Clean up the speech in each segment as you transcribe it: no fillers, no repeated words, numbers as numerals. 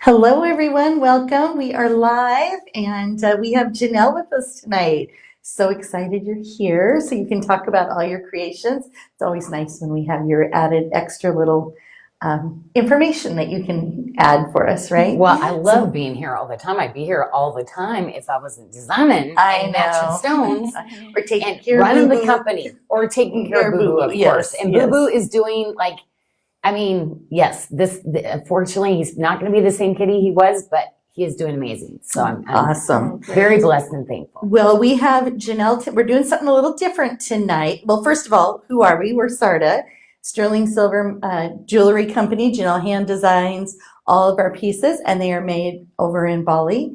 Hello, everyone. Welcome. We are live and we have Janyl with us tonight. So excited you're here so you can talk about all your creations. It's always nice when we have your added extra little information that you can add for us, right? Well, I love being here all the time. I'd be here all the time if I wasn't designing and matching stones Or taking and care of running the Boo-Boo. company or taking care of Boo-Boo, of Yes, course. And yes. Boo-Boo is doing yes, unfortunately, he's not going to be the same kitty he was, but he is doing amazing. So I'm Awesome. very blessed and thankful. Well, we have Janyl. We're doing something a little different tonight. Well, first of all, who are we? We're Sarda, sterling silver jewelry company. Janyl hand designs all of our pieces, and they are made over in Bali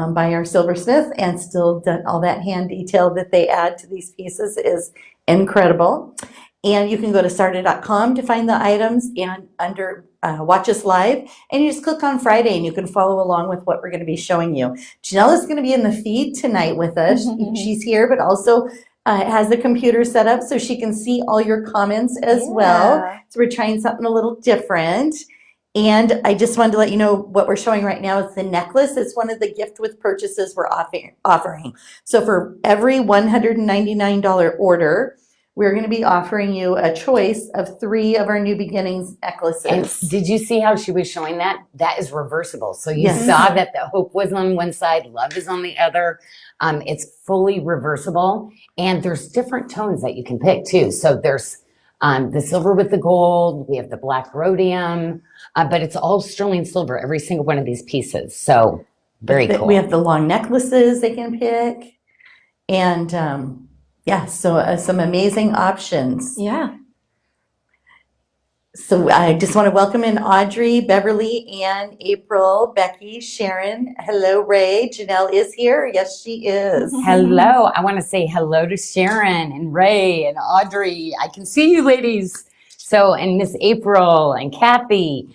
by our silversmith, and still done all that hand detail that they add to these pieces is incredible. And you can go to sarda.com to find the items and under Watch Us Live. And you just click on Friday and you can follow along with what we're going to be showing you. Janyl is going to be in the feed tonight with us. She's here, but also has the computer set up so she can see all your comments as well. So we're trying something a little different. And I just wanted to let you know what we're showing right now is the necklace. It's one of the gift with purchases we're offering. So for every $199 order, we're going to be offering you a choice of 3 of our New Beginnings necklaces. And did you see how she was showing that? That is reversible. So you saw that the hope was on one side, love is on the other. It's fully reversible. And there's different tones that you can pick too. So there's the silver with the gold. We have the black rhodium. But it's all sterling silver, every single one of these pieces. So very cool. We have the long necklaces they can pick. And so some amazing options. Yeah. So I just want to welcome in Audrey, Beverly, Ann, April, Becky, Sharon. Hello, Ray. Janyl is here. Yes, she is. Hello. I want to say hello to Sharon and Ray and Audrey. I can see you ladies. So, and Miss April and Kathy.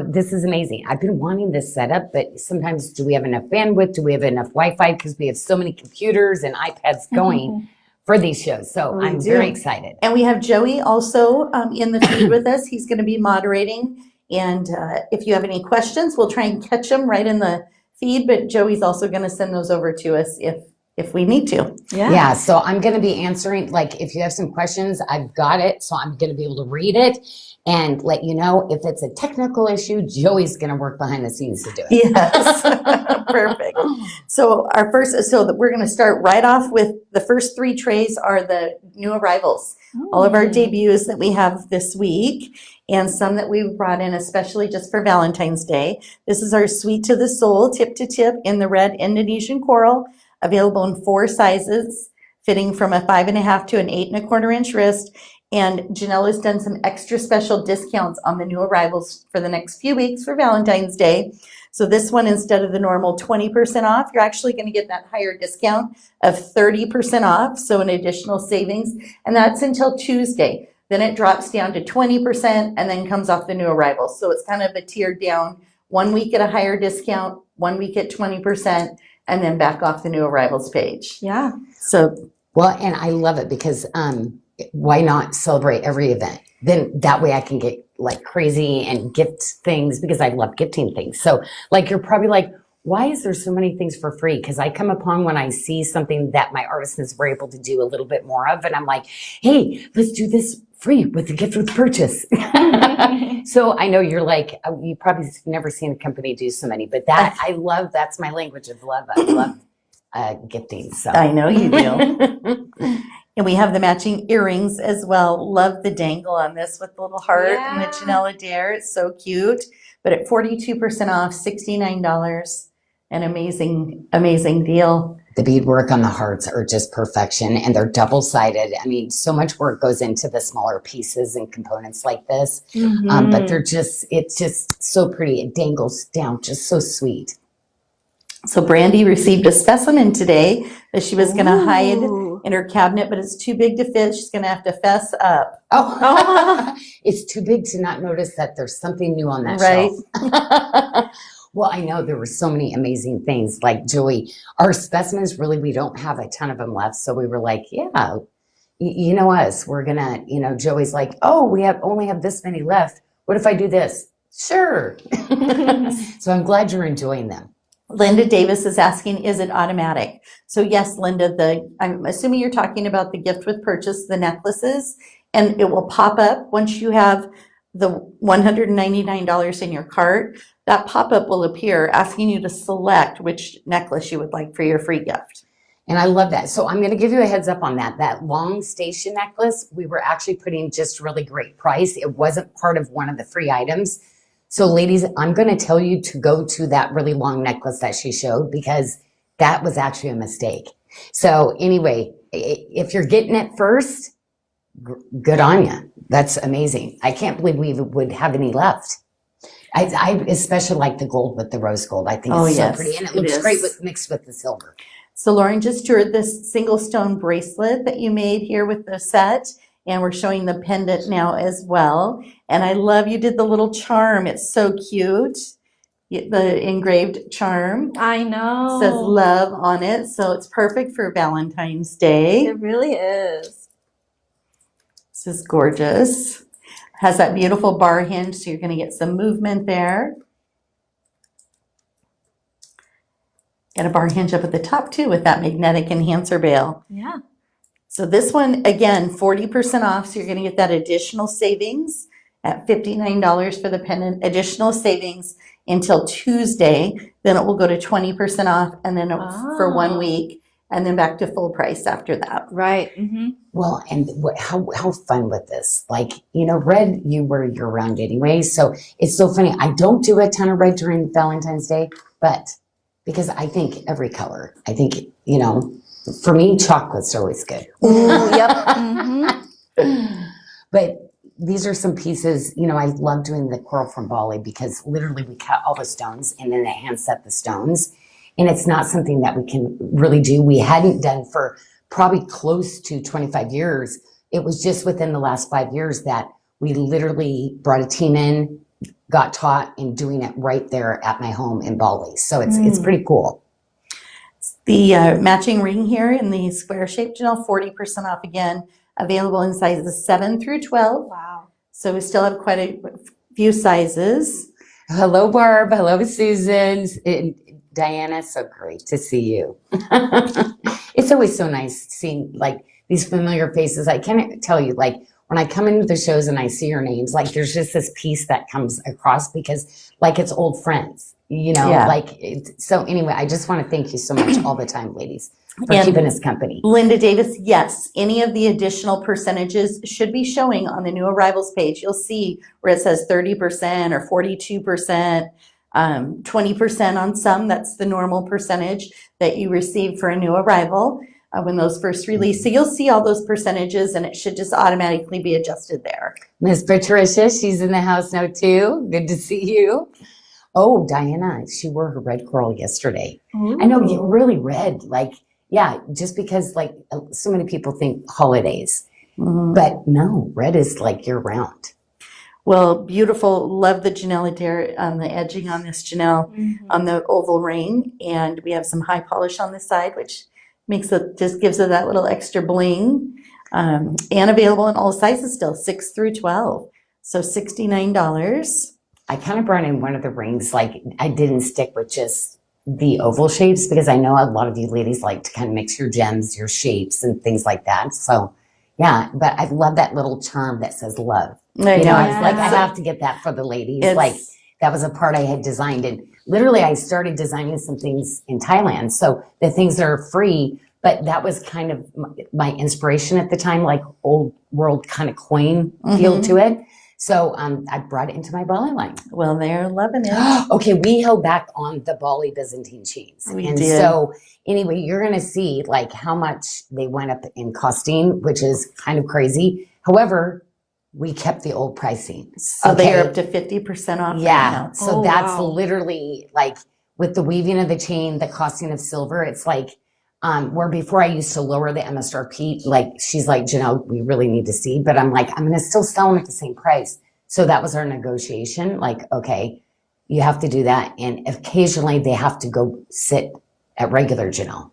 This is amazing. I've been wanting this setup, but sometimes do we have enough bandwidth? Do we have enough Wi-Fi? Because we have so many computers and iPads going for these shows. So I'm very excited. And we have Joey also in the feed with us. He's going to be moderating. And if you have any questions, we'll try and catch them right in the feed. But Joey's also going to send those over to us if we need to. Yeah. So I'm going to be answering, like, if you have some questions, I've got it. So I'm going to be able to read it and let you know if it's a technical issue. Joey's going to work behind the scenes to do it. Yes. Perfect. So we're going to start right off with the first 3 trays are the new arrivals. All of our debuts that we have this week and some that we've brought in especially just for Valentine's Day. This is our Sweet to the Soul tip to tip in the red Indonesian coral, available in 4 sizes, fitting from a 5.5 to an 8 1/4 inch wrist. And Janyl has done some extra special discounts on the new arrivals for the next few weeks for Valentine's Day. So this one, instead of the normal 20% off, you're actually going to get that higher discount of 30% off. So an additional savings. And that's until Tuesday. Then it drops down to 20% and then comes off the new arrivals. So it's kind of a tiered down. 1 week at a higher discount, 1 week at 20%, and then back off the new arrivals page. Yeah. So, well, and I love it because why not celebrate every event? Then that way I can get like crazy and gift things because I love gifting things. So like, you're probably like, why is there so many things for free? Because I come upon when I see something that my artisans were able to do a little bit more of, and I'm like, hey, let's do this free with the gift with purchase. So I know you're like, you probably never seen a company do so many, but that I love, that's my language of love. I love gifting. So I know you do. And we have the matching earrings as well. Love the dangle on this with the little heart and the Janyl Adair. It's so cute. But at 42% off, $69, an amazing, amazing deal. The beadwork on the hearts are just perfection, and they're double-sided. I mean, so much work goes into the smaller pieces and components like this, but it's just so pretty. It dangles down, just so sweet. So Brandy received a specimen today that she was going to hide in her cabinet, but it's too big to fit. She's going to have to fess up. Oh, it's too big to not notice that there's something new on that shelf. Well, I know there were so many amazing things like Joey. Our specimens, really, we don't have a ton of them left. So we were like, yeah, you know us, we're going to, Joey's like, oh, we only have this many left. What if I do this? Sure. So I'm glad you're enjoying them. Linda Davis is asking, is it automatic? So yes, Linda, I'm assuming you're talking about the gift with purchase, the necklaces, and it will pop up once you have the $199 in your cart. That pop-up will appear asking you to select which necklace you would like for your free gift. And I love that. So I'm going to give you a heads up on that. That long station necklace, we were actually putting just really great price. It wasn't part of one of the free items. So ladies, I'm going to tell you to go to that really long necklace that she showed because that was actually a mistake. So anyway, if you're getting it first, good on you. That's amazing. I can't believe we would have any left. I especially like the gold with the rose gold. I think it's so pretty and it looks great mixed with the silver. So Lauren just drew this single stone bracelet that you made here with the set. And we're showing the pendant now as well. And I love you did the little charm. It's so cute. The engraved charm. I know. Says love on it. So it's perfect for Valentine's Day. It really is. This is gorgeous. Has that beautiful bar hinge, so you're going to get some movement there. And a bar hinge up at the top too with that magnetic enhancer bail. Yeah. So this one, again, 40% off. So you're going to get that additional savings at $59 for the pendant, additional savings until Tuesday. Then it will go to 20% off and then for 1 week and then back to full price after that. Right. Mm-hmm. Well, and how fun with this? Like, you know, red you wear year round anyway. So it's so funny. I don't do a ton of red during Valentine's Day, but because I think every color, I think, you know, for me, chocolate's always good. Ooh, yep. Mm-hmm. But these are some pieces, you know, I love doing the coral from Bali because literally we cut all the stones and then they hand set the stones. And it's not something that we can really do. We hadn't done for probably close to 25 years. It was just within the last 5 years that we literally brought a team in, got taught in doing it right there at my home in Bali. So it's pretty cool. The matching ring here in the square shape, Janyl, 40% off again, available in sizes 7 through 12. Wow. So we still have quite a few sizes. Hello, Barb. Hello, Susan. And Diana, so great to see you. It's always so nice seeing like these familiar faces. I can't tell you, like when I come into the shows and I see your names, like there's just this piece that comes across because like it's old friends. You know, so anyway, I just want to thank you so much all the time, ladies, for keeping us company. Linda Davis, yes, any of the additional percentages should be showing on the new arrivals page. You'll see where it says 30% or 42%, 20% on some. That's the normal percentage that you receive for a new arrival when those first release. So you'll see all those percentages and it should just automatically be adjusted there. Miss Patricia, she's in the house now too. Good to see you. Oh, Diana, she wore her red coral yesterday. Ooh. I know, you really red. Like, yeah, just because like so many people think holidays. Mm-hmm. But no, red is like year round. Well, beautiful. Love the Janyl Adair on the edging on this Janyl on the oval ring. And we have some high polish on the side, which makes it, just gives it that little extra bling. And available in all sizes still, 6 through 12. So $69. I kind of brought in one of the rings, like I didn't stick with just the oval shapes because I know a lot of you ladies like to kind of mix your gems, your shapes and things like that. So yeah, but I love that little charm that says love. You know, I was like, I have to get that for the ladies. Like that was a part I had designed. And literally I started designing some things in Thailand. So the things are free, but that was kind of my inspiration at the time, like old world kind of coin feel to it. So I brought it into my Bali line. Well, they're loving it. Okay, we held back on the Bali Byzantine chains. We did. So anyway, you're going to see like how much they went up in costing, which is kind of crazy. However, we kept the old pricing. So they are up to 50% off. Yeah. Right now. So that's literally like with the weaving of the chain, the costing of silver, it's like where before I used to lower the MSRP, like she's like, Janyl, we really need to see, but I'm like, I'm going to still sell them at the same price. So that was our negotiation. Like, okay, you have to do that. And occasionally they have to go sit at regular Janyl.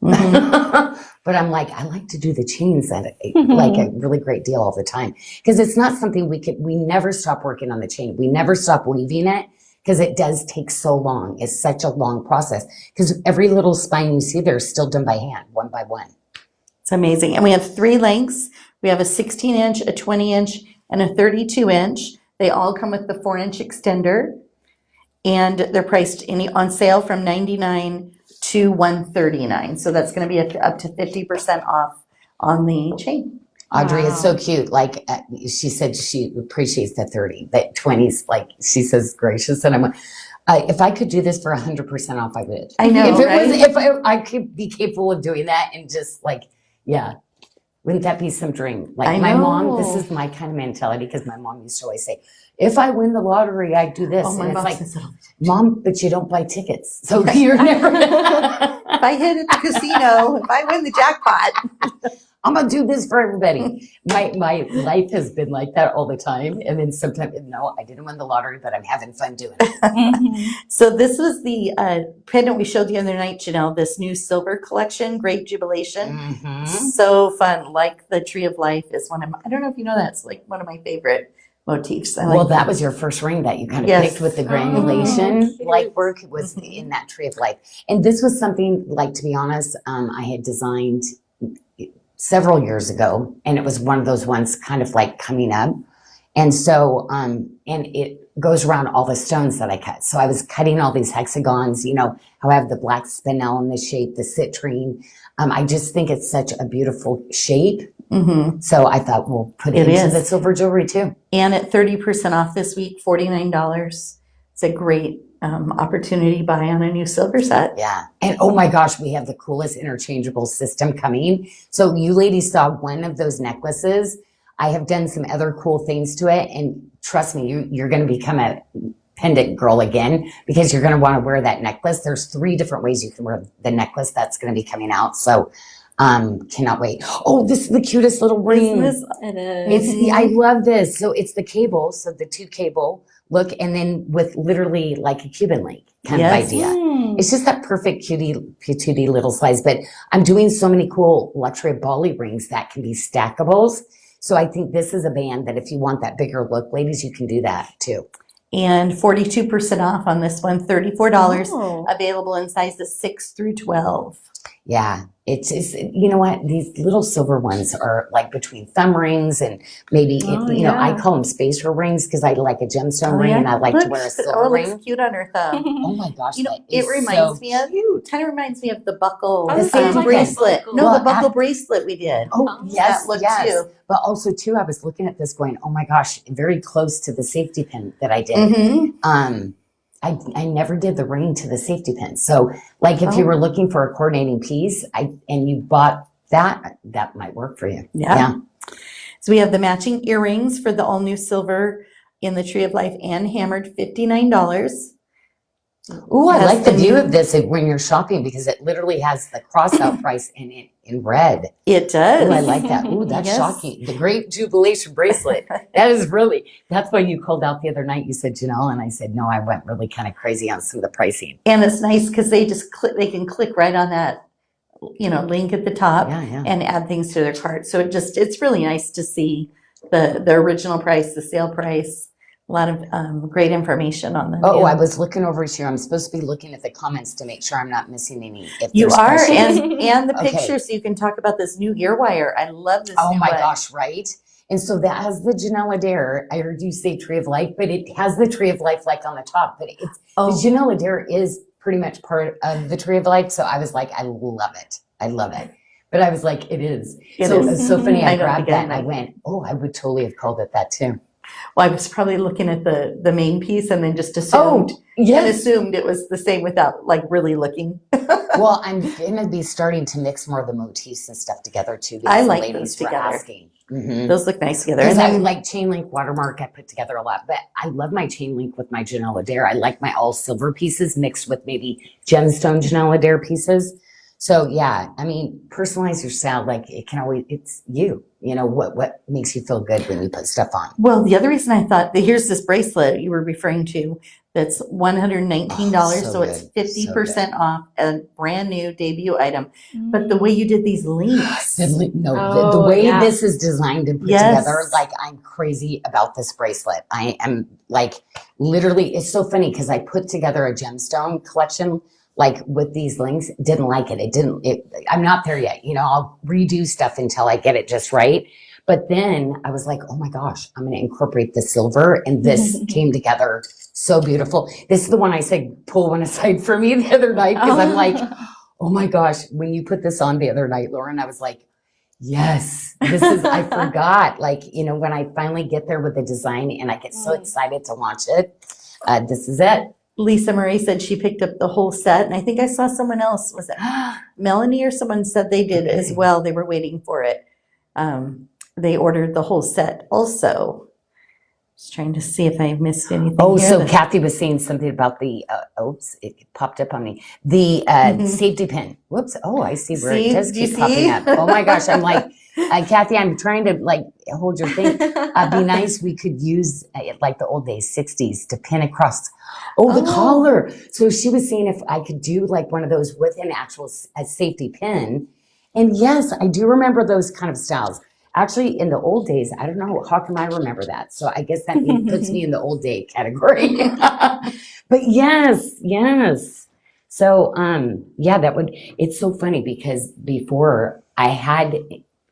But I'm like, I like to do the chains at like a really great deal all the time. Because it's not something we never stop working on the chain. We never stop weaving it because it does take so long. It's such a long process. Because every little spine you see there is still done by hand, one by one. It's amazing. And we have 3 lengths. We have a 16-inch, a 20-inch, and a 32-inch. They all come with the 4-inch extender. And they're priced on sale from $99 to $139. So that's going to be up to 50% off on the chain. Audrey is so cute. Like she said, she appreciates the 30, that 20s. Like she says, gracious. And I'm like, if I could do this for 100% off, I would. I know, If it right? was, if I could be capable of doing that and just like, yeah, wouldn't that be some dream? Like I my know. mom, this is my kind of mentality because my mom used to always say, if I win the lottery, I do this. Oh, my and it's mom like, says that all the time. Mom, but you don't buy tickets. So you're never. If I hit at the casino, if I win the jackpot. I'm gonna do this for everybody. My life has been like that all the time. And then sometimes, no, I didn't win the lottery, but I'm having fun doing it. So this was the pendant we showed the other night, Janyl, this new silver collection, Great Jubilation. Mhm. So fun. Like the Tree of Life is one of my, I don't know if you know that, it's like one of my favorite motifs. I like Well, that was your first ring that you kind of Yes. picked with the granulation cute. light work. It was in that Tree of Life. And this was something, like, to be honest, I had designed several years ago, and it was one of those ones kind of like coming up. And so, and it goes around all the stones that I cut. So I was cutting all these hexagons, you know, how I have the black spinel in the shape, the citrine. I just think it's such a beautiful shape. Mhm. So I thought we'll put it It into is. the silver jewelry too. And at 30% off this week, $49. It's a great opportunity buy on a new silver set. Yeah. And oh my gosh, we have the coolest interchangeable system coming. So you ladies saw one of those necklaces. I have done some other cool things to it. And trust me, you're going to become a pendant girl again because you're going to want to wear that necklace. There's 3 different ways you can wear the necklace that's going to be coming out. So cannot wait. Oh, this is the cutest little ring. It is. I love this. So it's the cable. So the 2 cable look, and then with literally like a Cuban link kind of Yes. idea. It's just that perfect cutie patootie little size. But I'm doing so many cool luxury Bali rings that can be stackables. So I think this is a band that if you want that bigger look, ladies, you can do that too. And 42% off on this one, $34. Oh. Available in sizes 6 through 12. Yeah, it's you know what? These little silver ones are like between thumb rings and maybe, Oh, you know, I yeah. call them spacer rings because I like a gemstone Oh, ring yeah. and I like to Look, wear a oh, silver it ring. looks cute on her thumb. Oh my gosh, You know, that it is reminds so me of you. Kind of reminds me of the buckle I was gonna say, like bracelet. that. No, Well, the buckle bracelet we did. Oh, yes, That look yes. too. But also too, I was looking at this going, oh my gosh, very close to the safety pin that I did. Mm-hmm. I never did the ring to the safety pin. So like if you Oh. were looking for a coordinating piece and you bought that might work for you. Yeah. So we have the matching earrings for the all new silver in the Tree of Life and hammered, $59. Ooh, I Has like the the view new- of this when you're shopping because it literally has the cross-out price in red. It does. Ooh, I like that. Ooh, that's Yes. shocking. The Great Jubilation bracelet. That's why you called out the other night. You said, Janyl, and I said, no, I went really kind of crazy on some of the pricing. And it's nice because they just they can click right on that, you know, link at the top Yeah. and add things to their cart. So it's really nice to see the original price, the sale price, a lot of great information on the Oh, new. I was looking over here. I'm supposed to be looking at the comments to make sure I'm not missing any. If You there's are, questions. and the Okay. picture, so you can talk about this new ear wire. I love this. Oh new my one. gosh, right? And so that has the Janyl Adair. I heard you say Tree of Life, but it has the Tree of Life like on the top. But it's Oh. the Janyl Adair is pretty much part of the Tree of Life. So I was like, I love it. I love it. But I was like, it is. It So is. it's so funny. I I don't grabbed think I that and I like went, oh, I would totally have called it that too. Well, I was probably looking at the main piece and then just assumed it was the same without like really looking. Well, I'm going to be starting to mix more of the motifs and stuff together too. Because I the like ladies those were together. asking. Mhm. Those look nice together. Because And I then like chain link watermark, I put together a lot, but I love my chain link with my Janyl Adair. I like my all silver pieces mixed with maybe gemstone Janyl Adair pieces. So yeah, I mean, personalize your style. Like it can always, it's you. You know what makes you feel good when you put stuff on. Well, the other reason I thought that here's this bracelet you were referring to that's $119, Oh, so it's good. 50% off a brand new debut item. But the way you did these links, The way yeah. this is designed and put Yes. together, like I'm crazy about this bracelet. I am like literally, it's so funny because I put together a gemstone collection like with these links, didn't like it. I'm not there yet. You know, I'll redo stuff until I get it just right. But then I was like, oh my gosh, I'm going to incorporate the silver. And this came together so beautiful. This is the one I said, pull one aside for me the other night because I'm like, oh my gosh, when you put this on the other night, Lauren, I was like, yes, I forgot. Like, you know, when I finally get there with the design and I get so excited to launch it, this is it. Lisa Marie said she picked up the whole set, and I think I saw someone else, was it Melanie or someone said they did as well. They were waiting for it. They ordered the whole set also. Just trying to see if I missed anything. Oh, here so that- Kathy was saying something about the, oops, it popped up on me. The safety pin. Whoops. Oh, I see where See? it does Do you keep popping see? up. Oh my gosh. I'm like, Kathy, I'm trying to like hold your thing. Be nice. We could use like the old days, 60s to pin across. Oh, the collar. So she was saying if I could do like one of those with an actual safety pin. And yes, I do remember those kind of styles. Actually, in the old days, I don't know, how come I remember that? So I guess that puts me in the old day category. But yes. So, yeah, it's so funny because before I had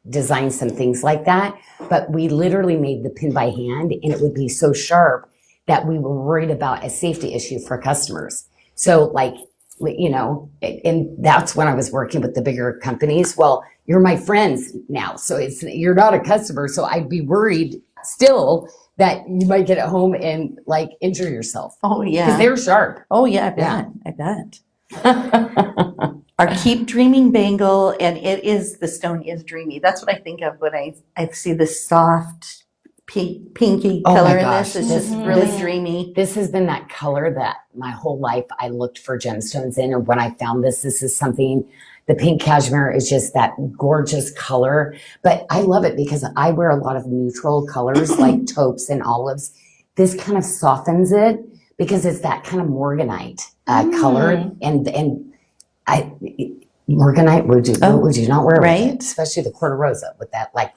designed some things like that, but we literally made the pin by hand and it would be so sharp that we were worried about a safety issue for customers. So like, you know, and that's when I was working with the bigger companies. Well, you're my friends now, so you're not a customer. So I'd be worried still that you might get it home and like injure yourself. Oh yeah, because they're sharp. Oh yeah, I bet. Our Keep Dreaming bangle, and the stone is dreamy. That's what I think of when I see this soft pinky Oh my color in gosh, this. It's just really dreamy. This has been that color that my whole life I looked for gemstones in, and when I found this is something. The pink cashmere is just that gorgeous color, but I love it because I wear a lot of neutral colors like taupes and olives. This kind of softens it because it's that kind of morganite color, and morganite would you not wear right? with it, especially the quarter rosa with that like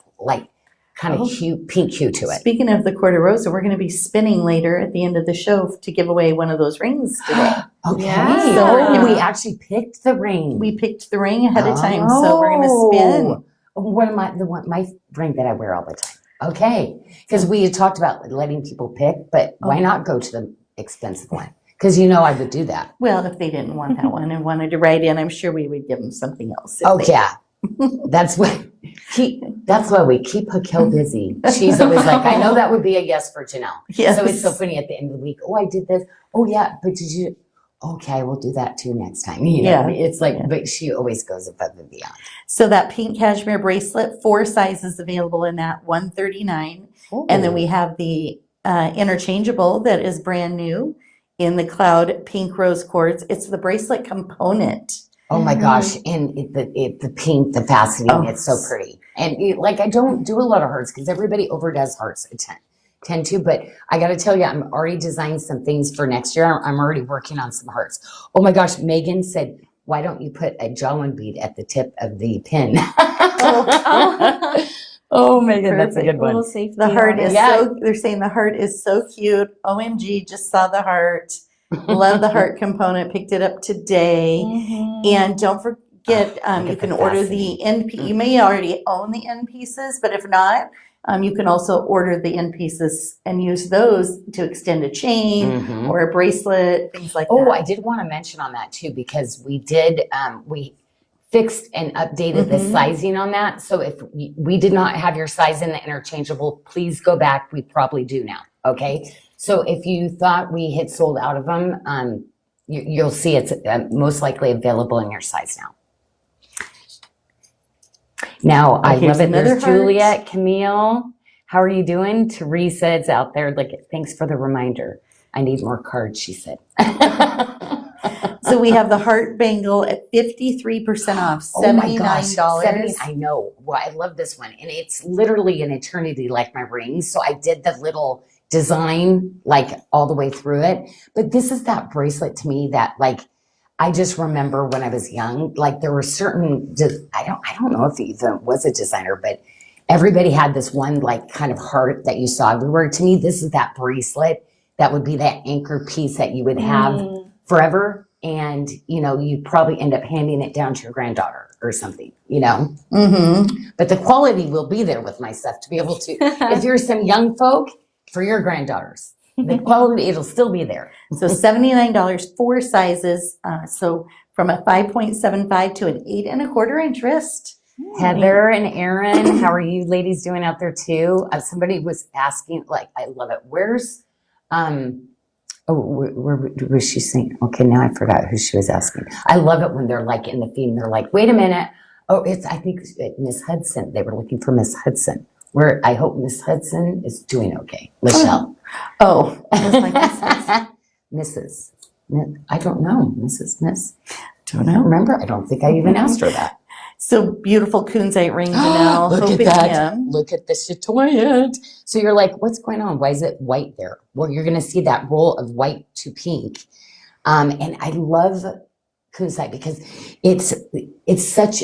kind of pink hue to it. Speaking of the quarter rosa, we're going to be spinning later at the end of the show to give away one of those rings today. Okay, Yeah. so we actually picked the ring. We picked the ring ahead of time, so we're going to spin. My ring that I wear all the time. Okay, because we had talked about letting people pick, but why not go to the expensive one? Because you know I would do that. Well, if they didn't want that one and wanted to write in, I'm sure we would give them something else. Yeah. That's why we keep Hakel busy. She's always like, I know that would be a yes for Janyl. Yes. So it's so funny at the end of the week. Oh, I did this. Oh yeah, but did you? Okay, we'll do that too next time. You know, it's like, but she always goes above and beyond. So that pink cashmere bracelet, 4 sizes available in that, $139. And then we have the interchangeable that is brand new in the cloud pink rose quartz. It's the bracelet component. Oh my gosh, and the pink, the faceting, it's so pretty. And I don't do a lot of hearts because everybody overdoes hearts. I tend to, but I got to tell you, I'm already designing some things for next year. I'm already working on some hearts. Oh my gosh, Megan said, why don't you put a jawline bead at the tip of the pin? Oh Megan, that's a good one. The heart is they're saying the heart is so cute. OMG, just saw the heart. Love the heart component, picked it up today. And don't forget, you can order the end piece. You may already own the end pieces, but if not, you can also order the end pieces and use those to extend a chain or a bracelet, things like that. Oh, I did want to mention on that too, because we did, we fixed and updated the sizing on that. So if we did not have your size in the interchangeable, please go back. We probably do now. Okay. So if you thought we had sold out of them, you'll see it's most likely available in your size now. Now, I love it. There's Juliet, Camille. How are you doing? Teresa is out there. Thanks for the reminder. I need more cards, she said. So we have the heart bangle at 53% off, Oh my gosh, $79. I know. Well, I love this one. And it's literally an eternity like my rings. So I did the little design like all the way through it. But this is that bracelet to me that like I just remember when I was young, like there were certain I don't know if it even was a designer, but everybody had this one like kind of heart that you saw everywhere. To me, this is that bracelet that would be that anchor piece that you would have forever. And, you know, you'd probably end up handing it down to your granddaughter or something, you know? Mm-hmm. But the quality will be there with my stuff to be able to, if you're some young folk, for your granddaughters, the quality, it'll still be there. So $79, 4 sizes. So from a 5.75 to an 8 1/4 inch wrist. Heather and Erin, how are you ladies doing out there too? Somebody was asking, like, I love it. Where's, where was she saying? Okay, now I forgot who she was asking. I love it when they're like in the feed and they're like, wait a minute. Oh, I think Miss Hudson. They were looking for Miss Hudson. Where I hope Miss Hudson is doing okay. Michelle. Oh, I was like, Mrs. I don't know. Mrs. Miss. Don't I know. remember. I don't think I even asked her that. So beautiful kunzite ring, Janyl. Look Hope at that. him. Look at the chatoyant. So you're like, what's going on? Why is it white there? Well, you're going to see that roll of white to pink. And I love kunzite because it's such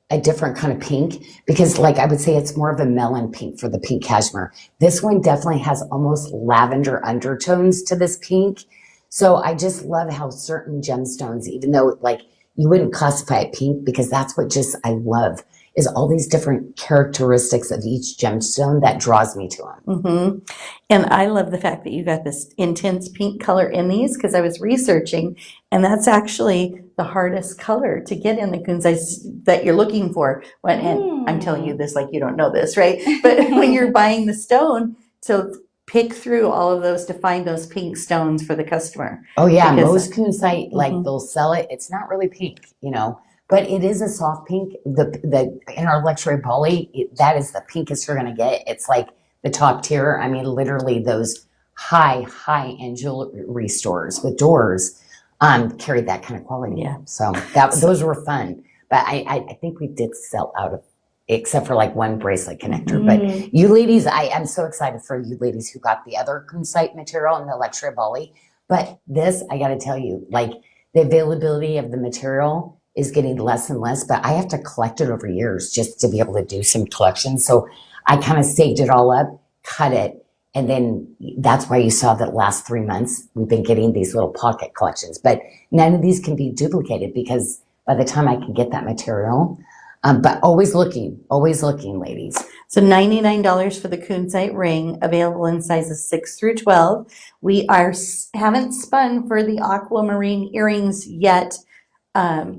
a different kind of pink because like I would say it's more of a melon pink for the pink cashmere. This one definitely has almost lavender undertones to this pink. So I just love how certain gemstones, even though like you wouldn't classify it pink because that's what just I love is all these different characteristics of each gemstone that draws me to them. Mm-hmm. And I love the fact that you got this intense pink color in these because I was researching, and that's actually the hardest color to get in the kunzite that you're looking for. And I'm telling you this like you don't know this, right? But when you're buying the stone, so pick through all of those to find those pink stones for the customer. Oh yeah, Because- most kunzite like they'll sell it. It's not really pink, you know. But it is a soft pink. The in our luxury poly, that is the pinkest you're gonna get. It's like the top tier. I mean, literally those high end jewelry stores with doors carried that kind of quality. Yeah. So those were fun. But I think we did sell out of except for like one bracelet connector. But you ladies, I am so excited for you ladies who got the other kunzite material in the luxury poly. But this, I gotta tell you, like the availability of the material is getting less and less, but I have to collect it over years just to be able to do some collections. So I kind of saved it all up, cut it, and then that's why you saw that last 3 months we've been getting these little pocket collections. But none of these can be duplicated because by the time I can get that material, but always looking, ladies. So $99 for the kunzite ring, available in sizes 6 through 12. We haven't spun for the aquamarine earrings yet.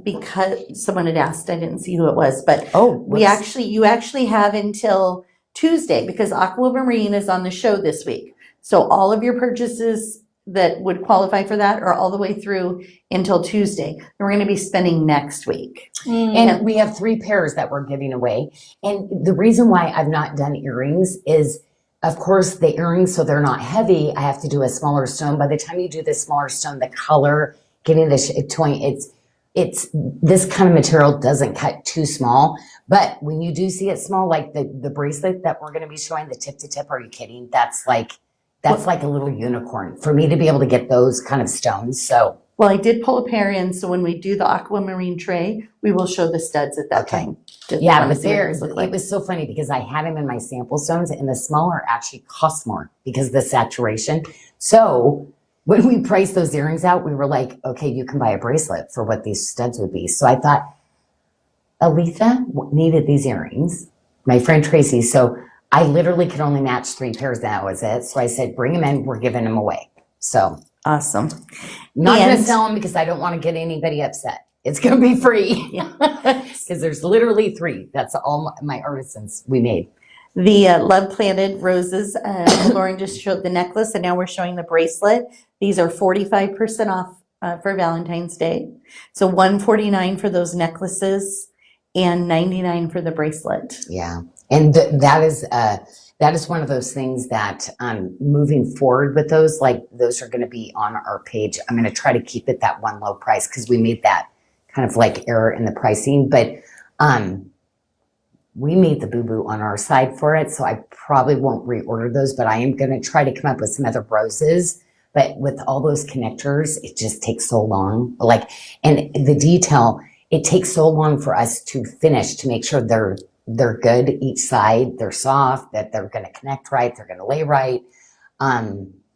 Because someone had asked, I didn't see who it was, but you actually have until Tuesday because Aquamarine is on the show this week. So all of your purchases that would qualify for that are all the way through until Tuesday. And we're going to be spending next week. And we have 3 pairs that we're giving away. And the reason why I've not done earrings is, of course, the earrings, so they're not heavy, I have to do a smaller stone. By the time you do the smaller stone, the color, getting the toy, it's this kind of material doesn't cut too small, but when you do see it small, like the bracelet that we're going to be showing, the tip to tip, are you kidding? That's like a little unicorn for me to be able to get those kind of stones. So, well, I did pull a pair in, so when we do the aquamarine tray, we will show the studs at that time. Yeah, but it was so funny because I had them in my sample stones, and the smaller actually cost more because of the saturation. So when we priced those earrings out, we were like, okay, you can buy a bracelet for what these studs would be. So I thought, Aletha needed these earrings, my friend Tracy. So I literally could only match 3 pairs. That was it. So I said, bring them in. We're giving them away. So awesome. Not going to sell them because I don't want to get anybody upset. It's going to be free because there's literally 3. That's all my artisans we made. The Love Planted Roses, Lauren just showed the necklace, and now we're showing the bracelet. These are 45% off for Valentine's Day. So $149 for those necklaces and $99 for the bracelet. Yeah. And that that is one of those things that moving forward with those, like those are going to be on our page. I'm going to try to keep it that one low price because we made that kind of like error in the pricing, but we made the boo-boo on our side for it. So I probably won't reorder those, but I am going to try to come up with some other roses. But with all those connectors, it just takes so long. Like, and the detail, it takes so long for us to finish to make sure they're good each side, they're soft, that they're going to connect right, they're going to lay right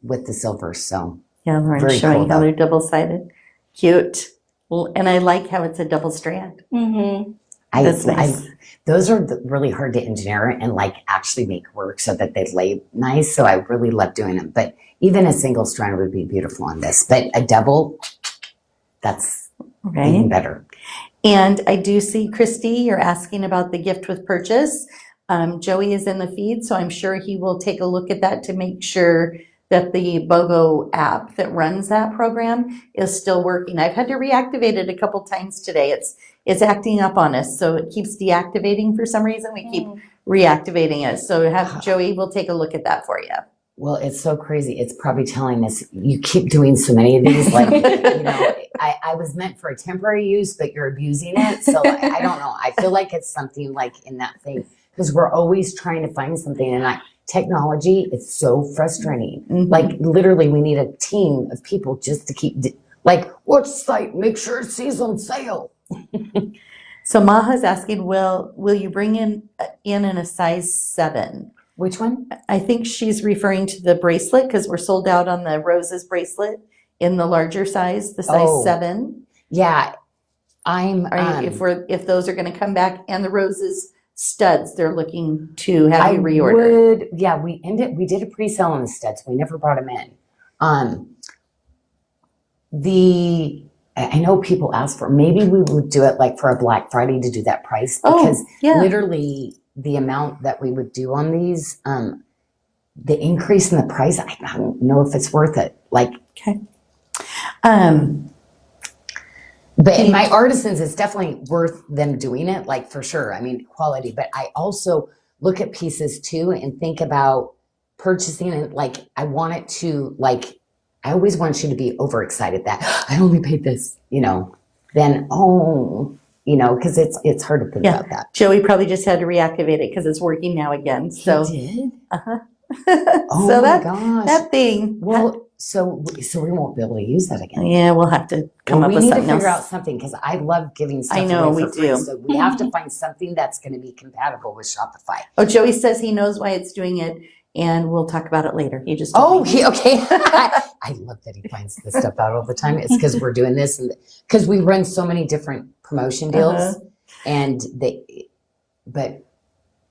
with the silver. So Yeah, Lauren's very showing cool, how though. they're double-sided. Cute. Well, and I like how it's a double strand. Mm-hmm. That's nice. Those are really hard to engineer and like actually make work so that they lay nice. So I really love doing them. But even a single strand would be beautiful on this. But a double, that's even Right. better. And I do see, Christy, you're asking about the gift with purchase. Joey is in the feed, so I'm sure he will take a look at that to make sure that the BOGO app that runs that program is still working. I've had to reactivate it a couple times today. It's acting up on us, so it keeps deactivating for some reason. We keep reactivating it. So have Joey will take a look at that for you. Well, it's so crazy. It's probably telling us you keep doing so many of these. Like, you know, I was meant for a temporary use, but you're abusing it. So I don't know. I feel like it's something like in that thing because we're always trying to find something. And technology, it's so frustrating. Mhm. Like literally, we need a team of people just to keep like, which site? Make sure it sees on sale. So Maha's asking, will you bring in a size 7? Which one? I think she's referring to the bracelet because we're sold out on the roses bracelet in the larger size, the size Oh. 7. Yeah, I'm. If those are going to come back, and the roses studs, they're looking to have I you reorder. we did a pre-sale on the studs. We never brought them in. I know people ask for, maybe we would do it like for a Black Friday to do that price because yeah. literally the amount that we would do on these, the increase in the price, I don't know if it's worth it. Like, Okay. but in my artisans, it's definitely worth them doing it, like for sure. I mean, quality, but I also look at pieces too and think about purchasing it. Like, I want it to, like, I always want you to be overexcited that I only paid this, you know, then, you know, because it's hard to think Yeah. about that. Joey probably just had to reactivate it because it's working now again. So, He did? uh-huh. Oh So my gosh. that thing. Well, so we won't be able to use that again. Yeah, we'll have to come up we with need to something figure else. out something because I love giving stuff I know, away we for free. do. So we have to find something that's going to be compatible with Shopify. Oh, Joey says he knows why it's doing it, and we'll talk about it later. He just told me. Okay. I love that he finds this stuff out all the time. It's because we're doing this and because we run so many different promotion deals, and but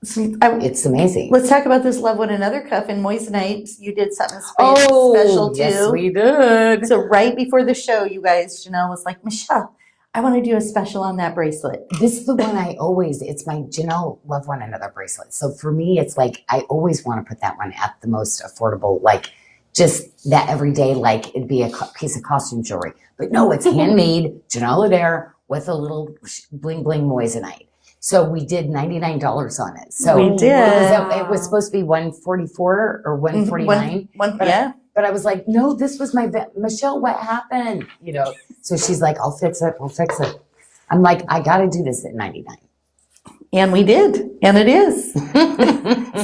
it's amazing. Let's talk about this Love One Another cuff and Moissanite. You did something special too. Yes, we did. So right before the show, you guys, Janyl was like, Michelle, I want to do a special on that bracelet. This is the one it's my Janyl Love One Another bracelet. So for me, it's like, I always want to put that one at the most affordable, like just that everyday, like it'd be a piece of costume jewelry. But no, it's handmade Janyl Adair with a little bling bling moissanite. So we did $99 on it. So We did. It was supposed to be $144 or $149. But I was like, no, this was my Michelle, what happened? You know, so she's like, I'll fix it. I'm like, I got to do this at $99. And we did. And it is.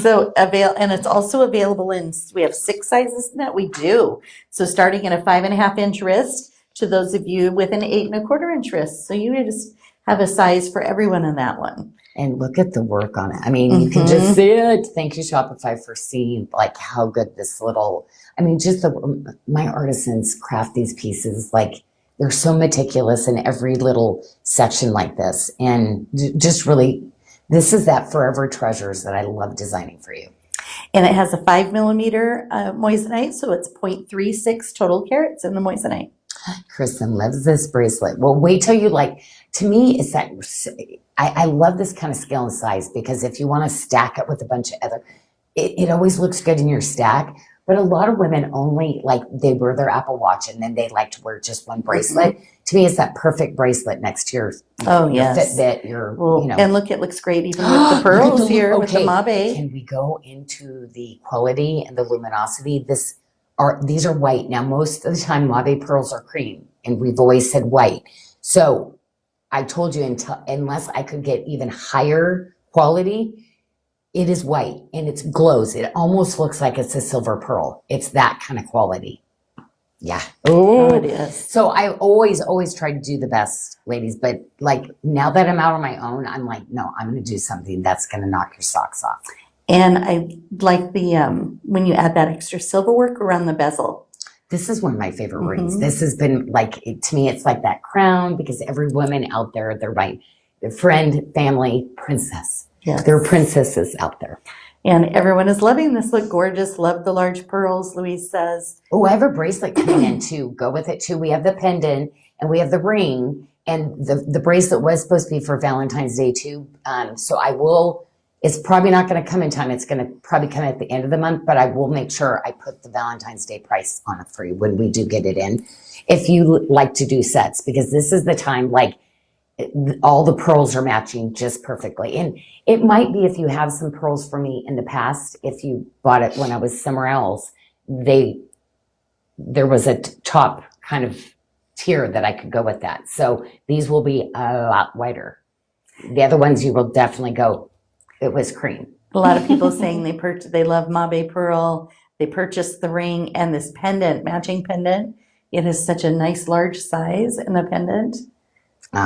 So and it's also available we have 6 sizes in that we do. So starting at a 5.5-inch wrist to those of you with an 8.25-inch wrist. So you just have a size for everyone in that one. And look at the work on it. I mean, you can just see it. Thank you, Shopify, for seeing like how good this little, I mean, just my artisans craft these pieces. Like they're so meticulous in every little section like this. And just really, this is that forever treasures that I love designing for you. And it has a 5mm moissanite. So it's 0.36 total carats in the moissanite. Kristen loves this bracelet. Well, wait till you to me, it's that, I love this kind of scale and size because if you want to stack it with a bunch of other, it always looks good in your stack, But a lot of women only like they wear their Apple Watch and then they like to wear just one bracelet. To me, it's that perfect bracelet next to your yes. Fitbit, your Well, and look, it looks great even with the pearls here with the mabe. Can we go into the quality and the luminosity? These are white. Now, most of the time, mabe pearls are cream, and we've always said white. So I told you unless I could get even higher quality, it is white and it glows. It almost looks like it's a silver pearl. It's that kind of quality. Yeah. Oh, it is. So I always try to do the best, ladies. But like now that I'm out on my own, I'm like, no, I'm going to do something that's going to knock your socks off. And I like the when you add that extra silver work around the bezel. This is one of my favorite rings. This has been like, to me, it's like that crown because every woman out there, they're my friend, family, princess. Yes. There are princesses out there. And everyone is loving this. Look gorgeous. Love the large pearls, Louise says. Oh, I have a bracelet coming in too. Go with it too. We have the pendant and we have the ring. And the bracelet was supposed to be for Valentine's Day too. So I will, it's probably not going to come in time. It's going to probably come at the end of the month, but I will make sure I put the Valentine's Day price on it for you when we do get it in. If you like to do sets, because this is the time, like, all the pearls are matching just perfectly. And it might be if you have some pearls for me in the past, if you bought it when I was somewhere else, there was a top kind of tier that I could go with that. So these will be a lot whiter. The other ones you will definitely go, it was cream. A lot of people saying they love mabe pearl. They purchased the ring and this pendant, matching pendant. It is such a nice large size in the pendant.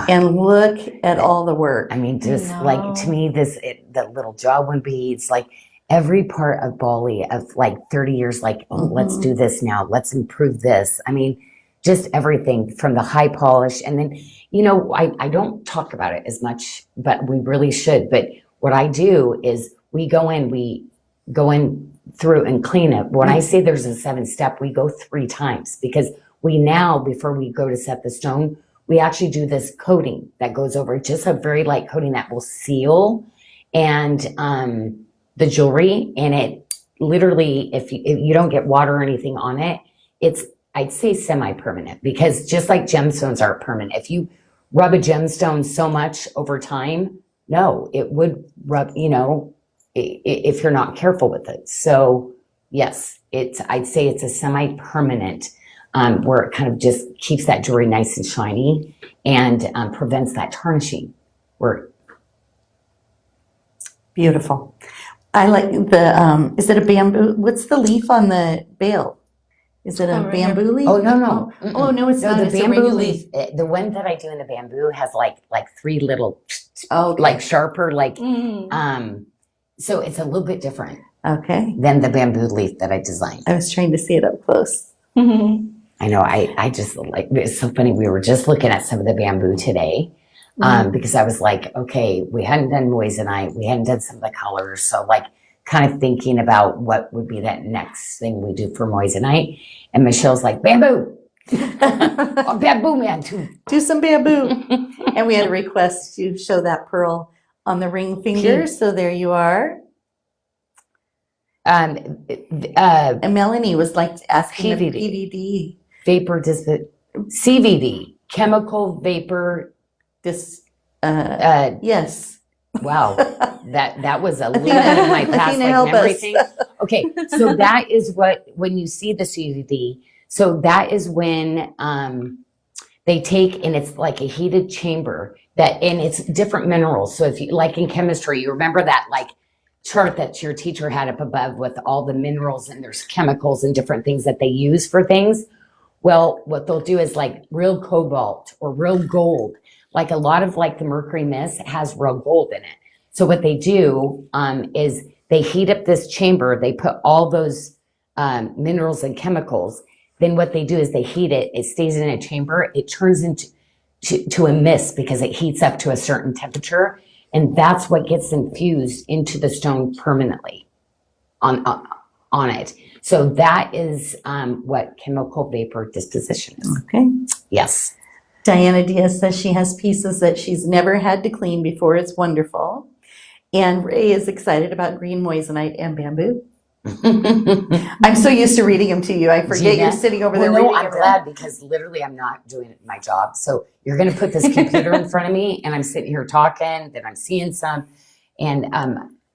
And look at all the work. I mean, just like, to me, the little jawbone beads, like every part of Bali of like 30 years, like, oh, let's do this now. Let's improve this. I mean, just everything from the high polish. And then, I don't talk about it as much, but we really should. But what I do is we go in through and clean it. When I say there's a 7-step, we go 3 times because before we go to set the stone, we actually do this coating that goes over, just a very light coating that will seal and the jewelry. And it literally, if you don't get water or anything on it, I'd say semi-permanent, because just like gemstones are permanent. If you rub a gemstone so much over time, no, it would rub, if you're not careful with it. So yes, I'd say it's a semi-permanent where it kind of just keeps that jewelry nice and shiny and prevents that tarnishing. Beautiful. I like is it a bamboo? What's the leaf on the bail? Is it a bamboo leaf? Oh, no. Oh, no, it's not. The It's a bamboo regular leaf, the one that I do in the bamboo has like 3 little, like sharper, so it's a little bit different than the bamboo leaf that I designed. I was trying to see it up close. I know. I just like, it's so funny. We were just looking at some of the bamboo today because I was like, okay, we hadn't done moissanite. We hadn't done some of the colors. So like kind of thinking about what would be that next thing we do for moissanite. And Michelle's like, bamboo. Oh, bamboo man too. Do some bamboo. And we had a request to show that pearl on the ring finger. So there you are. And Melanie was like asking the PVD. Vapor CVD, chemical vapor. Yes. Wow, that was a little bit of my past like memory thing. Okay, so that is when you see the CVD. So that is when they take, and it's like a heated chamber and it's different minerals. So if you like in chemistry, you remember that like chart that your teacher had up above with all the minerals and there's chemicals and different things that they use for things. Well, what they'll do is like real cobalt or real gold. Like a lot of like the mercury mist has real gold in it. So what they do is they heat up this chamber. They put all those minerals and chemicals. Then what they do is they heat it. It stays in a chamber. It turns into a mist because it heats up to a certain temperature. And that's what gets infused into the stone permanently on it. So that is what chemical vapor disposition is. Okay. Yes. Diana Diaz says she has pieces that she's never had to clean before. It's wonderful. And Ray is excited about green moissanite and bamboo. I'm so used to reading them to you. I forget Gina? you're sitting over there Well, no, reading I'm them. glad because literally I'm not doing my job. So you're going to put this computer in front of me and I'm sitting here talking, then I'm seeing some. And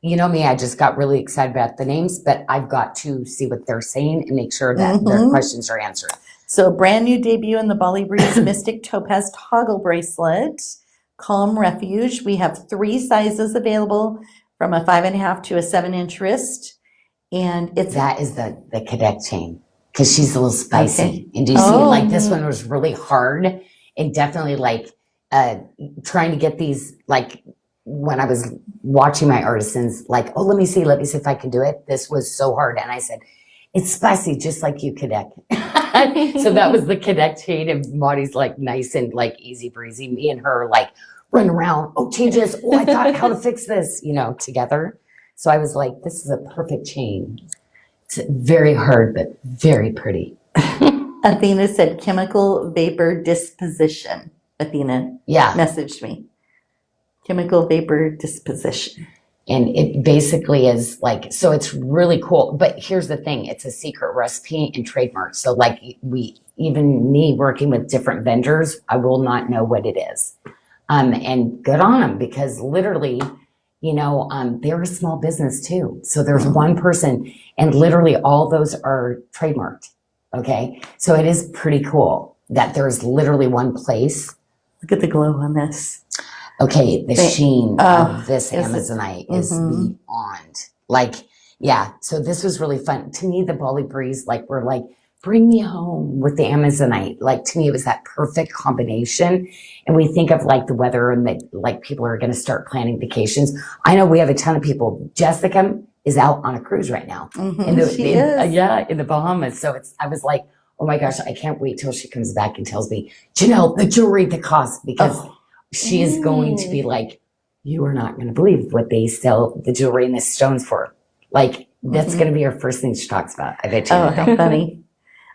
you know me, I just got really excited about the names, but I've got to see what they're saying and make sure that their questions are answered. So brand new debut in the Bali Breeze Mystic Topaz Toggle Bracelet, Calm Refuge. We have 3 sizes available from a 5.5 to a 7-inch wrist. And it's That is the cadet chain because she's a little spicy. Okay. And do you see, Oh. like this one was really hard and definitely like trying to get these, like when I was watching my artisans, like, oh, let me see if I can do it. This was so hard. And I said, it's spicy, just like you, cadet. So that was the cadet chain, and Maudie's like nice and like easy breezy. Me and her like run around. Oh, change this. Oh, I thought how to fix this, you know, together. So I was like, this is a perfect chain. It's very hard, but very pretty. Athena said chemical vapor disposition. Athena messaged me. Chemical vapor disposition. And it basically is like, so it's really cool. But here's the thing, it's a secret recipe and trademark. So like even me working with different vendors, I will not know what it is. And good on them because literally, you know, they're a small business too. So there's one person and literally all those are trademarked. Okay. So it is pretty cool that there's literally one place. Look at the glow on this. Okay, the sheen of this Amazonite is beyond. Like, yeah, so this was really fun. To me, the Bali Breeze, like, we're like, bring me home with the Amazonite. Like, to me, it was that perfect combination. And we think of like the weather and that like people are going to start planning vacations. I know we have a ton of people. Jessica is out on a cruise right now. She is. Yeah, in the Bahamas. So I was like, oh my gosh, I can't wait till she comes back and tells me, Janyl, the jewelry, the cost, because she is going to be like, you are not going to believe what they sell the jewelry and the stones for. Like, that's going to be her first thing she talks about. I bet you. Oh, how funny.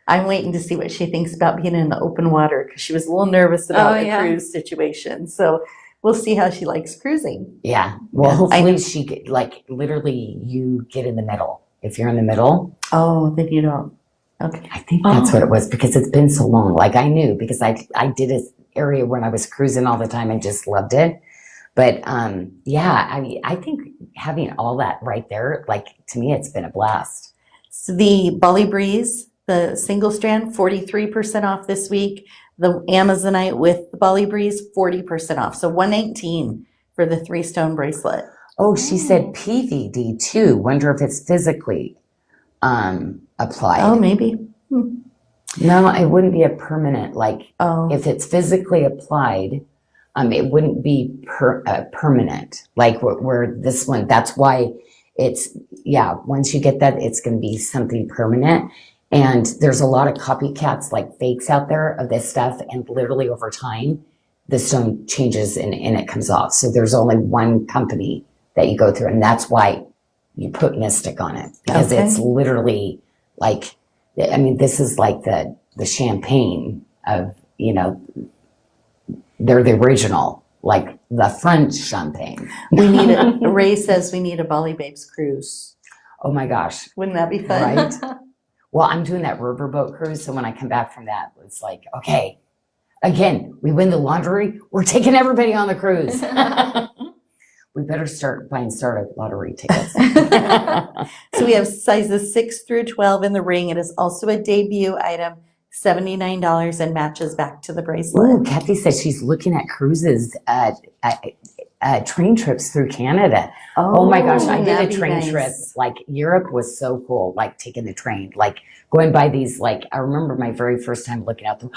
I'm waiting to see what she thinks about being in the open water because she was a little nervous about the cruise situation. So we'll see how she likes cruising. Yeah. Well, hopefully she could, like, literally you get in the middle. If you're in the middle. Oh, then you don't. Okay. I think that's what it was because it's been so long. Like I knew because I did an area when I was cruising all the time and just loved it. But yeah, I mean, I think having all that right there, like to me, it's been a blast. So the Bali Breeze, the single strand, 43% off this week. The Amazonite with the Bali Breeze, 40% off. So $119 for the 3-stone bracelet. Oh, she said PVD too. Wonder if it's physically applied. Oh, maybe. No, it wouldn't be a permanent. Like if it's physically applied, it wouldn't be permanent. Like where this one. That's why it's once you get that, it's going to be something permanent. And there's a lot of copycats, like fakes out there of this stuff, and literally over time, the stone changes and it comes off. So there's only one company that you go through, and that's why you put Mystic on it because it's literally like, I mean, this is like the champagne of, you know, they're the original, like the French champagne. We need it. Ray says we need a Bali Babes cruise. Oh my gosh. Wouldn't that be fun? Right? Well, I'm doing that riverboat cruise. So when I come back from that, it's like, okay, again, we win the lottery. We're taking everybody on the cruise. We better start buying Sarda lottery tickets. So we have sizes 6 through 12 in the ring. It is also a debut item, $79, and matches back to the bracelet. Ooh, Kathy says she's looking at cruises, train trips through Canada. Oh my gosh, I did a train trip. Like Europe was so cool, like taking the train, like going by these, like I remember my very first time looking at them.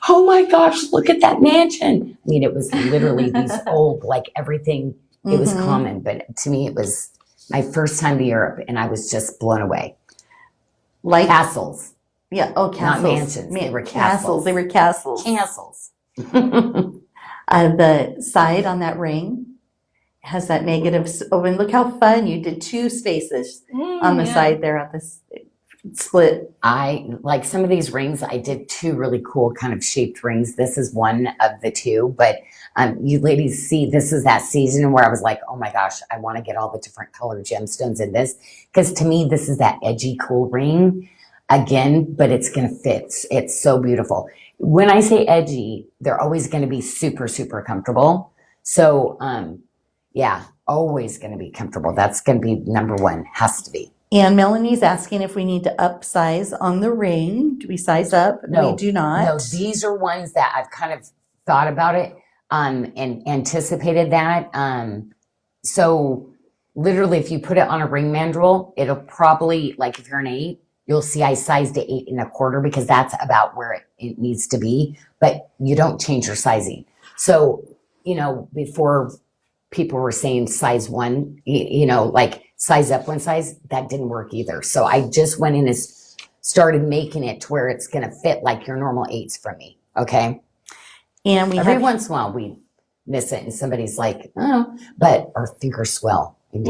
Oh my gosh, look at that mansion. I mean, it was literally these old, like everything. It was common, but to me, it was my first time to Europe, and I was just blown away. Like castles. Yeah. Oh, castles. Not mansions. They were castles. They were castles. Castles. The side on that ring has that negative. Oh, and look how fun you did 2 spaces on the side there on this split. I like some of these rings. I did two really cool kind of shaped rings. This is one of the two, but you ladies see this is that season where I was like, oh my gosh, I want to get all the different colored gemstones in this because to me this is that edgy cool ring again, but it's gonna fit. It's so beautiful. When I say edgy, they're always going to be super super comfortable. So yeah, always going to be comfortable. That's going to be number one. Has to be. And Melanie's asking if we need to upsize on the ring. Do we size up? No, we do not. No, these are ones that I've kind of thought about it and anticipated that. So literally, if you put it on a ring mandrel, it'll probably, like if you're an 8, you'll see I sized it 8 1/4 because that's about where it needs to be. But you don't change your sizing. So, before people were saying size 1, like size up one size, that didn't work either. So I just went in and started making it to where it's going to fit like your normal 8s from me. Okay. And we Every have once in a while we miss it and somebody's like, oh, but our fingers swell. And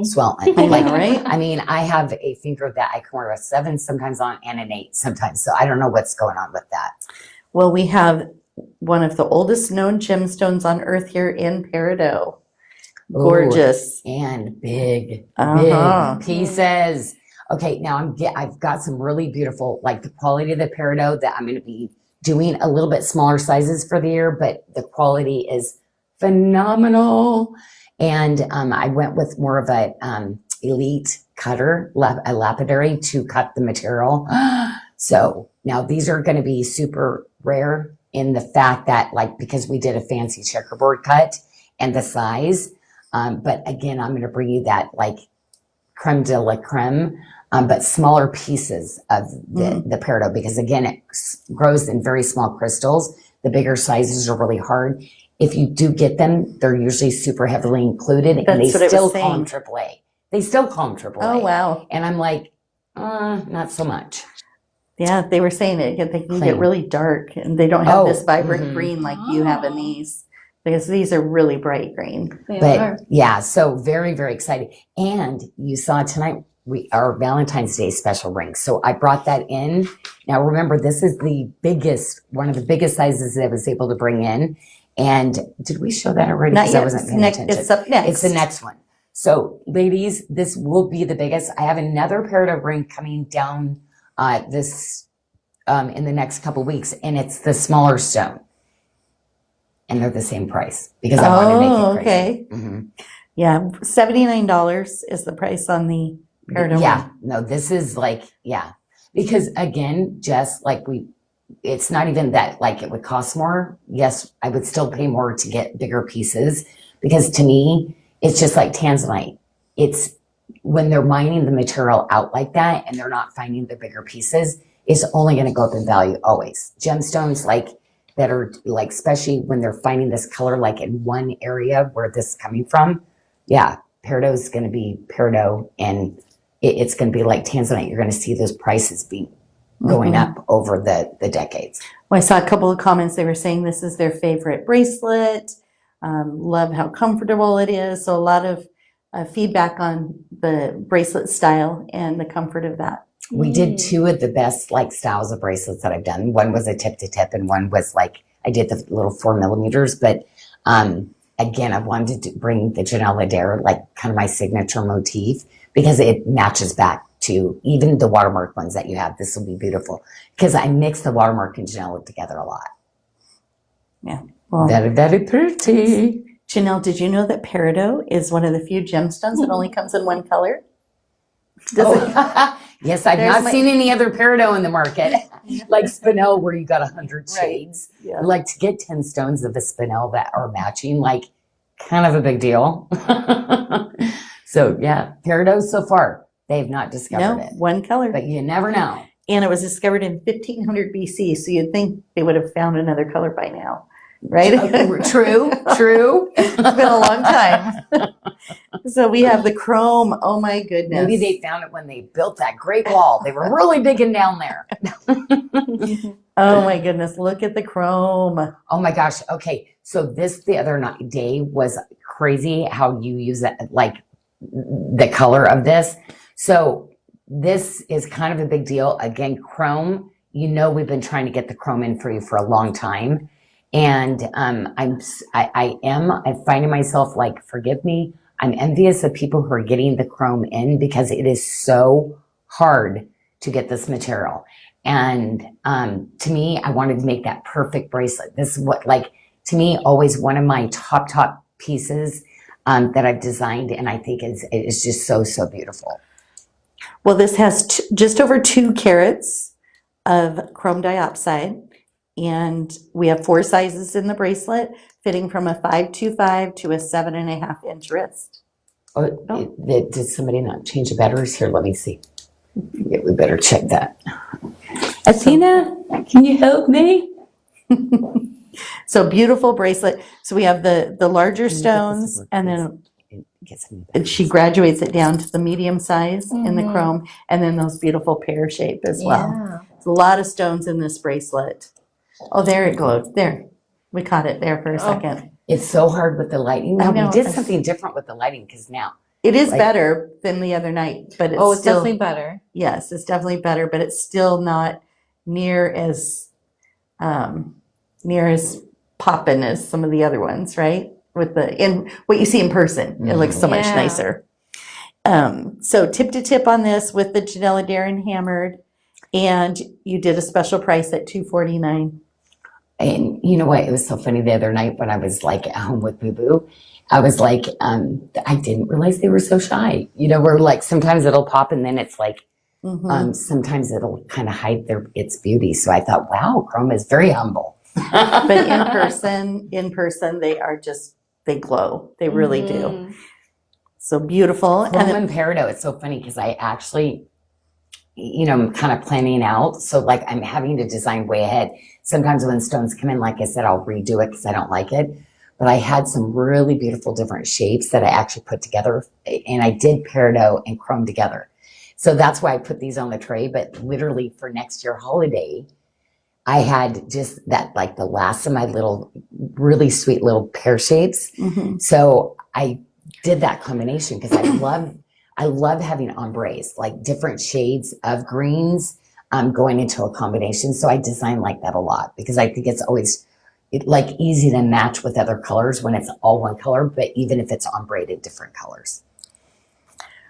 swell. I know, Like, right? I mean, I have a finger that I can wear a 7 sometimes on and an 8 sometimes. So I don't know what's going on with that. Well, we have one of the oldest known gemstones on earth here in Peridot. Gorgeous. Ooh, and big Uh-huh. pieces. Okay, now I've got some really beautiful, like the quality of the peridot that I'm going to be doing a little bit smaller sizes for the year, but the quality is phenomenal. And I went with more of a elite cutter, a lapidary to cut the material. So now these are going to be super rare in the fact that, like, because we did a fancy checkerboard cut and the size. But again, I'm going to bring you that like creme de la creme, but smaller pieces of the peridot because again, it grows in very small crystals. The bigger sizes are really hard. If you do get them, they're usually super heavily included and they still call them AAA. They still call them AAA. Oh, wow. And I'm like, not so much. Yeah, they were saying it. They can Plain. get really dark and they don't have this vibrant green like you have in these. Because these are really bright green. Yeah, so very, very excited. And you saw tonight our Valentine's Day special ring. So I brought that in. Now remember, this is one of the biggest sizes that I was able to bring in. And did we show that already? Not yet. I wasn't paying attention. It's up next. It's the next one. So ladies, this will be the biggest. I have another peridot ring coming down in the next couple of weeks, and it's the smaller stone. And they're the same price because I wanted to make it crazy. Okay. Mm-hmm. Yeah, $79 is the price on the peridot. Yeah, no, this is like, because again, just like it's not even that like it would cost more. Yes, I would still pay more to get bigger pieces because to me, it's just like tanzanite. It's when they're mining the material out like that and they're not finding the bigger pieces, it's only going to go up in value always. Gemstones that are like, especially when they're finding this color, like in one area where this is coming from. Yeah. Peridot is going to be peridot and it's going to be like tanzanite. You're going to see those prices be going up over the decades. Well, I saw a couple of comments. They were saying this is their favorite bracelet. Love how comfortable it is. So a lot of feedback on the bracelet style and the comfort of that. We did 2 of the best like styles of bracelets that I've done. One was a tip to tip and one was like, I did the little 4 millimeters, but again, I wanted to bring the Janyl Adair, like kind of my signature motif because it matches back to even the watermark ones that you have. This will be beautiful because I mix the watermark and Janyl together a lot. Yeah. Well, Very, very pretty. Janyl, did you know that peridot is one of the few gemstones that only comes in one color? Yes, I've not seen any other peridot in the market. Like spinel where you got 100 shades. Right. Yeah. Like to get 10 stones of a spinel that are matching, like kind of a big deal. So yeah, peridot so far, they've not discovered it. One color. But you never know. And it was discovered in 1500 BC, so you'd think they would have found another color by now, right? True. It's been a long time. So we have the chrome. Oh my goodness. Maybe they found it when they built that Great Wall. They were really digging down there. Oh my goodness, look at the chrome. Oh my gosh. Okay. So this the other day was crazy how you use that, like the color of this. So this is kind of a big deal. Again, chrome, we've been trying to get the chrome in for you for a long time. And I'm finding myself like, forgive me, I'm envious of people who are getting the chrome in because it is so hard to get this material. And to me, I wanted to make that perfect bracelet. This is what, like, to me, always one of my top pieces that I've designed, and I think is just so, so beautiful. Well, this has just over 2 carats of chrome diopside, and we have 4 sizes in the bracelet, fitting from a 525 to a 7.5 inch wrist. Did somebody not change the batteries here? Let me see. Yeah, we better check that. Athena, can you help me? So beautiful bracelet. So we have the larger stones, and then she graduates it down to the medium size in the chrome, and then those beautiful pear shape as well. Yeah. There's a lot of stones in this bracelet. Oh, there it glowed. There. We caught it there for a second. It's so hard with the lighting. I Now, know. we did something different with the lighting because now. It is better than the other night, but it's still, definitely better. yes, it's definitely better, but it's still not near as poppin' as some of the other ones, right? With what you see in person, it looks so much Yeah. nicer. So tip to tip on this with the Janyl Adair hammered, and you did a special price at $249. And you know what? It was so funny the other night when I was like at home with Boo Boo. I was like, I didn't realize they were so shy. Where like sometimes it'll pop and then it's like, sometimes it'll kind of hide its beauty. So I thought, wow, chrome is very humble. But in person, they glow. They really do. So beautiful. Chrome and peridot, it's so funny because I actually, I'm kind of planning out. So like I'm having to design way ahead. Sometimes when stones come in, like I said, I'll redo it because I don't like it. But I had some really beautiful different shapes that I actually put together. And I did peridot and chrome together. So that's why I put these on the tray. But literally for next year holiday, I had just that, like the last of my little, really sweet little pear shapes. So I did that combination because I love having ombres, like different shades of greens going into a combination. So I design like that a lot because I think it's always like easy to match with other colors when it's all one color, but even if it's ombre-ed different colors.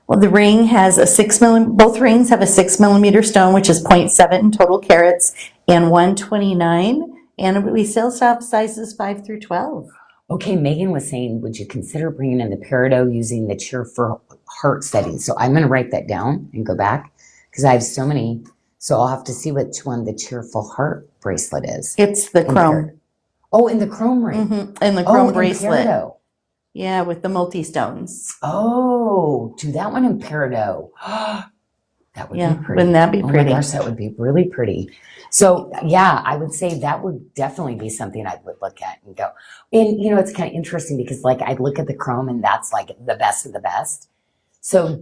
Well, the ring has both rings have a 6 millimeter stone, which is 0.7 in total carats, and 129. And we sell sizes 5 through 12. Okay, Megan was saying, would you consider bringing in the peridot using the cheerful heart setting? So I'm going to write that down and go back because I have so many. So I'll have to see which one the cheerful heart bracelet is. It's the chrome. Oh, in the chrome ring. And the chrome in bracelet. peridot. Yeah, with the multi-stones. Oh, do that one in peridot. That would be pretty. Wouldn't that be pretty? Oh my gosh, that would be really pretty. So yeah, I would say that would definitely be something I would look at and go. And it's kind of interesting because like I look at the chrome and that's like the best of the best. So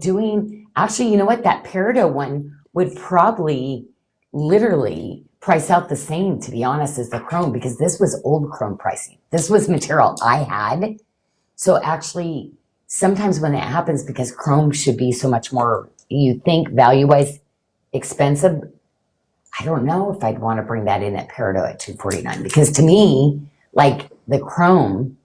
actually, you know what? That peridot one would probably literally price out the same, to be honest, as the chrome because this was old chrome pricing. This was material I had. So actually, sometimes when that happens, because chrome should be so much more, you think value-wise expensive, I don't know if I'd want to bring that in at peridot at $249 because to me, like the chrome,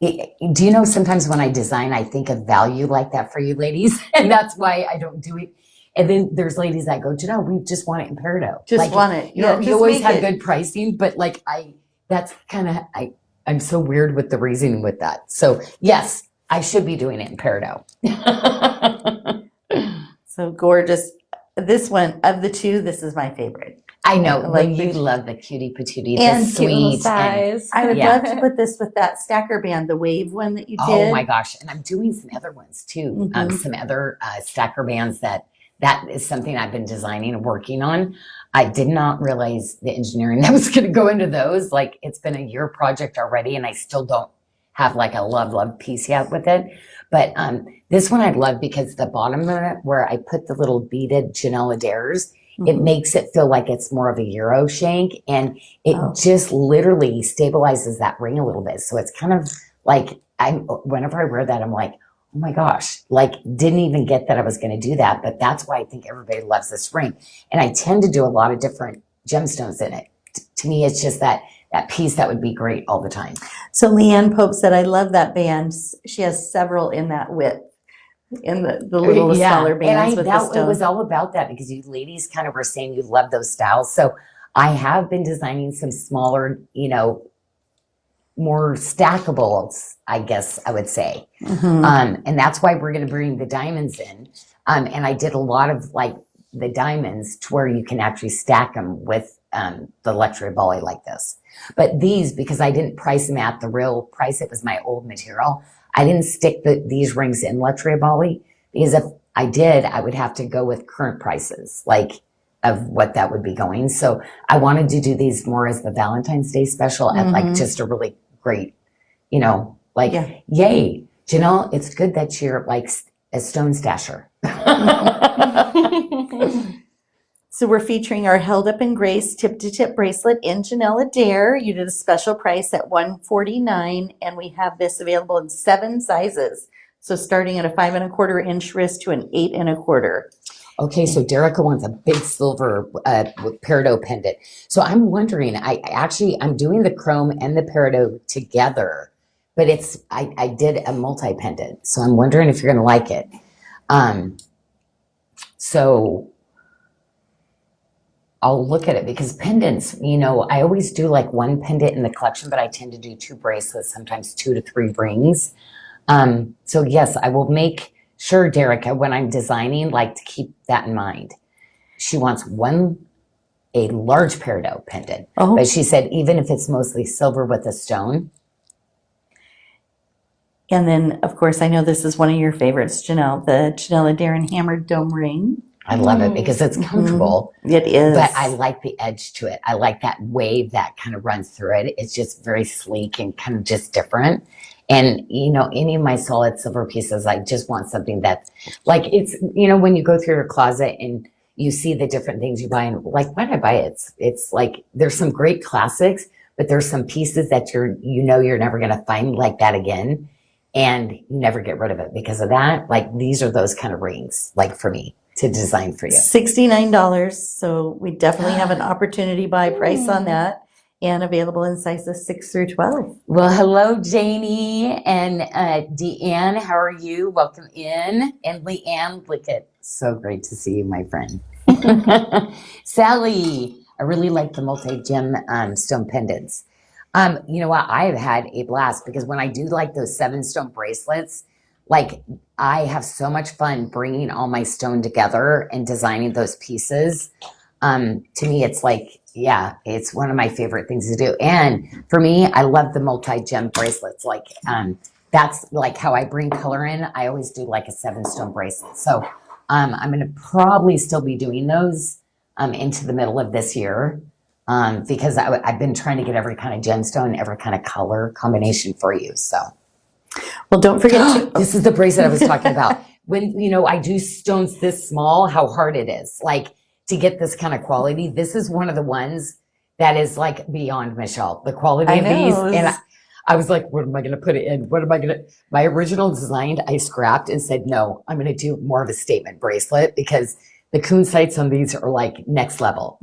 do you know sometimes when I design, I think of value like that for you ladies, and that's why I don't do it. And then there's ladies that go, we just want it in peridot. Just want it. Yeah, you always have good pricing, but like that's kind of I'm so weird with the reasoning with that. So yes, I should be doing it in peridot. So gorgeous. This one, of the two, this is my favorite. I know, you love the cutie patootie, and the sweet size. I would love to put this with that stacker band, the wave one that you did. Oh my gosh. And I'm doing some other ones too. Some other stacker bands that is something I've been designing and working on. I did not realize the engineering that was going to go into those. Like it's been a year project already and I still don't have like a love piece yet with it. But this one I love because the bottom of it where I put the little beaded Janyl Adairs, it makes it feel like it's more of a Euro shank and it just literally stabilizes that ring a little bit. So it's kind of like whenever I wear that, I'm like, oh my gosh, like didn't even get that I was going to do that. But that's why I think everybody loves this ring. And I tend to do a lot of different gemstones in it. To me, it's just that piece that would be great all the time. So Leanne Pope said, I love that band. She has several in that width, in the little smaller bands with the It stone. was all about that because you ladies kind of were saying you love those styles. So I have been designing some smaller, more stackables, I guess I would say. And that's why we're going to bring the diamonds in. And I did a lot of like the diamonds to where you can actually stack them with the luxury volley like this. But these, because I didn't price them at the real price, it was my old material. I didn't stick these rings in luxury volley because if I did, I would have to go with current prices, like of what that would be going. So I wanted to do these more as the Valentine's Day special and like just a really great, yay, Janyl, it's good that you're like a stone stasher. So we're featuring our Held Up in Grace tip-to-tip bracelet in Janyl Adair. You did a special price at $149, and we have this available in 7 sizes. So starting at a 5 1/4-inch wrist to an 8 1/4. Okay, so Derica wants a big silver peridot pendant. So I'm wondering, I'm doing the chrome and the peridot together, but I did a multi-pendant. So I'm wondering if you're going to like it. So I'll look at it because pendants, I always do like one pendant in the collection, but I tend to do 2 bracelets, sometimes 2 to 3 rings. So yes, I will make sure, Derica, when I'm designing, like to keep that in mind. She wants a large peridot pendant, but she said even if it's mostly silver with a stone. And then, of course, I know this is one of your favorites, Janyl, the Janyl Adair and Hammered Dome Ring. I love it because it's comfortable. It is. But I like the edge to it. I like that wave that kind of runs through it. It's just very sleek and kind of just different. And, any of my solid silver pieces, I just want something that, like, it's, when you go through your closet and you see the different things you buy and like, why did I buy it? It's like, there's some great classics, but there's some pieces that you're never going to find like that again. And you never get rid of it because of that. Like, these are those kind of rings, like for me, to design for you. $69. So we definitely have an opportunity buy price on that, and available in sizes 6 through 12. Well, hello, Janie and Deanne. How are you? Welcome in. And Leanne, look at, so great to see you, my friend. Sally, I really like the multi-gem stone pendants. You know what? I have had a blast because when I do like those 7 stone bracelets, like I have so much fun bringing all my stone together and designing those pieces. To me, it's like, it's one of my favorite things to do. And for me, I love the multi-gem bracelets. Like, that's like how I bring color in. I always do like a 7 stone bracelet. So, I'm going to probably still be doing those, into the middle of this year. Because I've been trying to get every kind of gemstone, every kind of color combination for you. So, well, don't forget this is the bracelet I was talking about. When, I do stones this small, how hard it is. Like, to get this kind of quality, this is one of the ones that is like beyond, Michelle. The quality of these. And I was like, what am I going to put it in? My original design, I scrapped and said, no, I'm going to do more of a statement bracelet because the kunsites on these are like next level.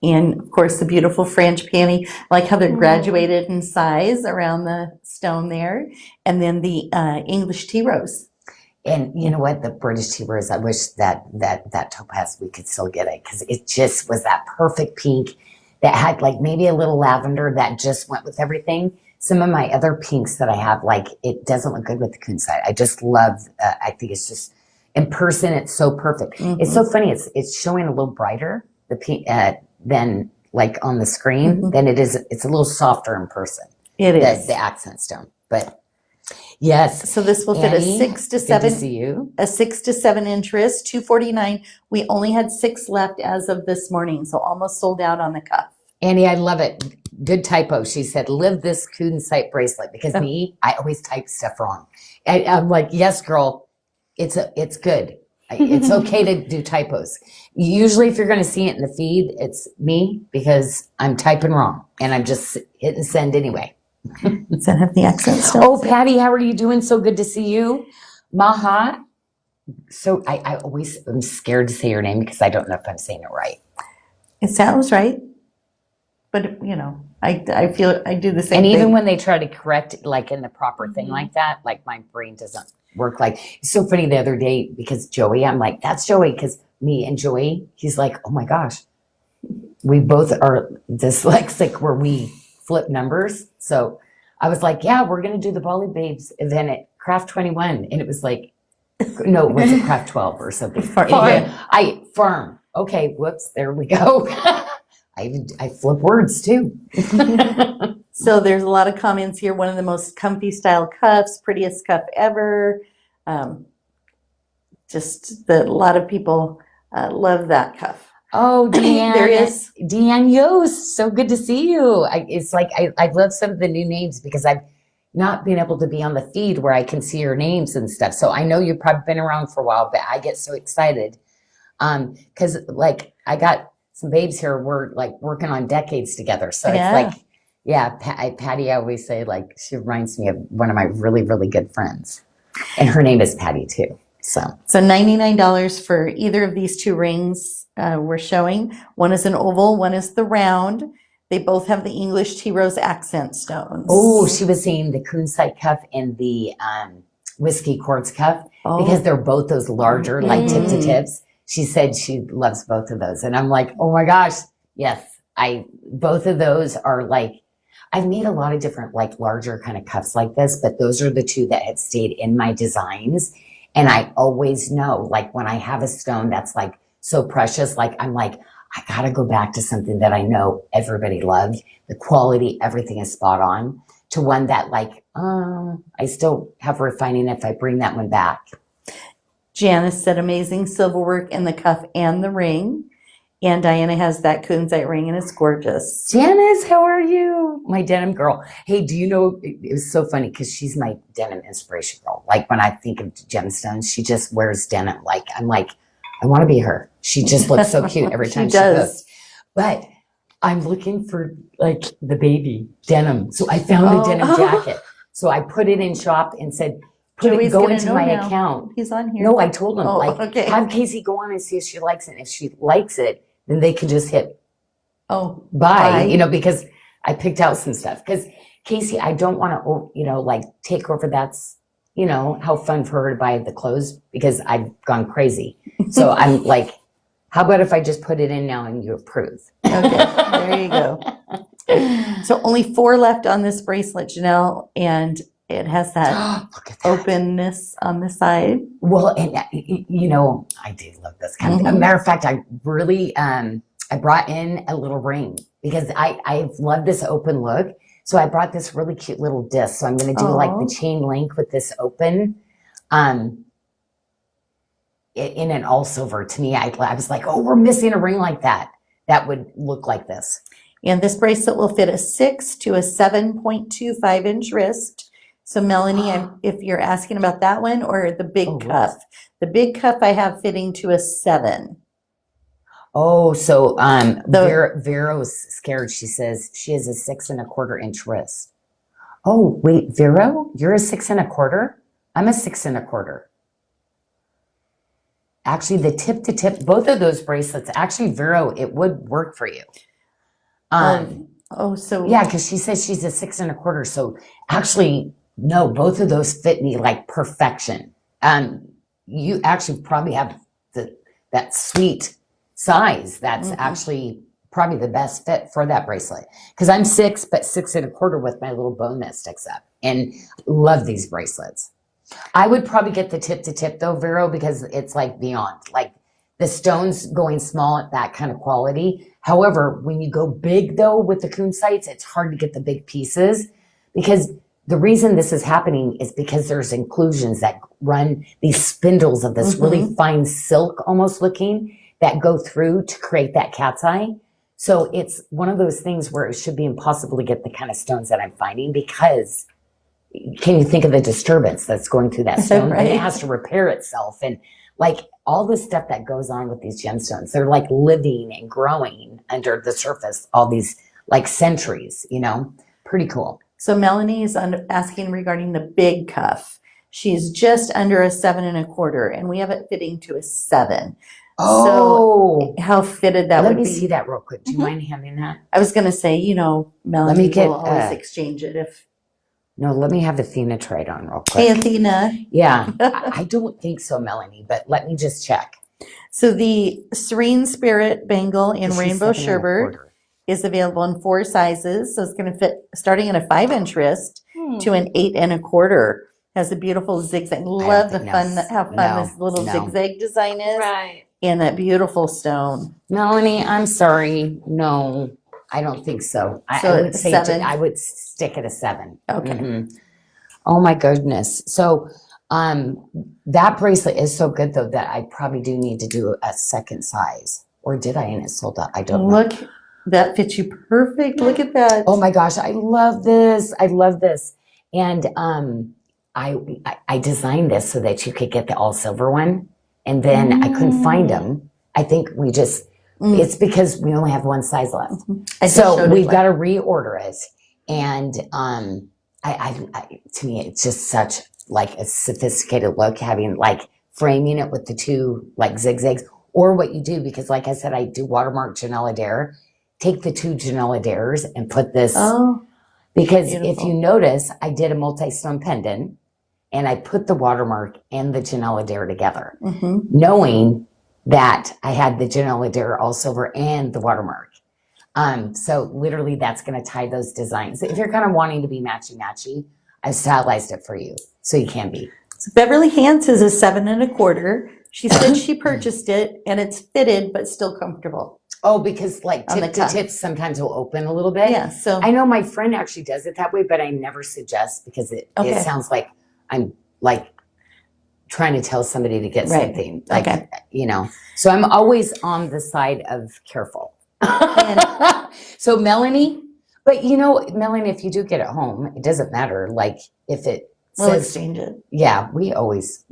And of course, the beautiful French panty, like how they're graduated in size around the stone there. And then the English tea rose. And you know what? The British tea rose, I wish that topaz, we could still get it because it just was that perfect pink that had like maybe a little lavender that just went with everything. Some of my other pinks that I have, like it doesn't look good with the kunzite. I just love, I think it's just, in person, it's so perfect. It's so funny. It's showing a little brighter, the pink, than like on the screen than it is. It's a little softer in person. It is. The accent stone, but yes. So this will fit Annie, a 6 to 7. Good to see you. A 6 to 7 inch wrist, $249. We only had 6 left as of this morning, so almost sold out on the cuff. Annie, I love it. Good typo. She said, live this kunzite bracelet because me, I always type stuff wrong. I'm like, yes, girl, it's good. It's okay to do typos. Usually if you're going to see it in the feed, it's me because I'm typing wrong and I'm just hitting send anyway. Does that have the accent stones? Oh, Patty, how are you doing? So good to see you. Maha. So I always am scared to say your name because I don't know if I'm saying it right. It sounds right, but I feel I do the same And thing. even when they try to correct it, like in the proper thing like that, like my brain doesn't work. Like it's so funny the other day because Joey, I'm like, that's Joey, because me and Joey, he's like, oh my gosh, we both are dyslexic where we flip numbers. So I was like, yeah, we're gonna do the Bali Babes event at Craft 21, and it was like, no, it was at Craft 12 or something. Anyway, farm. Okay, whoops, there we go. I flip words too. So there's a lot of comments here. One of the most comfy style cuffs, prettiest cuff ever. A lot of people love that cuff. Oh, Deanne. There is. Deanne Yost. So good to see you. I love some of the new names because I've not been able to be on the feed where I can see your names and stuff. So I know you've probably been around for a while, but I get so excited. Because like I got some babes here, we're like working on decades together. So it's like, yeah, Patty, I always say like, she reminds me of one of my really, really good friends. And her name is Patty too. So $99 for either of these two rings we're showing. One is an oval, one is the round. They both have the English tea rose accent stones. Oh, she was saying the kunzite cuff and the whiskey quartz cuff because they're both those larger, like tip to tips. She said she loves both of those. And I'm like, oh my gosh, yes. Both of those are like, I've made a lot of different like larger kind of cuffs like this, but those are the two that had stayed in my designs. And I always know, like when I have a stone that's like so precious, like I'm like, I gotta go back to something that I know everybody loved. The quality, everything is spot on, to one that like, I still have refining if I bring that one back. Janice said amazing silverwork in the cuff and the ring. And Diana has that kunzite ring and it's gorgeous. Janice, how are you? My denim girl. Hey, do you know, it was so funny because she's my denim inspiration girl. Like when I think of gemstones, she just wears denim. Like, I'm like, I want to be her. She just looks so cute every time she posts. But I'm looking for like the baby denim. So I found a denim jacket. So I put it in shop and said, go into my account. He's on here. No, I told him, have Casey go on and see if she likes it. If she likes it, then they can just hit buy, because I picked out some stuff. Because Casey, I don't want to, like take over that's, how fun for her to buy the clothes because I've gone crazy. So I'm like, how about if I just put it in now and you approve? Okay, there you go. So only 4 left on this bracelet, Janyl, and it has that openness on the side. Well, and I do love this kind of. As a matter of fact, I really, I brought in a little ring because I love this open look. So I brought this really cute little disc. So I'm going to do like the chain link with this open, in an all silver. To me, I was like, oh, we're missing a ring like that. That would look like this. And this bracelet will fit a 6 to a 7.25 inch wrist. So Melanie, if you're asking about that one or the big cuff, the big cuff I have fitting to a 7. Oh, so Vero's scared. She says she has a 6 1/4 inch wrist. Oh, wait, Vero, you're a 6 1/4? I'm a 6 1/4. Actually, the tip to tip, both of those bracelets, actually, Vero, it would work for you. So yeah, because she says she's a 6 1/4. So actually, no, both of those fit me like perfection. You actually probably have that sweet size. That's actually probably the best fit for that bracelet. Because I'm 6, but 6 1/4 with my little bone that sticks up. And love these bracelets. I would probably get the tip to tip though, Vero, because it's like beyond. Like the stones going small at that kind of quality. However, when you go big though with the kunzites, it's hard to get the big pieces because the reason this is happening is because there's inclusions that run these spindles of this really fine silk almost looking that go through to create that cat's eye. So it's one of those things where it should be impossible to get the kind of stones that I'm finding because can you think of the disturbance that's going through that stone? Right. And it has to repair itself. And like all the stuff that goes on with these gemstones, they're like living and growing under the surface, all these like centuries, pretty cool. So Melanie is asking regarding the big cuff. She's just under a 7 1/4, and we have it fitting to a 7. Oh, So how fitted that let would me be. see that real quick. Do you Mhm. mind handing that? I was going to say, Melanie get, will always exchange it if. No, let me have Athena try it on real Hey, quick. Athena. Yeah, I don't think so, Melanie, but let me just check. So the Serene Spirit bangle in She's rainbow 7 sherbet 1/4. is available in 4 sizes. So it's going to fit starting at a 5-inch wrist to an 8 1/4. Has a beautiful zigzag. Love the fun, how fun this little zigzag design is. Right. And that beautiful stone. Melanie, I'm sorry. No, I don't think so. So I would say 7? I would stick at a 7. Okay. Mhm. Oh my goodness. So that bracelet is so good though that I probably do need to do a second size. Or did I and it sold out? I don't know. Look, that fits you perfect. Look at that. Oh my gosh, I love this. I love this. And I designed this so that you could get the all silver one. And then I couldn't find them. I think we just, it's because we only have one size left. So we've got to reorder it. And to me, it's just such like a sophisticated look, having like framing it with the 2 like zigzags, or what you do, because like I said, I do watermark Janyl Adair. Take the 2 Janyl Adairs and put this, because beautiful. if you notice, I did a multi-stone pendant and I put the watermark and the Janyl Adair together, knowing that I had the Janyl Adair all silver and the watermark. So literally that's going to tie those designs. If you're kind of wanting to be matchy-matchy, I've stylized it for you so you can be. So Beverly Hans is a 7 1/4. She said she purchased it and it's fitted but still comfortable. Oh, because like On the tip to cuff. tips sometimes will open a little bit. Yeah, so I know my friend actually does it that way, but I never suggest, because it Okay. sounds like I'm like trying to tell somebody to get Right. something. Like, Okay. So I'm always on the side of careful. So Melanie, but Melanie, if you do get it home, it doesn't matter. Like if it we'll says, exchange it. yeah, we always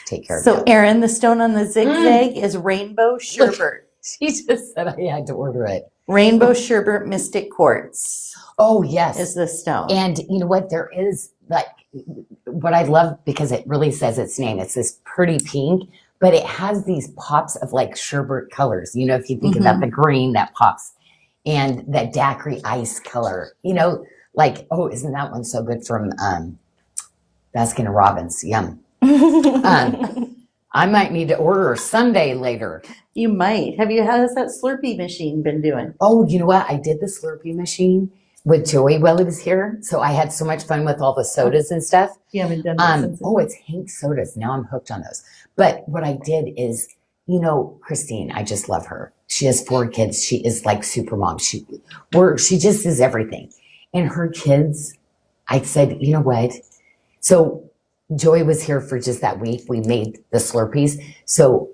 take care of So that. Erin, the stone on the zigzag is rainbow sherbet. She just said I had to order it. Rainbow sherbet mystic quartz Oh yes. is the stone. And you know what? There is like what I love, because it really says its name. It's this pretty pink, but it has these pops of like sherbet colors. If you think about the green that pops, and that daiquiri ice color, like, oh, isn't that one so good from Baskin and Robbins? Yum. I might need to order a sundae later. You might. How's that Slurpee machine been doing? Oh, you know what? I did the Slurpee machine with Joey while he was here. So I had so much fun with all the sodas and stuff. You haven't done that since. It's Hank's sodas. Now I'm hooked on those. But what I did is, Christine, I just love her. She has 4 kids. She is like super mom. She just is everything. And her kids, I said, you know what? So Joey was here for just that week. We made the Slurpees. So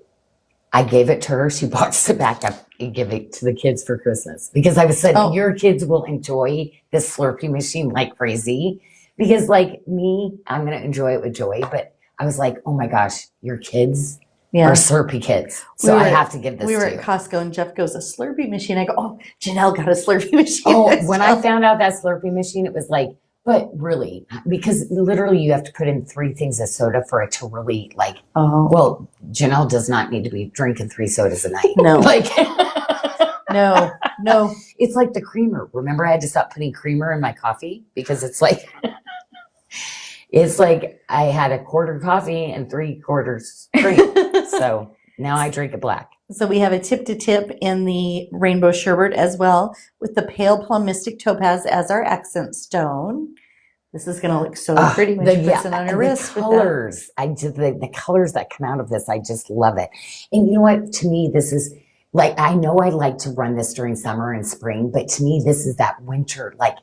I gave it to her. She boxed it back up and gave it to the kids for Christmas, because I was said, your kids will enjoy this Slurpee machine like crazy, because like me, I'm going to enjoy it with Joey. But I was like, oh my gosh, your kids are Slurpee kids. So I have to give this to you. We were at Costco and Jeff goes, a Slurpee machine. I go, oh, Janyl got a Slurpee machine. Oh, when I found out that Slurpee machine, it was like, but really, because literally you have to put in 3 things of soda for it to really like, well, Janyl does not need to be drinking 3 sodas a night. No. Like, no. It's like the creamer. Remember, I had to stop putting creamer in my coffee, because it's like, I had a quarter coffee and 3/4 cream. So now I drink it black. So we have a tip to tip in the rainbow sherbet as well, with the pale plum mystic topaz as our accent stone. This is going to look so pretty when she puts it on her wrist. The colors, the colors that come out of this, I just love it. And you know what? To me, this is like, I know I like to run this during summer and spring, but to me, this is that winter like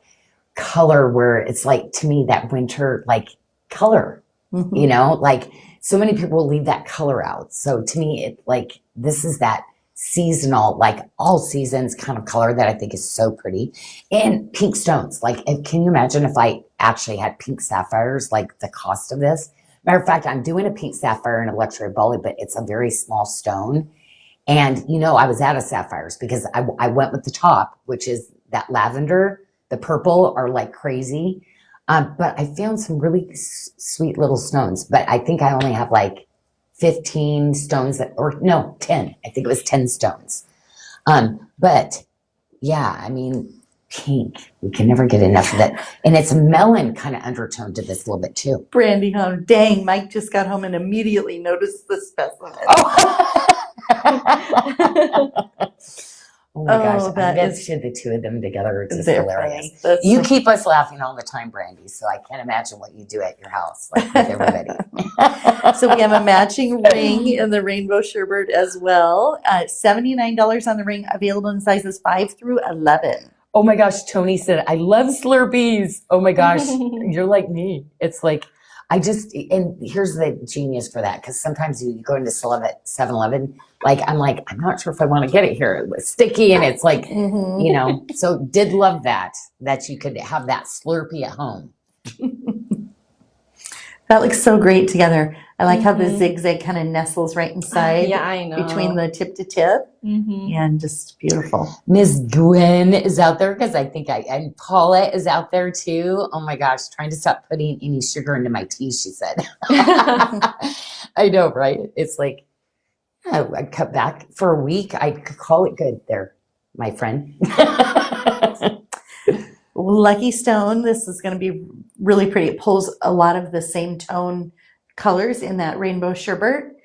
color, where it's like, to me, that winter like color. Like so many people leave that color out. So to me, it like, this is that seasonal, like all seasons kind of color that I think is so pretty. And pink stones. Like, can you imagine if I actually had pink sapphires, like the cost of this? Matter of fact, I'm doing a pink sapphire in a luxury Bali, but it's a very small stone. And I was out of sapphires, because I went with the top, which is that lavender, The purple are like crazy. But I found some really sweet little stones. But I think I only have like 15 stones or no, 10. I think it was 10 stones. But yeah, I mean, pink. We can never get enough of it. And it's melon kind of undertone to this a little bit too. Brandy home. Dang, Mike just got home and immediately noticed the specimen. Oh my gosh, I that bet is the two of them together are just they're hilarious. funny. That's You so- keep us laughing all the time, Brandy, so I can't imagine what you do at your house, like with everybody. So we have a matching ring in the rainbow sherbet as well. $79 on the ring, available in sizes 5 through 11. Oh my gosh, Tony said, I love Slurpees. Oh my gosh, you're like me. It's like, and here's the genius for that, because sometimes you go into 7-Eleven, like, I'm not sure if I want to get it here. It was sticky and it's like, so did love that you could have that Slurpee at home. That looks so great together. I like how the zigzag kind of nestles right inside. Yeah, I know. Between the tip to tip. And just beautiful. Miss Gwen is out there because I think and Paula is out there too. Oh my gosh, trying to stop putting any sugar into my tea, she said. I know, right? It's like, I cut back for a week. I could call it good there, my friend. Lucky Stone, this is going to be really pretty. It pulls a lot of the same tone colors in that rainbow sherbet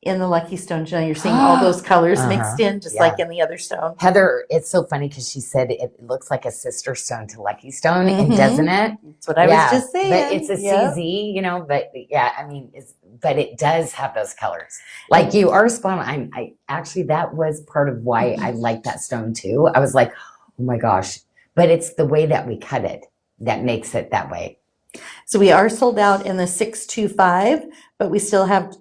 in the Lucky Stone. You're seeing all those colors mixed in, just like in the other stone. Heather, it's so funny because she said it looks like a sister stone to Lucky Stone, and doesn't it? That's what I was just saying. But it's a CZ, but yeah, I mean, but it does have those colors. Like you are spot on. I actually, that was part of why I like that stone too. I was like, oh my gosh. But it's the way that we cut it that makes it that way. So we are sold out in the 625, but we still have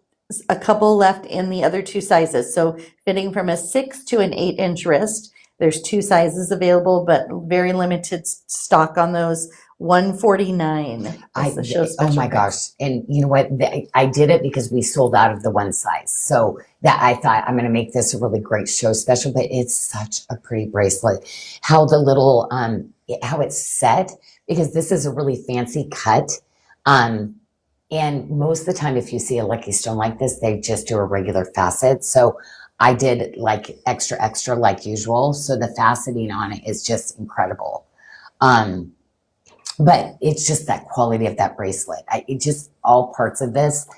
a couple left in the other two sizes. So fitting from a 6 to an 8-inch wrist. There's 2 sizes available, but very limited stock on those. $149. Oh my gosh. And you know what? I did it because we sold out of the one size. So that I thought I'm going to make this a really great show special, but it's such a pretty bracelet. How the little, how it's set, because this is a really fancy cut. And most of the time, if you see a Lucky Stone like this, they just do a regular facet. So I did like extra like usual. So the faceting on it is just incredible. But it's just that quality of that bracelet. It just all parts of this.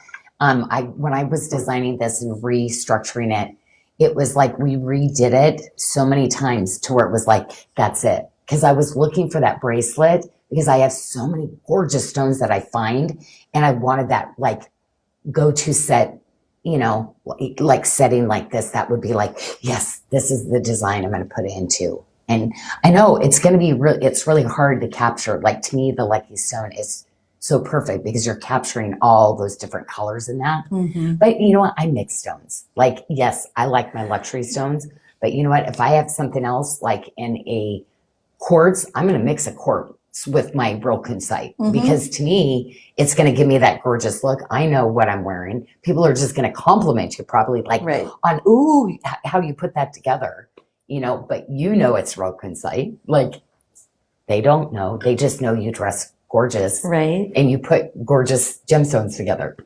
When I was designing this and restructuring it, it was like we redid it so many times to where it was like, that's it. Because I was looking for that bracelet because I have so many gorgeous stones that I find, and I wanted that like go-to set, like setting like this. That would be like, yes, this is the design I'm going to put it into. And I know it's going to be it's really hard to capture. Like to me, the Lucky Stone is so perfect because you're capturing all those different colors in that. But you know what? I mix stones. Like, yes, I like my luxury stones, but you know what? If I have something else like in a quartz, I'm going to mix a quartz with my brokencyte because to me, it's going to give me that gorgeous look. I know what I'm wearing. People are just going to compliment you probably like on, ooh, how you put that together. But it's brokencyte. Like they don't know. They just know you dress gorgeous. Right. And you put gorgeous gemstones together.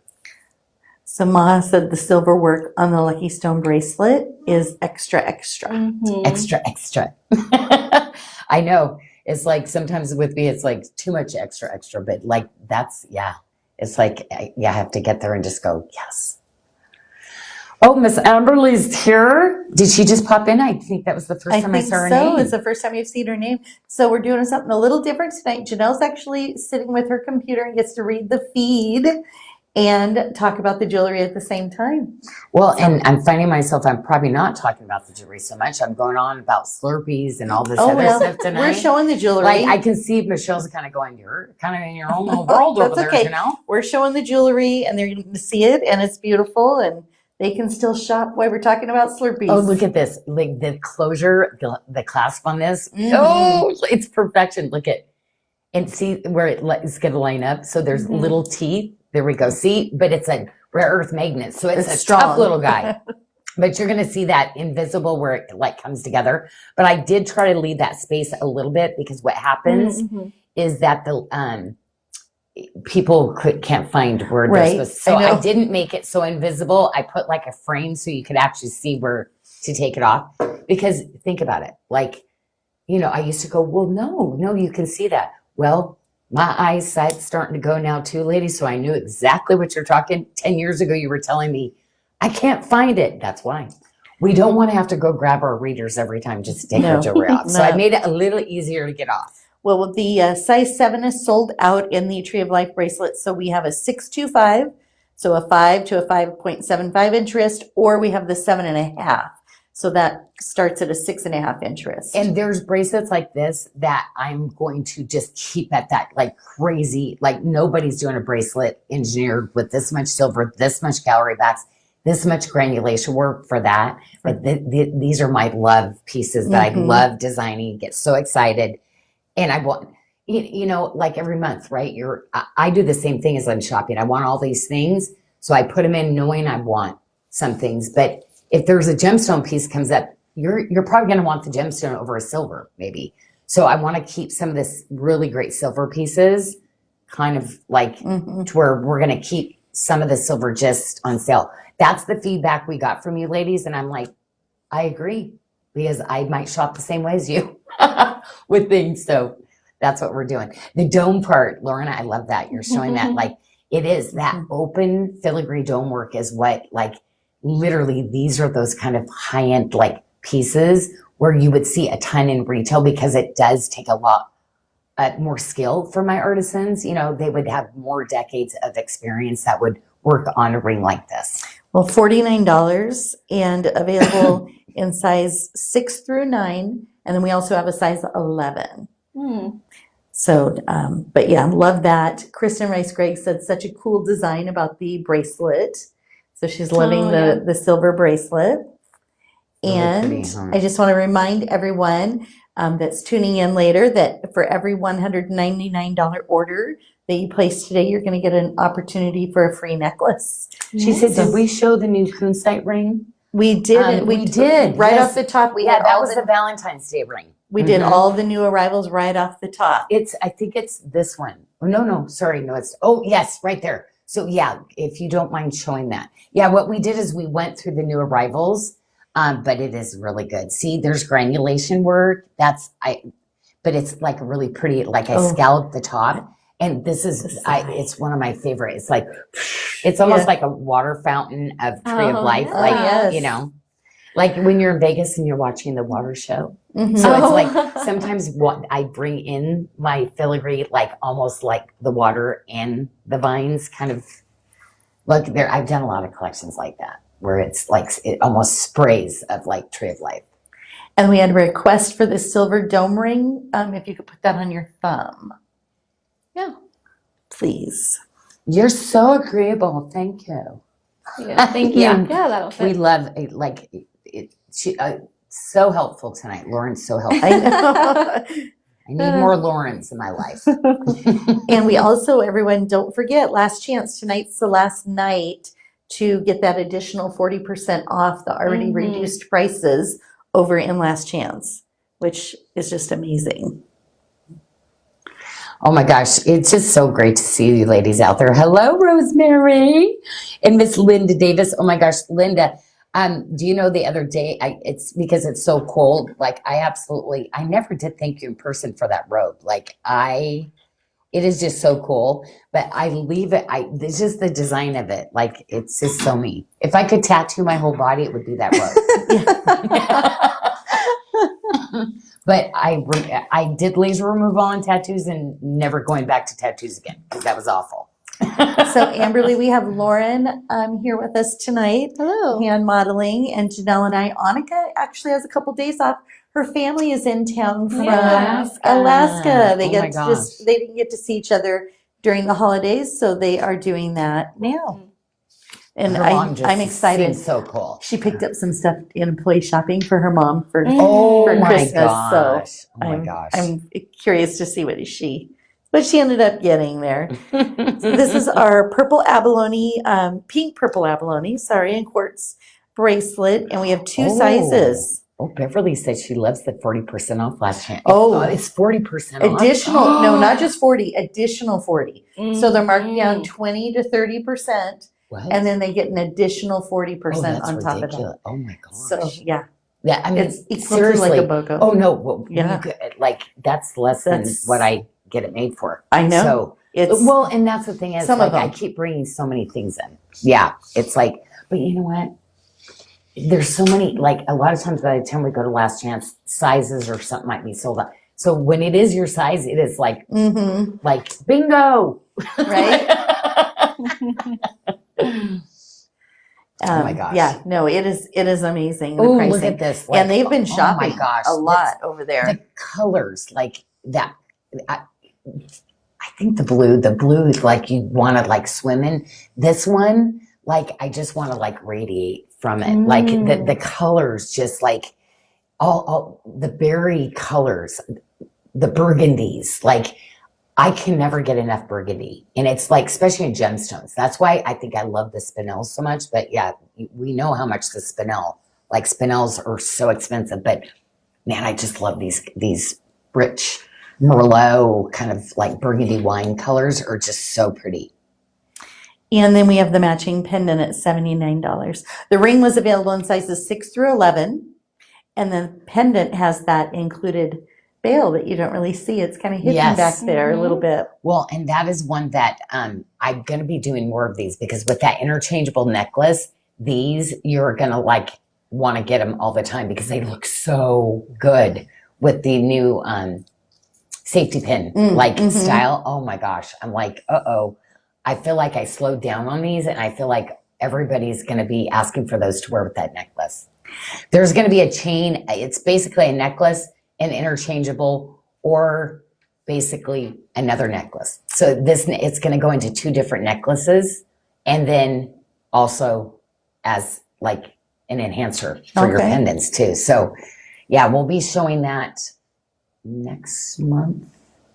So Ma said the silver work on the Lucky Stone bracelet is extra. Extra. I know. It's like sometimes with me, it's like too much extra, but like that's, it's like, I have to get there and just go, yes. Oh, Miss Amberly's here. Did she just pop in? I think that was the first time I saw her name. It's the first time you've seen her name. So we're doing something a little different tonight. Janelle's actually sitting with her computer and gets to read the feed and talk about the jewelry at the same time. Well, and I'm finding myself, I'm probably not talking about the jewelry so much. I'm going on about Slurpees and all this other stuff tonight. We're showing the jewelry. Like I can see Michelle's kind of going, you're kind of in your own little world over there, Janelle. We're showing the jewelry and they're going to see it and it's beautiful and they can still shop while we're talking about Slurpees. Oh, look at this. Like the closure, the clasp on this. Oh, it's perfection. Look at, and see where it's going to line up. So there's little teeth. There we go. See, but it's a rare earth magnet. So it's a strong. tough little guy. But you're going to see that invisible where it like comes together. But I did try to leave that space a little bit because what happens is that the people can't find where they're Right. supposed to. So I know. I didn't make it so invisible. I put like a frame so you could actually see where to take it off. Because think about it. Like, I used to go, well, no, you can see that. Well, my eyesight's starting to go now too, ladies. So I knew exactly what you're talking. 10 years ago, you were telling me, I can't find it. That's why. We don't want to have to go grab our readers every time just to take our jewelry off. So I made it a little easier to get off. Well, the size 7 is sold out in the Tree of Life bracelet. So we have a 625, so a 5 to a 5.75 inch wrist, or we have the 7.5. So that starts at a 6.5 inch wrist. And there's bracelets like this that I'm going to just keep at that like crazy, like nobody's doing a bracelet engineered with this much silver, this much gallery backs, this much granulation work for that. But these are my love pieces that I love designing, get so excited. And I want, like every month, right? I do the same thing as I'm shopping. I want all these things. So I put them in knowing I want some things. But if there's a gemstone piece comes up, you're probably going to want the gemstone over a silver, maybe. So I want to keep some of this really great silver pieces kind of like to where we're going to keep some of the silver just on sale. That's the feedback we got from you ladies. And I'm like, I agree, because I might shop the same way as you with things. So that's what we're doing. The dome part, Lauren, I love that. You're showing that like it is that open filigree dome work is what like literally these are those kind of high-end like pieces where you would see a ton in retail, because it does take a lot more skill for my artisans. They would have more decades of experience that would work on a ring like this. Well, $49 and available in size 6 through 9. And then we also have a size 11. So, but yeah, love that. Kristen Rice Gregg said such a cool design about the bracelet. So she's loving the silver bracelet. Really And pretty, huh? I just want to remind everyone that's tuning in later that for every $199 order that you place today, you're going to get an opportunity for a free necklace. She said, did we show the new kunstite ring? We did. We did. Right Yes. off the top. We Yeah, had that all was the Valentine's Day ring. We did all the new arrivals right off the top. I think it's this one. Oh, no, sorry. No, yes, right there. So yeah, if you don't mind showing that. Yeah, what we did is we went through the new arrivals, but it is really good. See, there's granulation work. But it's like really pretty, like I scalloped the top. And this is, it's one of my favorite. It's like, it's almost like a water fountain of Tree of Life. Yeah. Like, Yes. like when you're in Vegas and you're watching the water show. So it's like sometimes what I bring in my filigree, like almost like the water and the vines kind of look there. I've done a lot of collections like that where it's like, it almost sprays of like Tree of Life. And we had a request for the silver dome ring. If you could put that on your thumb. Yeah. Please. You're so agreeable. Thank you. Yeah, thank you. Yeah. Yeah, that'll fit. We love it. Like she so helpful tonight. Lauren's so helpful. I know. I need more Laurens in my life. And we also, everyone, don't forget, last chance. Tonight's the last night to get that additional 40% off the already reduced prices over in Last Chance, which is just amazing. Oh my gosh, it's just so great to see you ladies out there. Hello, Rosemary and Miss Linda Davis. Oh my gosh, Linda, do you know the other day, it's because it's so cold. Like I never did thank you in person for that robe. Like it is just so cool, but I leave it. It's just the design of it. Like it's just so me. If I could tattoo my whole body, it would be that robe. But I did laser removal on tattoos and never going back to tattoos again because that was awful. So Amberly, we have Lauren here with us tonight. Hello. Hand modeling, and Janyl and I. Annika actually has a couple days off. Her family is in town from Alaska. They they didn't get to see each other during the holidays, so they are doing that now. And Her mom just I'm excited. seems so cool. She picked up some stuff in employee shopping for her mom for Oh my Christmas. gosh. So Oh my gosh. I'm curious to see what she ended up getting there. So this is our pink purple abalone, in quartz bracelet, and we have two Oh. sizes. Oh, Beverly says she loves the 40% off last chance. Oh. It's 40% off. Additional, no, not just 40, additional 40. So they're marked down Mm. 20 to 30%, What? and then they get an additional 40% that's on top of ridiculous. that. Oh my gosh. So yeah, Yeah, I mean, it's equal to seriously. like a BOGO. Oh no, well, Yeah. you could, like that's less than That's- what I get it made for. I know. So, It's well, and that's the thing is, some of like, I them. keep bringing so many things in. Yeah, it's like, but you know what? There's so many, like, a lot of times by the time we go to last chance, sizes or something might be sold out. So when it is your size, it is like bingo, right? Oh my gosh. Yeah, no, it is amazing. The Oh, pricing. look at this! And they've been oh shopping my gosh, a lot over there. The colors, like that. I think the blue is like you want to like swim in. This one, like I just want to like radiate from it. Like the colors, just like all the berry colors, the burgundies. Like I can never get enough burgundy, and it's like especially in gemstones. That's why I think I love the spinels so much. But yeah, we know how much the spinel. Like spinels are so expensive, but man, I just love these rich Merlot kind of like burgundy wine colors are just so pretty. And then we have the matching pendant at $79. The ring was available in sizes 6 through 11. And the pendant has that included bail that you don't really see. It's kind of hidden Yes. back there a little bit. Well, and that is one that I'm going to be doing more of these because with that interchangeable necklace, these you're going to like want to get them all the time because they look so good with the new safety pin style. Oh my gosh. I'm like, I feel like I slowed down on these and I feel like everybody's going to be asking for those to wear with that necklace. There's going to be a chain. It's basically a necklace, an interchangeable, or basically another necklace. So it's going to go into 2 different necklaces and then also as like an enhancer for your pendants too. So yeah, we'll be showing that next month.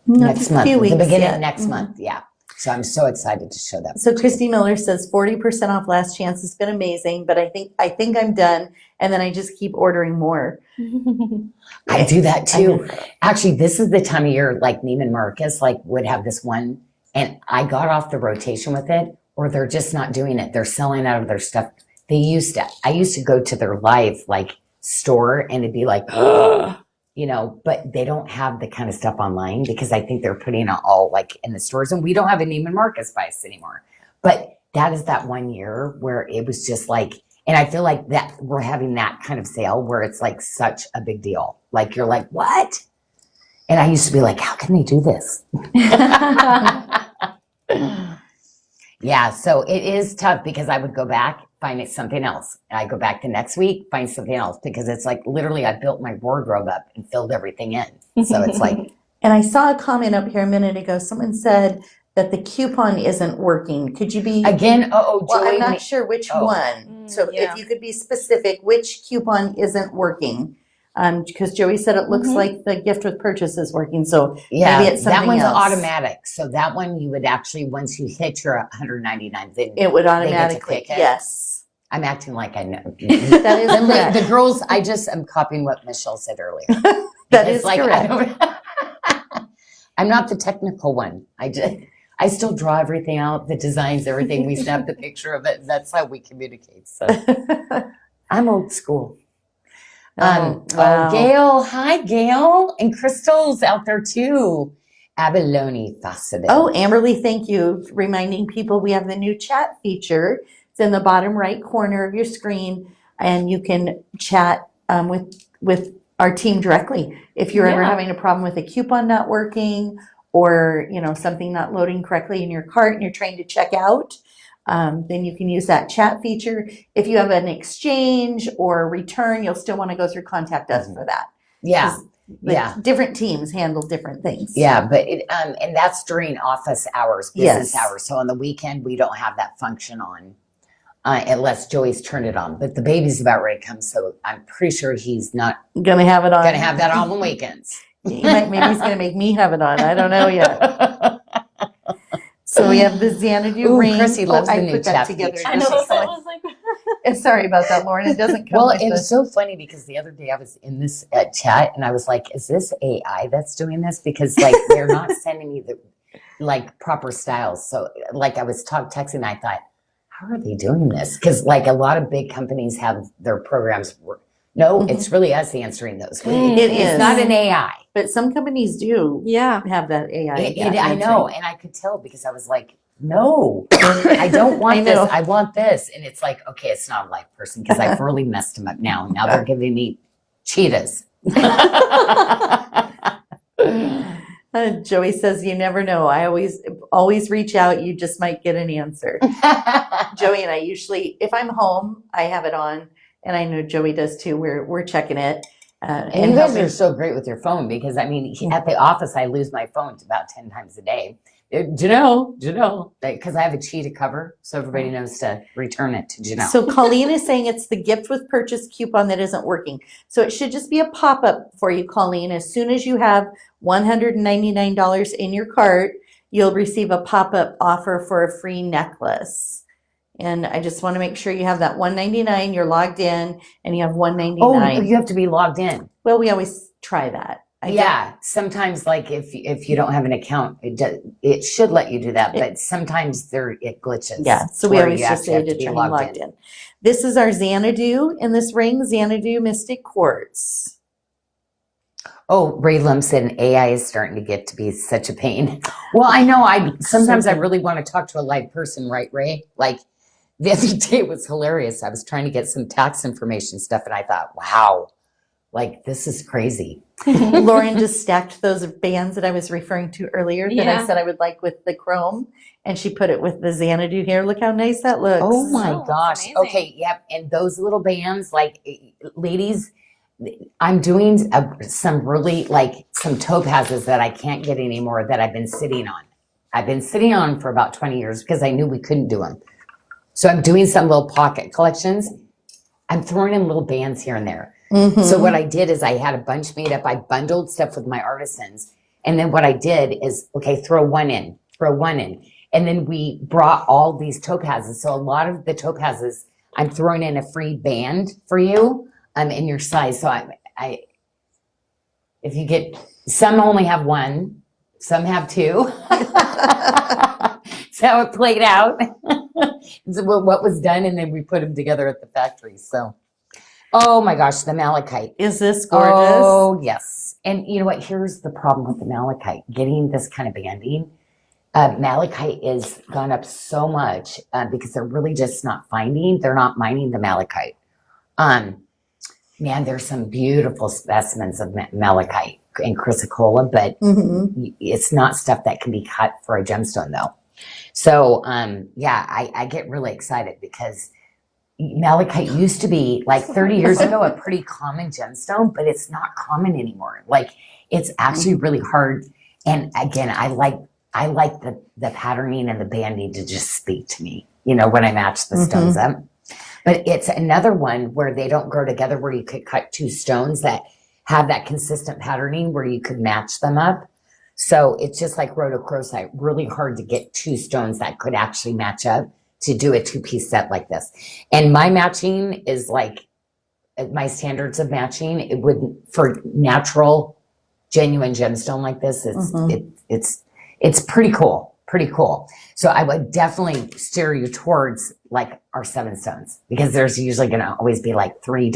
Next month, few the weeks beginning yet. of next month. Yeah. So I'm so excited to show that. So Christy Miller says 40% off last chance has been amazing, but I think I'm done. And then I just keep ordering more. I do that too. Actually, this is the time of year like Neiman Marcus like would have this one and I got off the rotation with it or they're just not doing it. They're selling out of their stuff. I used to go to their live like store and it'd be like, you know, but they don't have the kind of stuff online because I think they're putting it all like in the stores and we don't have a Neiman Marcus by us anymore. But that is that one year where it was just like, and I feel like that we're having that kind of sale where it's like such a big deal. Like you're like, what? And I used to be like, how can they do this? Yeah, so it is tough because I would go back, find it something else. And I go back the next week, find something else because it's like literally I built my wardrobe up and filled everything in. So it's like. And I saw a comment up here a minute ago. Someone said that the coupon isn't working. Could you be Again, Well, Joey, I'm not sure which one. So if you could be specific, which coupon isn't working? Because Joey said it looks like the gift with purchase is working. So yeah, maybe it's something that one's else. automatic. So that one you would actually, once you hit your 199, then It would they automatically, get to pick it. yes. I'm acting like I know. That is correct. The girls, I just am copying what Michelle said earlier. That is Like, correct. I'm not the technical one. I still draw everything out, the designs, everything. We snap the picture of it. That's how we communicate. So I'm old school. Wow. Gail. Hi, Gail. And Crystal's out there too. Abalone faceted. Oh, Amberly, thank you. Reminding people we have the new chat feature. It's in the bottom right corner of your screen, and you can chat with our team directly. If you're ever having a problem with a coupon not working or something not loading correctly in your cart and you're trying to check out, then you can use that chat feature. If you have an exchange or return, you'll still want to go through Contact Us for that. Yeah. Different teams handle different things. Yeah, but and that's during office hours, business Yes. hours. So on the weekend, we don't have that function on unless Joey's turned it on. But the baby's about ready to come, so I'm pretty sure he's not Gonna have it on. going to have that on the weekends. Maybe he's gonna make me have it on. I don't know yet. So we have the Xanadu Ooh, ring. Chrissy loves the I new put that chat together. feature. I know, just so I like- was like, Sorry about that, Lauren. It doesn't come Well, with it's so funny because the other day I was in this chat and I was like, is this AI that's doing this? Because like they're not sending me the like proper styles. So like I was texting, I thought, how are they doing this? Because like a lot of big companies have their programs. No, it's really us answering those. It It's is. not an AI. But some companies do have that AI. I know, and I could tell because I was like, no, I don't want I this. know. I want this. And it's like, okay, it's not a live person because I've really messed them up now. Now they're giving me cheetahs. Joey says, you never know. I always reach out. You just might get an answer. Joey and I usually, if I'm home, I have it on. And I know Joey does too. We're checking it. And you guys are so great with your phone because I mean, at the office, I lose my phone about 10 times a day. Janelle, because I have a cheetah cover, so everybody knows to return it to Janelle. So Colleen is saying it's the gift with purchase coupon that isn't working. So it should just be a pop-up for you, Colleen. As soon as you have $199 in your cart, you'll receive a pop-up offer for a free necklace. And I just want to make sure you have that $199, you're logged in, and you have $199. Oh, you have to be logged in. Well, we always try that. Sometimes like if you don't have an account, it should let you do that, but sometimes it glitches. Yeah, so we always just say to turn logged in. This is our Xanadu in this ring, Xanadu Mystic Quartz. Oh, Ray Lum said AI is starting to get to be such a pain. Well, I know. Sometimes I really want to talk to a live person, right, Ray? Like the other day it was hilarious. I was trying to get some tax information stuff, and I thought, wow, like this is crazy. Lauren just stacked those bands that I was referring to earlier that I said I would like with the chrome, and she put it with the Xanadu here. Look how nice that looks. Oh my gosh. Okay, yep. And those little bands, like ladies, I'm doing some really like some topazes that I can't get anymore that I've been sitting on. I've been sitting on for about 20 years because I knew we couldn't do them. So I'm doing some little pocket collections. I'm throwing in little bands here and there. Mm-hmm. So what I did is I had a bunch made up. I bundled stuff with my artisans. And then what I did is, okay, throw one in. And then we brought all these topazes. So a lot of the topazes, I'm throwing in a free band for you in your size. So if you get, some only have one, some have two. That's how it played out. So what was done, and then we put them together at the factory. So, oh my gosh, the malachite. Is this gorgeous? Oh, yes. And you know what? Here's the problem with the malachite. Getting this kind of banding. Malachite is gone up so much because they're really just they're not mining the malachite. Man, there's some beautiful specimens of malachite and chrysocolla, but it's not stuff that can be cut for a gemstone though. So, I get really excited because malachite used to be like 30 years ago a pretty common gemstone, but it's not common anymore. Like it's actually really hard. And again, I like the patterning and the banding to just speak to me, when I match the stones up. But it's another one where they don't grow together, where you could cut two stones that have that consistent patterning where you could match them up. So it's just like rhodochrosite, really hard to get two stones that could actually match up to do a two-piece set like this. And my matching is like, my standards of matching, it wouldn't, for natural, genuine gemstone like this, it's pretty cool. So I would definitely steer you towards like our 7 stones, because there's usually going to always be like three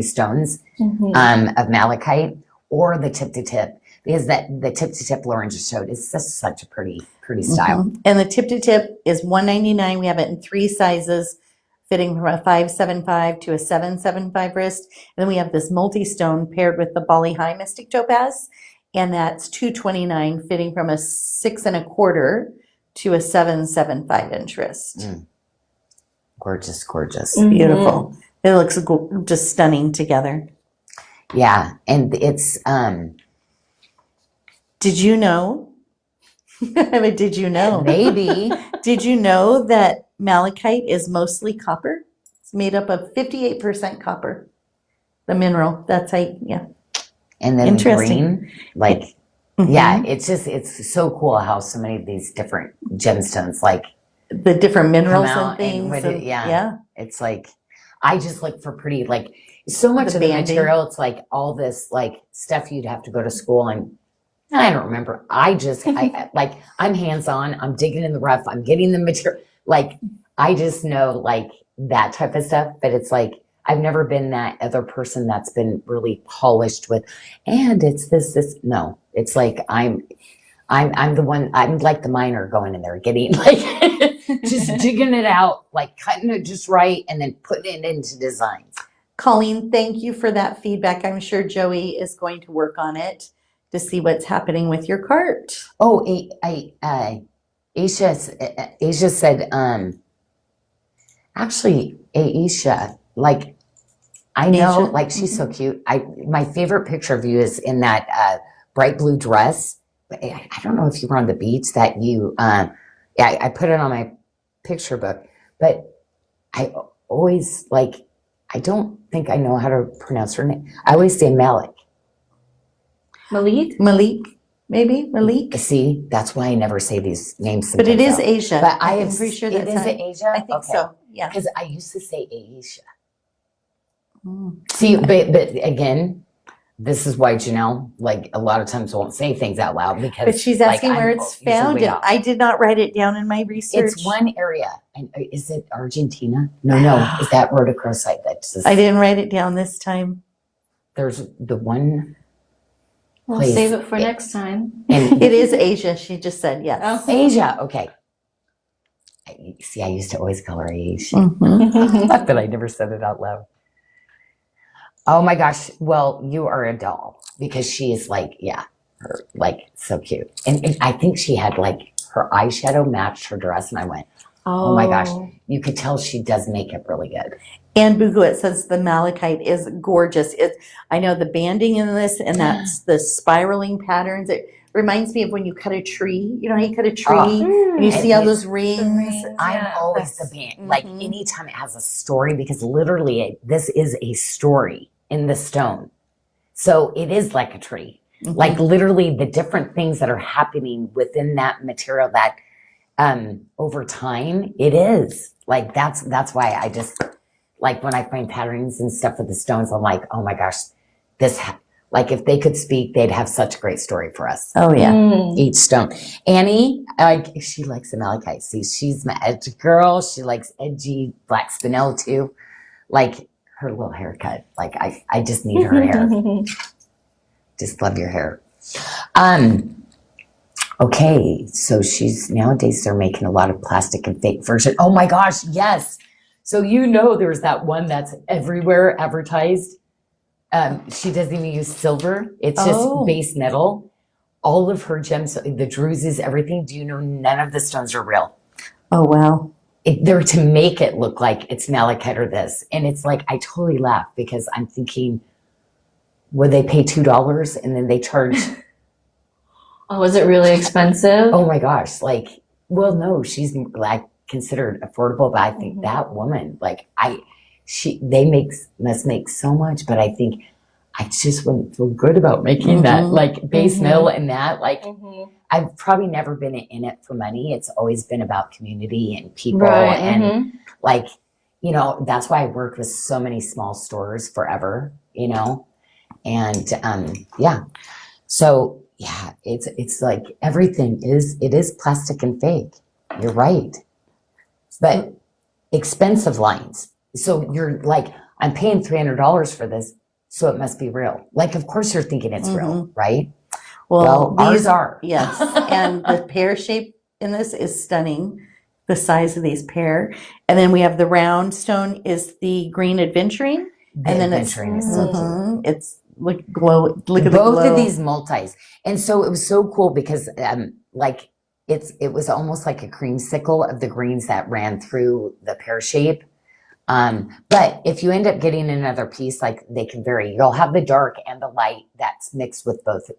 stones of malachite, or the tip to tip, because the tip to tip Lauren just showed is just such a pretty style. And the tip to tip is $199. We have it in 3 sizes, fitting from a 575 to a 775 wrist. And then we have this multi-stone paired with the Bali High Mystic Topaz, and that's $229, fitting from a 6 1/4 to a 775 inch wrist. Gorgeous. Beautiful. It looks just stunning together. Yeah, and it's Did you know? I mean, did you know? Maybe. Did you know that malachite is mostly copper? It's made up of 58% copper. The mineral. That's yeah. And then interesting. Green, yeah, it's so cool how so many of these different gemstones, like the different minerals and things. It's like, I just look for pretty, like, so much The of the banding. material, it's like all this like stuff you'd have to go to school and I don't remember. Like, I'm hands-on, I'm digging in the rough, I'm getting the material. Like, I just know like that type of stuff, but it's like, I've never been that other person that's been really polished with, and it's this. No, it's like I'm the one. I'm like the miner going in there, getting like just digging it out, like cutting it just right, and then putting it into designs. Colleen, thank you for that feedback. I'm sure Joey is going to work on it to see what's happening with your cart. Oh, Aisha said, actually, Aisha, like, I know, Aisha? like, she's so cute. My favorite picture of you is in that bright blue dress. But I don't know if you were on the beach that you, yeah, I put it on my picture book, but I always, like, I don't think I know how to pronounce her name. I always say Malik. Malik, maybe Malik. See, that's why I never say these names. But it is sometimes out. Asia. But I'm pretty sure that's it how- Asia? I think so. Yeah. Because I used to say Aisha. Mm. See, but again, this is why Janyl, like, a lot of times won't say things out loud because. But she's like, asking I'm where it's usually found, way and off. I did not write it down in my research. It's one area. And is it Argentina? No. Is that rhodochrosite? That's I didn't write it down this time. There's the one. We'll place. save it for next time. And It is Asia. She just said yes. Oh. Asia. Okay. See, I used to always call her Asia. Mhm. But I never said it out loud. Oh my gosh. Well, you are a doll because she is like, yeah, her, like, so cute. And I think she had like her eyeshadow matched her dress. And I went, oh my gosh, you could tell she does makeup really good. And Bugu, it says the malachite is gorgeous. I know the banding in this, and that's the spiraling patterns. It reminds me of when you cut a tree. You know how you cut a tree and you And see all it- those rings. I'm always the band. Like, anytime it has a story, because literally this is a story in the stone. So it is like a tree. Mhm. Like, literally the different things that are happening within that material that over time it is. Like, that's why I just, like, when I find patterns and stuff with the stones, I'm like, oh my gosh, like, if they could speak, they'd have such a great story for us. Oh yeah. Each stone. Annie, she likes the malachite. See, she's my edgy girl. She likes edgy black spinel too. Like, her little haircut. Like, I just need her hair. Just love your hair. Okay, so nowadays they're making a lot of plastic and fake version. Oh my gosh, yes. So there's that one that's everywhere advertised. She doesn't even use silver. It's just base metal. All of her gems, the druses, everything. Do you know none of the stones are real? Oh wow. They're to make it look like it's malachite or this. And it's like, I totally laugh because I'm thinking, would they pay $2 and then they charge? Oh, was it really expensive? Oh my gosh. Like, well, no, she's like considered affordable, but I think that woman, like, they must make so much, but I think I just wouldn't feel good about making that, like, base metal and that, like, I've probably never been in it for money. It's always been about community and people. Right, And like, that's why I worked with so many small stores forever, and, yeah. So yeah, it's like everything is plastic and fake. You're right. But expensive lines. So you're like, I'm paying $300 for this, so it must be real. Like, of course you're thinking it's real, right? Well, ours are. Yes. And the pear shape in this is stunning. The size of these pear. And then we have the round stone is the green adventuring. And then Adventuring is so cute. It's look at the glow. Both of these multis. And so it was so cool because like it was almost like a creamsicle of the greens that ran through the pear shape. But if you end up getting another piece, like, they can vary. You'll have the dark and the light that's mixed with both,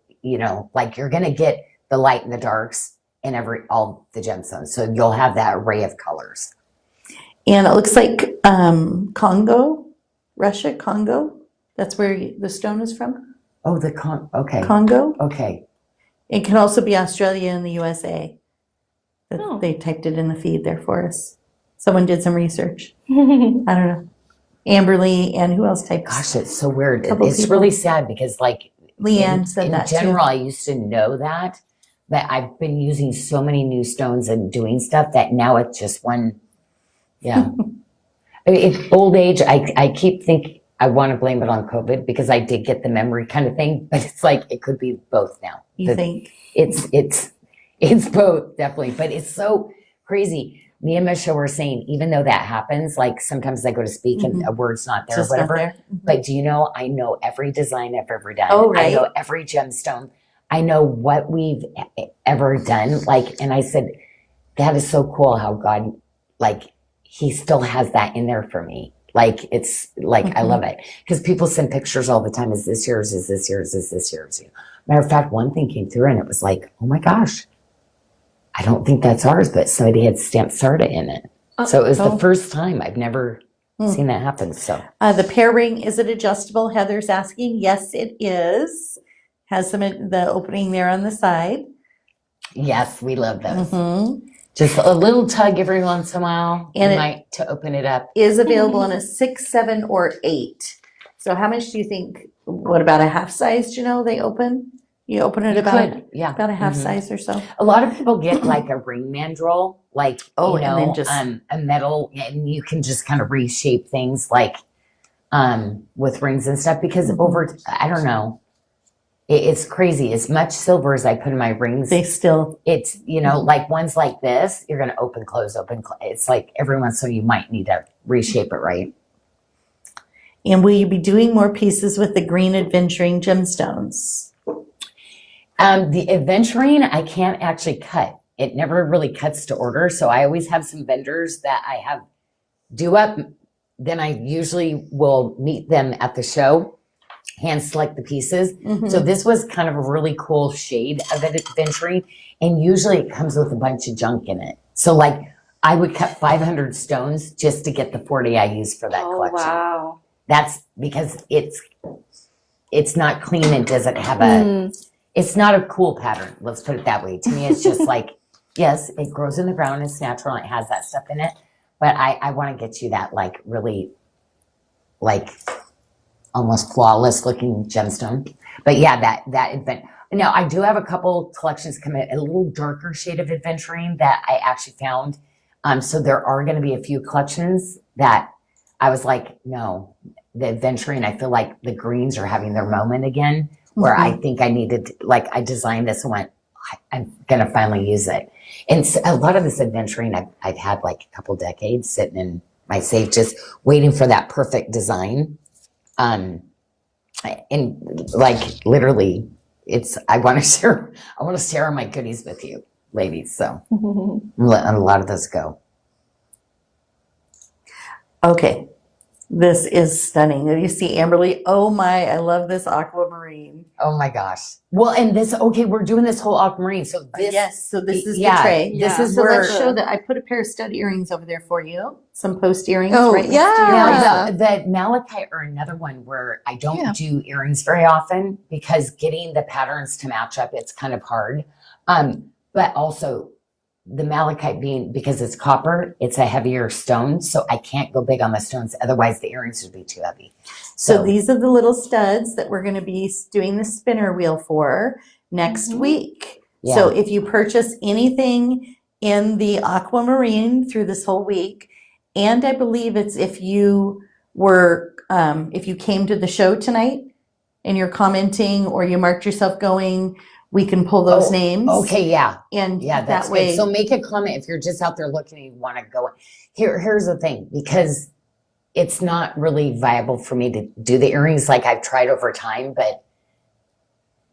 like, you're gonna get the light and the darks in all the gemstones. So you'll have that array of colors. And it looks like Russia, Congo. That's where the stone is from. Oh, okay. Congo. Okay. It can also be Australia and the USA. Oh. They typed it in the feed there for us. Someone did some research. I don't know. Amberly, and who else typed? Gosh, it's so weird. Couple It's people. really sad because like Leanne said in that general, too. I used to know that, but I've been using so many new stones and doing stuff that now it's just one. Yeah. I mean, it's old age. I keep thinking I want to blame it on COVID because I did get the memory kind of thing, but it's like it could be both now. You think? It's both definitely, but it's so crazy. Me and Michelle were saying, even though that happens, like sometimes I go to speak and a word's not there, or Just not whatever. there. But do you know, I know every design I've ever done. Oh, I know right. every gemstone. I know what we've ever done. Like, and I said, that is so cool how God, like, he still has that in there for me. Like, it's like, I love it. Because people send pictures all the time. Is this yours? Is this yours? Is this yours? Matter of fact, one thing came through and it was like, oh my gosh, I don't think that's ours, but somebody had stamped Sarda in it. So it was the first time. I've never seen that happen. So The pear ring, is it adjustable? Heather's asking. Yes, it is. Has some the opening there on the side. yes, we love those. Mm-hmm. Just a little tug every once in a while. And And it- might to open it up. Is available in a 6, 7, or 8. So how much do you think? What about a half size? Do you know they open? You open it You about could, yeah. a half Mhm. size or so. A lot of people get like a ring mandrel, like Oh, you and know, then just- a metal, and you can just kind of reshape things like with rings and stuff. Because over, I don't know, it's crazy. As much silver as I put in my rings, They still. it's like ones like this, you're gonna open, close, open, close. It's like every once in a while you might need to reshape it, right? And will you be doing more pieces with the green adventuring gemstones? The aventurine, I can't actually cut. It never really cuts to order. So I always have some vendors that I have do up. Then I usually will meet them at the show, hand select the pieces. So this was kind of a really cool shade of aventurine. And usually it comes with a bunch of junk in it. So like I would cut 500 stones just to get the 40 I use for that collection. Wow. That's because it's not clean. It doesn't have a, it's not a cool pattern. Let's put it that way. To me, it's just like, yes, it grows in the ground. It's natural. And it has that stuff in it. But I want to get you that like really like almost flawless looking gemstone. But yeah, that event. Now I do have a couple collections come in a little darker shade of aventurine that I actually found. So there are going to be a few collections that I was like, no, the aventurine, I feel like the greens are having their moment again, where I think I needed, like, I designed this and went, I'm going to finally use it. And so a lot of this aventurine I've had like a couple decades sitting in my safe, just waiting for that perfect design. And like literally I want to share my goodies with you, ladies. So I'm letting a lot of those go. Okay. This is stunning. Did you see Amberly? Oh my, I love this aquamarine. Oh my gosh. Well, and we're doing this whole aquamarine. So this, Yes, so this is the yeah, tray. this is So where, let's show that. I put a pair of stud earrings over there for you. Some post earrings Oh, right next to your yeah. eyes. now, the malachite are another one where I don't do earrings very often because getting the patterns to match up, it's kind of hard. But also the malachite being, because it's copper, it's a heavier stone. So I can't go big on the stones. Otherwise the earrings would be too heavy. So these are the little studs that we're going to be doing the spinner wheel for next week. Yeah. So if you purchase anything in the aquamarine through this whole week, and I believe it's if you came to the show tonight and you're commenting or you marked yourself going, we can pull those names. Okay, yeah. And Yeah, that's that way. good. So make a comment if you're just out there looking and you want to go. Here's the thing, because it's not really viable for me to do the earrings like I've tried over time, but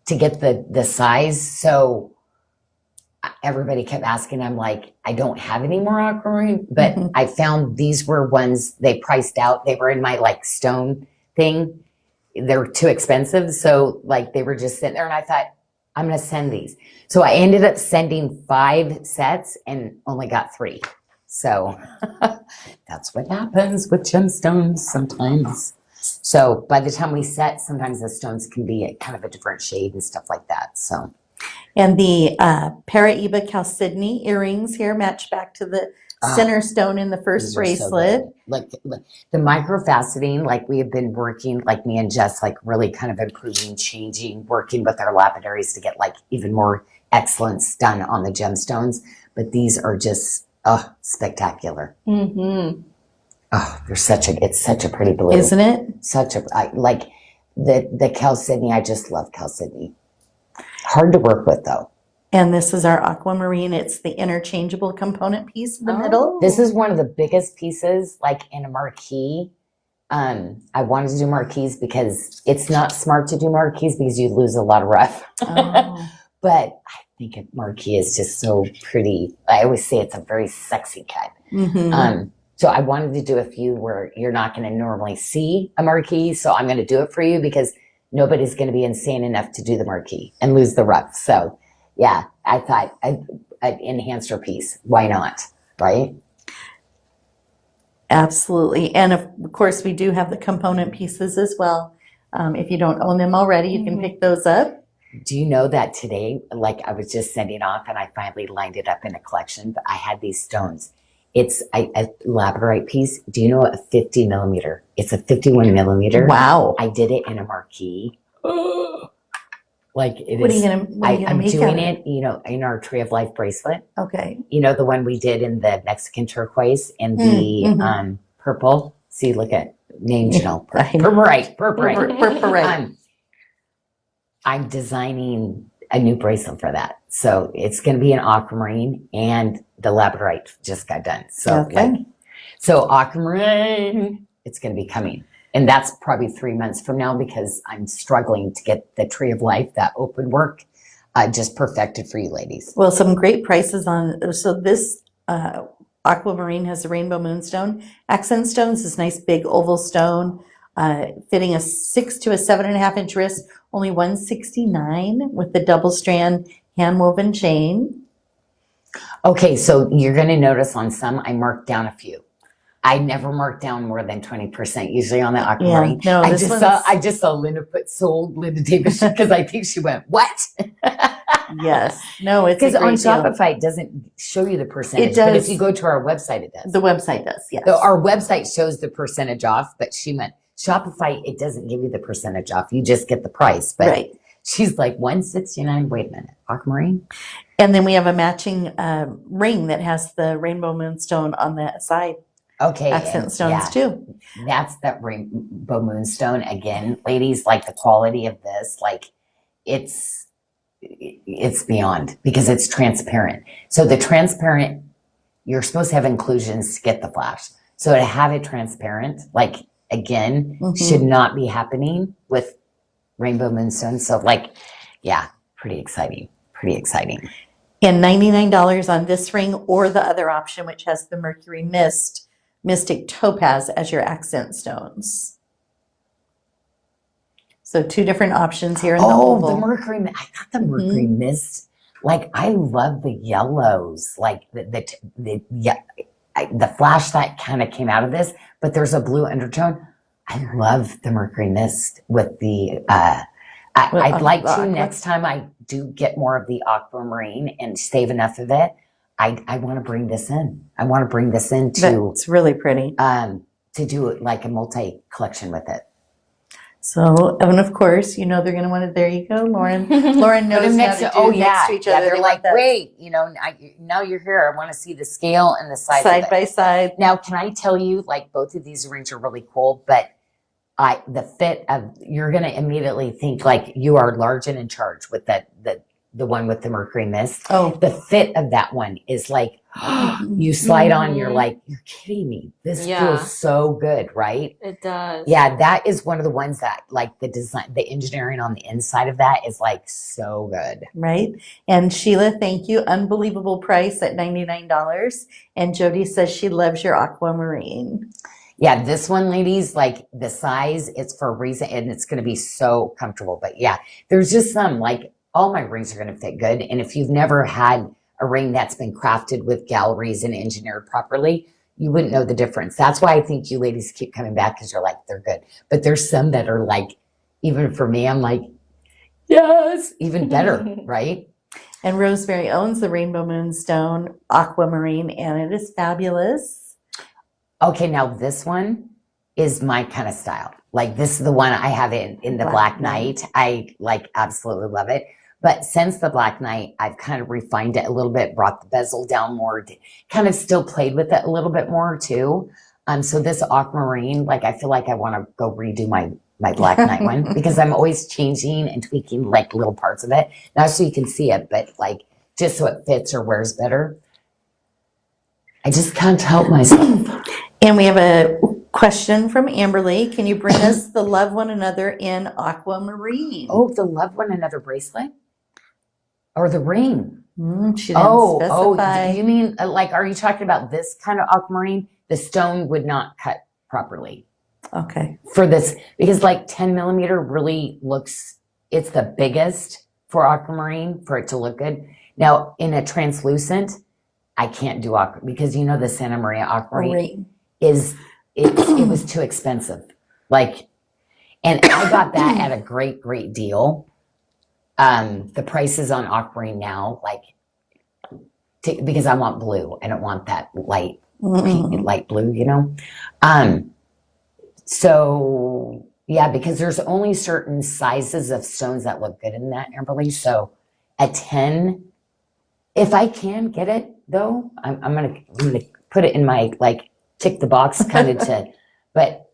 to get the size. So everybody kept asking. I'm like, I don't have any more aquamarine, but I found these were ones they priced out. They were in my like stone thing. They're too expensive. So like they were just sitting there and I thought, I'm going to send these. So I ended up sending 5 sets and only got 3. So that's what happens with gemstones sometimes. So by the time we set, sometimes the stones can be kind of a different shade and stuff like that. So And the Paraiba Chalcedony earrings here match back to the center stone in the first These are so bracelet. good. Like the microfaceting, like we have been working, like me and Jess, like really kind of improving, changing, working with our lapidaries to get like even more excellence done on the gemstones. But these are just spectacular. Mm-hmm. Oh, it's such a pretty blue. Isn't it? Like the chalcedony. I just love chalcedony. Hard to work with though. And this is our aquamarine. It's the interchangeable component piece in the middle. This is one of the biggest pieces, like in a marquee. I wanted to do marquees because it's not smart to do marquees because you lose a lot of rough. Oh. But I think a marquee is just so pretty. I always say it's a very sexy cut. Mhm. So I wanted to do a few where you're not going to normally see a marquee. So I'm going to do it for you because nobody's going to be insane enough to do the marquee and lose the rough. So yeah, I thought I'd enhance your piece. Why not? Right? Absolutely. And of course, we do have the component pieces as well. If you don't own them already, you can pick those up. Do you know that today, like I was just sending off and I finally lined it up in a collection, but I had these stones. It's a labradorite piece. Do you know a 50 millimeter? It's a 51 millimeter. Wow. I did it in a marquee. Like it What are is. you gonna I'm make doing out of it, in our Tree of Life bracelet. Okay. You know, the one we did in the Mexican turquoise and the purple. See, look at name Janyl. Purpurite. Purpurite. I'm designing a new bracelet for that. So it's going to be an aquamarine and the labradorite just got done. So Okay. aquamarine, it's going to be coming. And that's probably 3 months from now because I'm struggling to get the Tree of Life, that open work, just perfected for you ladies. Well, some great prices on. So this aquamarine has the rainbow moonstone. Accent stones, this nice big oval stone, fitting a 6 to a 7.5 inch wrist, only $169 with the double strand hand woven chain. Okay, so you're going to notice on some, I marked down a few. I never mark down more than 20% usually on the aquamarine. Yeah, no, I this just saw Linda put sold Linda Davis because I think she went, what? Yes. No, it's a Because on great deal. Shopify, it doesn't show you the percentage. It does. But if you go to our website, it does. The website does, yes. So our website shows the percentage off, but she meant Shopify, it doesn't give you the percentage off. You just get the price. But Right. she's like, $169. Wait a minute. Aquamarine? And then we have a matching ring that has the rainbow moonstone on the side. Okay. Accent stones too. That's that rainbow moonstone again, ladies. Like the quality of this, like it's beyond because it's transparent. So the transparent, you're supposed to have inclusions to get the flash. So to have it transparent, like again, should not be happening with rainbow moonstone. So like, yeah, pretty exciting. Pretty exciting. And $99 on this ring or the other option, which has the Mercury Mystic Topaz as your accent stones. So two different options here in the oval. The Mercury. I thought the Mercury Mist. Like I love the yellows. Like the flash that kind of came out of this, but there's a blue undertone. I love the Mercury Mist with the. I'd like to next time I do get more of the aquamarine and save enough of it. I want to bring this in. I want to bring this in to. It's really pretty. To do like a multi collection with it. So, and of course, they're going to want it. There you go, Lauren. Lauren knows next how to do next to each other. They're like, wait, now you're here. I want to see the scale and the size side of it. by side. Now, can I tell you, like both of these rings are really cool, but the fit of, you're going to immediately think like you are large and in charge with the one with the Mercury Mist. Oh, The fit of that one is like, you slide on, you're like, you're kidding me. This feels so good, right? It does. Yeah, that is one of the ones that like the design, the engineering on the inside of that is like so good. right. And Sheila, thank you. Unbelievable price at $99. And Jody says she loves your aquamarine. Yeah, this one, ladies, like the size, it's for a reason and it's going to be so comfortable. But yeah, there's just some like all my rings are going to fit good. And if you've never had a ring that's been crafted with galleries and engineered properly, you wouldn't know the difference. That's why I think you ladies keep coming back because you're like, they're good. But there's some that are like, even for me, I'm like, Yes, even better, right? And Rosemary owns the Rainbow Moonstone Aquamarine, and it is fabulous. Okay, now this one is my kind of style. Like this is the one I have in the Black Knight. I like absolutely love it. But since the Black Knight, I've kind of refined it a little bit, brought the bezel down more, kind of still played with it a little bit more too. So this aquamarine, like I feel like I want to go redo my Black Knight one because I'm always changing and tweaking like little parts of it. Not so you can see it, but like just so it fits or wears better. I just can't help myself. And we have a question from Amberly. Can you bring us the Love One Another in Aquamarine? Oh, the Love One Another bracelet? Or the ring? She didn't specify. You mean like, are you talking about this kind of aquamarine? The stone would not cut properly. Okay. For this, because like 10 millimeter really looks, it's the biggest for aquamarine for it to look good. Now in a translucent, I can't do aquamarine because you know the Santa Maria aquamarine it was too expensive. Like, and I got that at a great deal. The prices on aquamarine now, like, because I want blue. I don't want that light blue, you know? So yeah, because there's only certain sizes of stones that look good in that, Amberly. So a 10, if I can get it though, I'm gonna put it in my like tick the box kind of but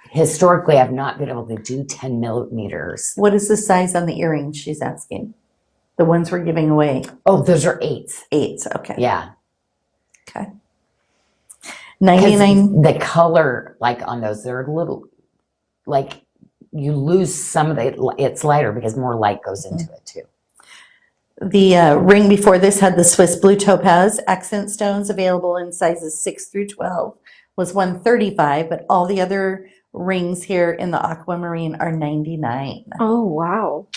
historically I've not been able to do 10 millimeters. What is the size on the earrings she's asking? The ones we're giving away. Oh, those are 8s. 8s, okay. Yeah. Okay. 99. The color, like on those, they're a little, like you lose some of it's lighter because more light goes into it too. The ring before this had the Swiss blue topaz accent stones available in sizes 6 through 12, was $135, but all the other rings here in the aquamarine are $99. Oh, wow.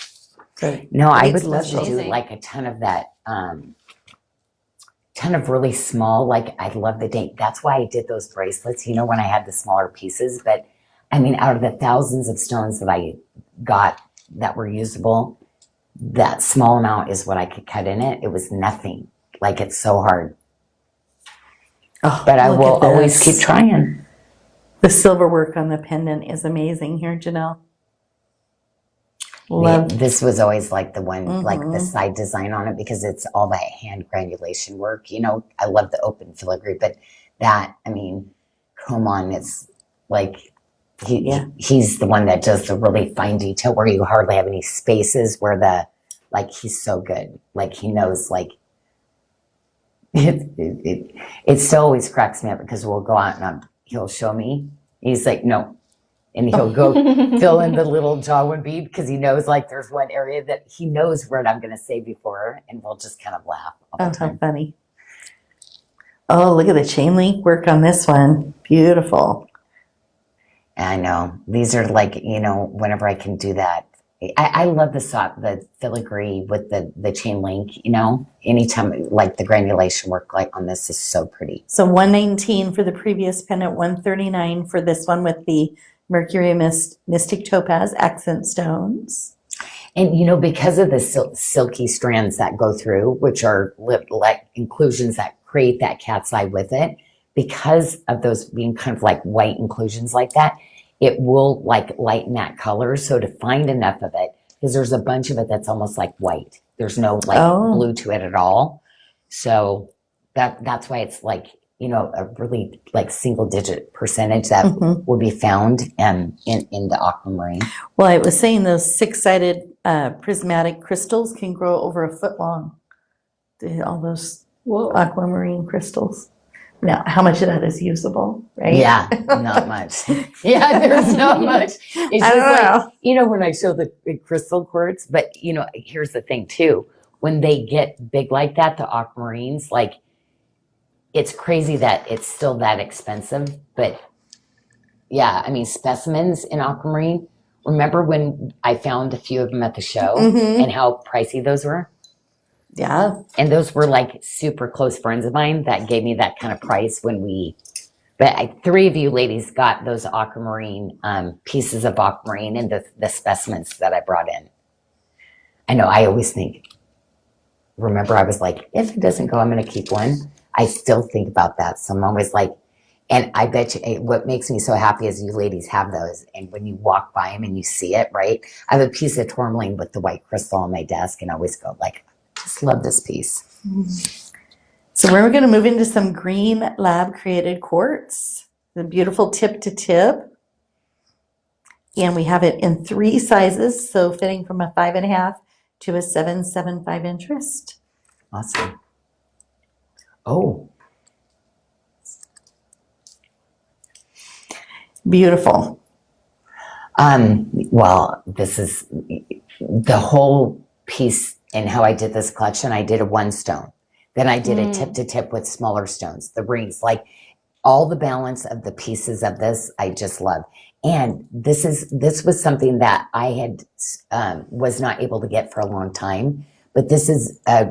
So No, I great would love to special. do Amazing. like a ton of that, ton of really small, like I love the date. That's why I did those bracelets, you know, when I had the smaller pieces. But I mean, out of the thousands of stones that I got that were usable, that small amount is what I could cut in it. It was nothing. Like it's so hard. Oh, But I look will at always this. keep trying. The silver work on the pendant is amazing here, Janyl. Love. This was always like the one, like the Mhm. side design on it because it's all that hand granulation work. You know, I love the open filigree, but that, I mean, come on, it's like he's the one that does the really fine detail where you hardly have any spaces where like he's so good. Like he knows like it still always cracks me up because we'll go out and he'll show me. He's like, no. And he'll go fill in the little jawbone bead because he knows like there's one area that he knows what I'm going to say before, and we'll just kind of laugh all the Oh, how time. funny. Oh, look at the chain link work on this one. Beautiful. And I know these are like, you know, whenever I can do that, I love the filigree with the chain link, you know, anytime like the granulation work like on this is so pretty. So $119 for the previous pendant, $139 for this one with the Mercury Mystic Topaz accent stones. And, you know, because of the silky strands that go through, which are like inclusions that create that cat's eye with it, because of those being kind of like white inclusions like that, it will like lighten that color. So to find enough of it, because there's a bunch of it that's almost like white. There's no like blue to it at all. So that's why it's like, you know, a really like single digit percentage that will be found in the aquamarine. Well, I was saying those 6-sided prismatic crystals can grow over a foot long. All those aquamarine crystals. Now, how much of that is usable, right? Yeah, not much. Yeah, there's not much. It's I just don't like, know. you know, when I show the crystal quartz, but you know, here's the thing too. When they get big like that, the aquamarines, like it's crazy that it's still that expensive. But yeah, I mean, specimens in aquamarine, remember when I found a few of them at the show and how pricey those were? Yeah. And those were like super close friends of mine that gave me that kind of price but 3 of you ladies got those aquamarine, pieces of aquamarine and the specimens that I brought in. I know, I always think, remember I was like, if it doesn't go, I'm going to keep one. I still think about that. So I'm always like, and I bet you what makes me so happy is you ladies have those. And when you walk by them and you see it, right? I have a piece of tourmaline with the white crystal on my desk and I always go like, just love this piece. So we're going to move into some green lab created quartz, the beautiful tip to tip. And we have it in 3 sizes, so fitting from a 5.5 to a 7.75 inch wrist. Awesome. Oh, Beautiful. well, this is the whole piece and how I did this collection. I did a 1 stone. Then I did a tip to tip with smaller stones, the rings, like all the balance of the pieces of this, I just love. And this was something that I had, was not able to get for a long time, but this is a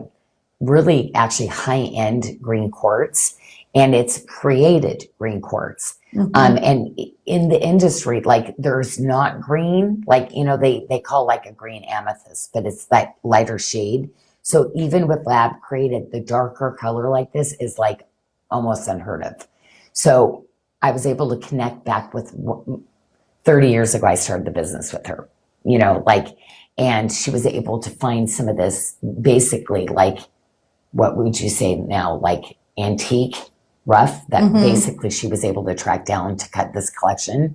really actually high-end green quartz, and it's created green quartz. And in the industry, like there's not green, like, you know, they call like a green amethyst, but it's that lighter shade. So even with lab created, the darker color like this is like almost unheard of. So I was able to connect back with 30 years ago, I started the business with her, you know, like, and she was able to find some of this basically like, what would you say now, like antique rough that basically she was able to track down to cut this collection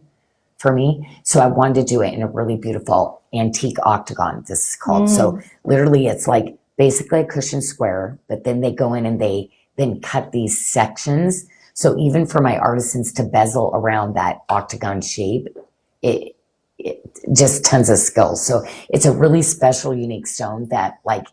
for me. So I wanted to do it in a really beautiful antique octagon, this is called. So literally it's like basically a cushion square, but then they go in and they then cut these sections. So even for my artisans to bezel around that octagon shape, it just tons of skills. So it's a really special, unique stone that like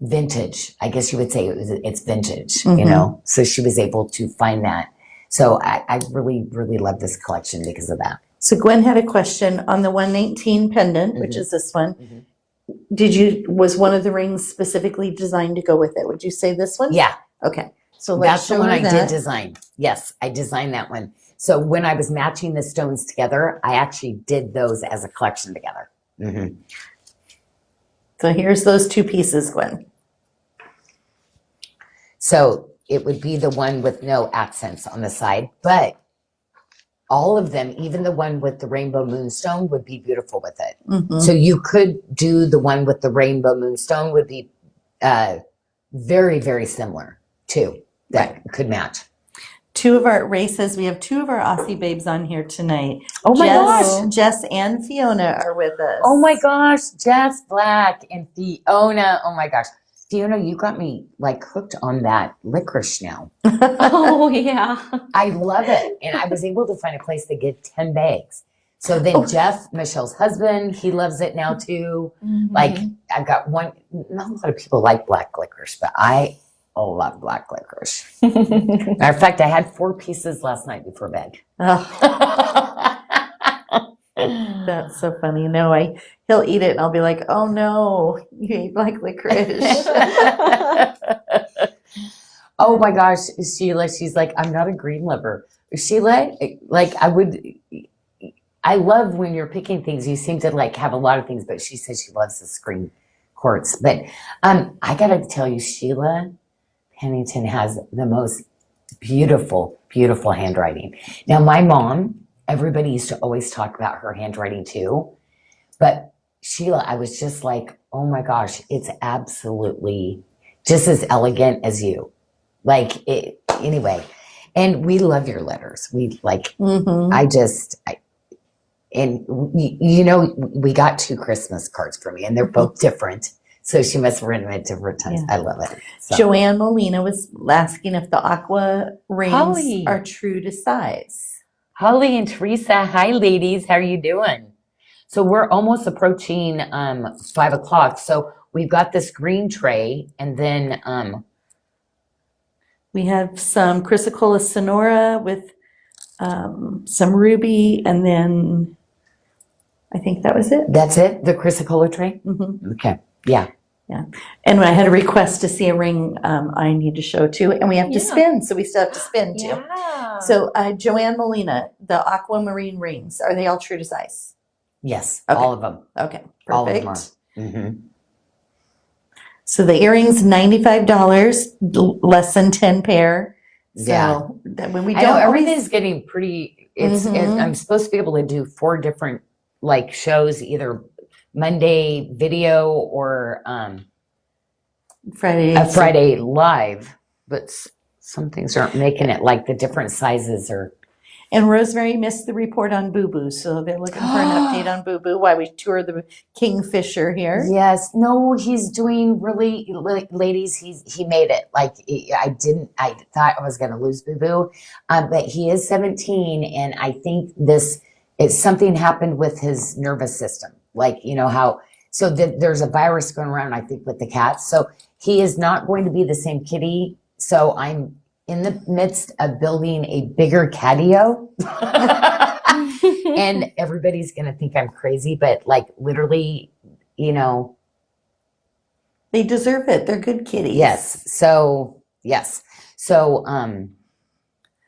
vintage, I guess you would say it's vintage, you know? So she was able to find that. So I really, really love this collection because of that. So Gwen had a question on the 119 pendant, which is this one. Was one of the rings specifically designed to go with it? Would you say this one? Yeah. Okay. So let's That's the show one her I did that. design. Yes, I designed that one. So when I was matching the stones together, I actually did those as a collection together. So here's those 2 pieces, Gwen. So it would be the one with no accents on the side, but all of them, even the one with the rainbow moonstone would be beautiful with it. So you could do the one with the rainbow moonstone would be very, very similar too, that could match. 2 of our races, we have 2 of our Aussie babes on here tonight. Oh my gosh. Jess and Fiona are with us. Oh my gosh, Jess Black and Fiona. Oh my gosh. Fiona, you got me like hooked on that licorice now. Oh, yeah. I love it. And I was able to find a place to get 10 bags. So then Jeff, Michelle's husband, he loves it now too. Like I've got one, not a lot of people like black licorice, but I love black licorice. Matter of fact, I had 4 pieces last night before bed. That's so funny. No, he'll eat it and I'll be like, oh no, you ate black licorice. Oh my gosh, Sheila, she's like, I'm not a green lover. Sheila, like I love when you're picking things, you seem to like have a lot of things, but she says she loves this green quartz. But I gotta tell you, Sheila Pennington has the most beautiful, beautiful handwriting. Now my mom, everybody used to always talk about her handwriting too. But Sheila, I was just like, oh my gosh, it's absolutely just as elegant as you. Like, anyway. And we love your letters. We like, and you know, we got 2 Christmas cards from me and they're both different. So she must have written at different times. Yeah. I love it. So. Joanne Molina was asking if the aqua rings Holly. are true to size. Holly and Teresa, hi ladies, how are you doing? So we're almost approaching 5 o'clock. So we've got this green tray, and then we have some chrysocolla sonora with some ruby, and then I think that was it. that's it, the chrysocolla tray. Okay, yeah. Yeah. And I had a request to see a ring I need to show too. And we have to spin, so we still have to spin too. Yeah. So Joanne Molina, the aquamarine rings, are they all true to size? Yes, Okay. all of them. Okay, All of them perfect. are. So the earrings, $95, less than 10 pair. So Yeah. that when we I know don't everything's always, getting pretty. I'm supposed to be able to do 4 different like shows, either Monday video or Friday. a Friday live, but some things aren't making it. Like the different sizes are. And Rosemary missed the report on Boo Boo, so they're looking for an update on Boo Boo while we tour the Kingfisher here. Yes, no, he's doing really, ladies. He made it. Like I didn't. I thought I was going to lose Boo Boo, but he is 17, and I think it's something happened with his nervous system. Like you know how. So there's a virus going around. I think with the cats. So he is not going to be the same kitty. So I'm in the midst of building a bigger catio. And everybody's going to think I'm crazy, but like literally, you know. They deserve it. They're good kitties. Yes. So, yes. So,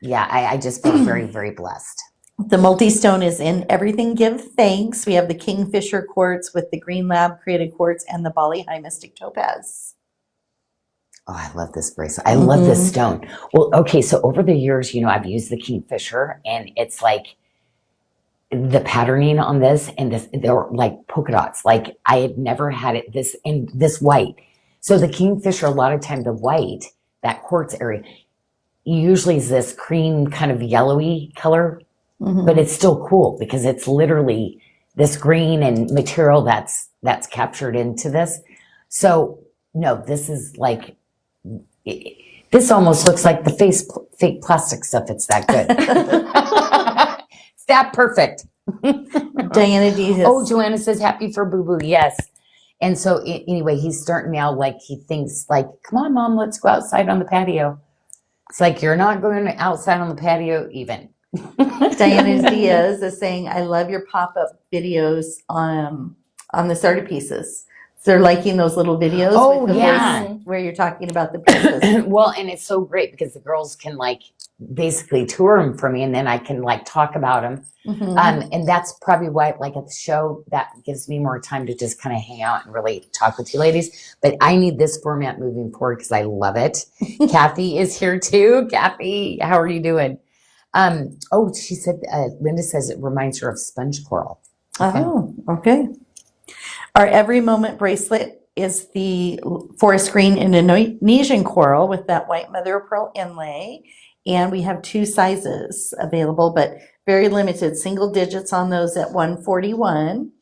yeah, I just feel very, very blessed. The multi-stone is in Everything Give Thanks. We have the Kingfisher quartz with the Green Lab created quartz and the Bali High Mystic Topaz. Oh, I love this bracelet. I love this stone. Well, okay. So over the years, you know, I've used the Kingfisher and it's like the patterning on this and this, they're like polka dots. Like I had never had it this in this white. So the Kingfisher, a lot of time the white, that quartz area, usually is this cream kind of yellowy color, but it's still cool because it's literally this green and material that's captured into this. So no, this is like, this almost looks like the fake plastic stuff. It's that good. It's that perfect. Diana D. Oh, Joanna says happy for Boo Boo. Yes. And so anyway, he's starting now like he thinks like, come on, Mom, let's go outside on the patio. It's like, you're not going outside on the patio even. Diana Diaz is saying, I love your pop-up videos on the Sarda pieces. So they're liking those little videos. Oh, with the yeah. voice where you're talking about the pieces. Well, and it's so great because the girls can like basically tour them for me and then I can like talk about them. And that's probably why like at the show that gives me more time to just kind of hang out and really talk with you ladies. But I need this format moving forward because I love it. Kathy is here too. Kathy, how are you doing? Oh, she said, Linda says it reminds her of sponge coral. Oh, okay. Our Every Moment bracelet is the forest green Indonesian coral with that white mother of pearl inlay. And we have 2 sizes available, but very limited, single digits on those at 141.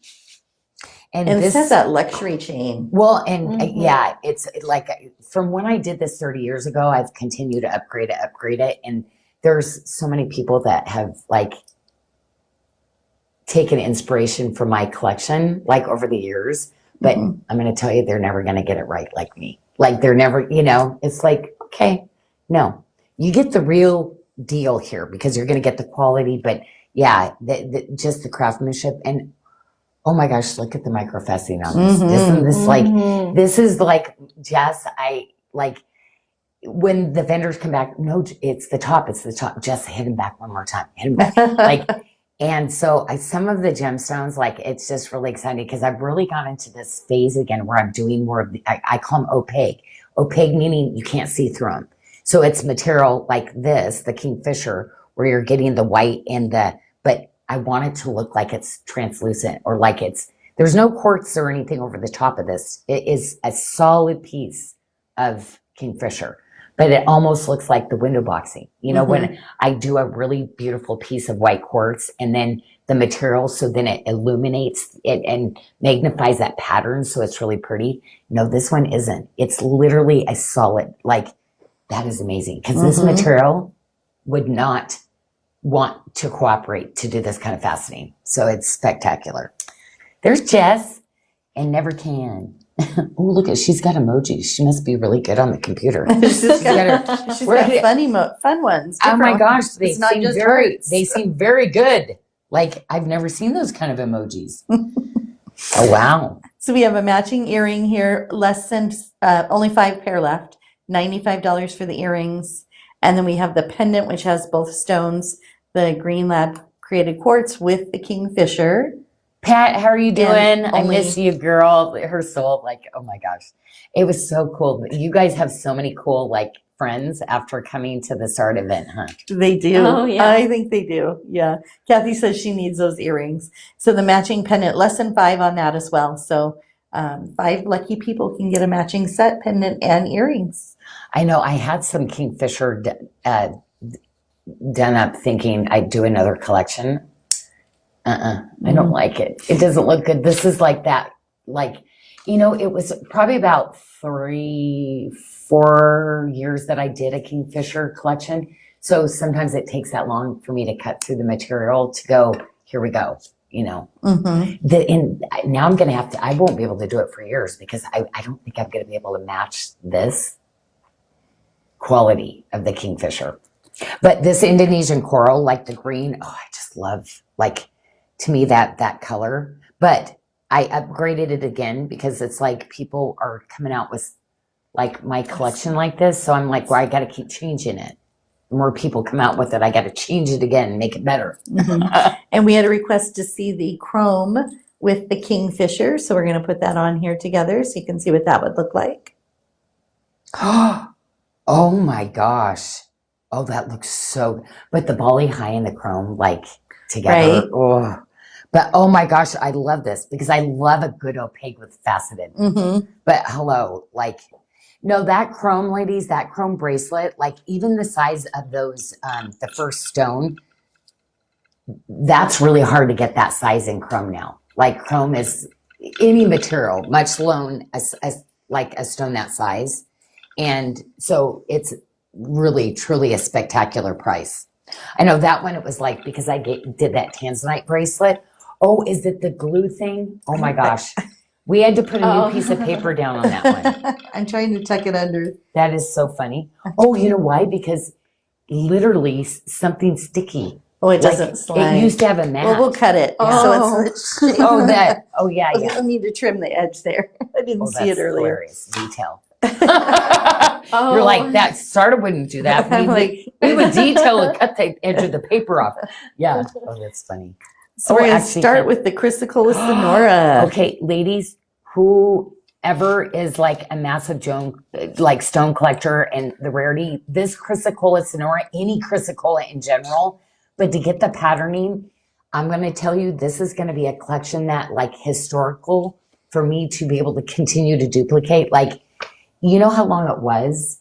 And it says that luxury chain. Well, and yeah, it's like from when I did this 30 years ago, I've continued to upgrade it. And there's so many people that have like taken inspiration from my collection, like over the years, but I'm going to tell you, they're never going to get it right like me. Like they're never, you know, it's like, okay, no, you get the real deal here because you're going to get the quality, but yeah, just the craftsmanship and oh my gosh, look at the microfacing on this. Isn't this like, this is like, Jess, I like when the vendors come back, no, it's the top. Jess, hit him back one more time. Hit him back. Like, and so some of the gemstones, like it's just really exciting because I've really gone into this phase again where I'm doing more of I call them opaque. Opaque meaning you can't see through them. So it's material like this, the Kingfisher, where you're getting the white and but I want it to look like it's translucent or like there's no quartz or anything over the top of this. It is a solid piece of Kingfisher. But it almost looks like the window boxing. You know, when I do a really beautiful piece of white quartz and then the material, so then it illuminates it and magnifies that pattern. So it's really pretty. No, this one isn't. It's literally a solid, like that is amazing. Because this material would not want to cooperate to do this kind of faceting. So it's spectacular. There's Jess and never can. Oh, look at, she's got emojis. She must be really good on the computer. she's got fun ones. Oh my different gosh, ones. It's not just hearts. they seem very good. Like I've never seen those kind of emojis. Oh wow. So we have a matching earring here, less than only 5 pair left, $95 for the earrings. And then we have the pendant, which has both stones, the Green Lab created quartz with the Kingfisher Pat, how are you doing? And I only- miss you, girl. Her soul, like, oh my gosh. It was so cool. You guys have so many cool, like, friends after coming to the Sarda event, huh? They do. Oh, yeah. I think they do. Yeah. Kathy says she needs those earrings. So the matching pendant, less than 5 on that as well. So 5 lucky people can get a matching set, pendant, and earrings. I know I had some Kingfisher done up thinking I'd do another collection. I don't like it. It doesn't look good. This is like that, like, it was probably about 3-4 years that I did a Kingfisher collection. So sometimes it takes that long for me to cut through the material to go, here we go, Mm-hmm. Now I'm going to have to, I won't be able to do it for years because I don't think I'm going to be able to match this quality of the Kingfisher. But this Indonesian coral, like the green, I just love, like, to me, that color. But I upgraded it again because it's like people are coming out with like my collection like this. So I'm like, well, I got to keep changing it. The more people come out with it, I got to change it again and make it better. Mm-hmm. And we had a request to see the chrome with the Kingfisher. So we're going to put that on here together so you can see what that would look like. Oh my gosh. Oh, that looks so, but the Bali high and the chrome, like, together. Right. Oh, but oh my gosh, I love this because I love a good opaque with faceted. Mm-hmm. But hello, like, no, that chrome, ladies, that chrome bracelet, like, even the size of those, the first stone, that's really hard to get that size in chrome now. Like, chrome is any material, much alone as like a stone that size. And so it's really, truly a spectacular price. I know that one, it was like, because I did that tanzanite bracelet. Oh, is it the glue thing? Oh my gosh. We had to put a new piece of paper down on that one. I'm trying to tuck it under. That is so funny. Oh, you know why? Because literally something sticky. Oh, it Like, doesn't slide. it used to have a mat. Well, we'll cut it. Oh. So it's Oh, that. Oh, yeah, Okay, yeah. I need to trim the edge there. I didn't Oh, see that's it earlier. hilarious detail. You're like, that Sarda wouldn't do that. I'm We would detail and cut the edge of the paper off. Yeah. Oh, that's funny. So we're going to actually, start with the Chrysocolla Sonora. Okay, ladies, whoever is like a massive stone collector and the rarity, this Chrysocolla Sonora, any Chrysocolla in general, but to get the patterning, I'm going to tell you, this is going to be a collection that, like, historical for me to be able to continue to duplicate. Like, you know how long it was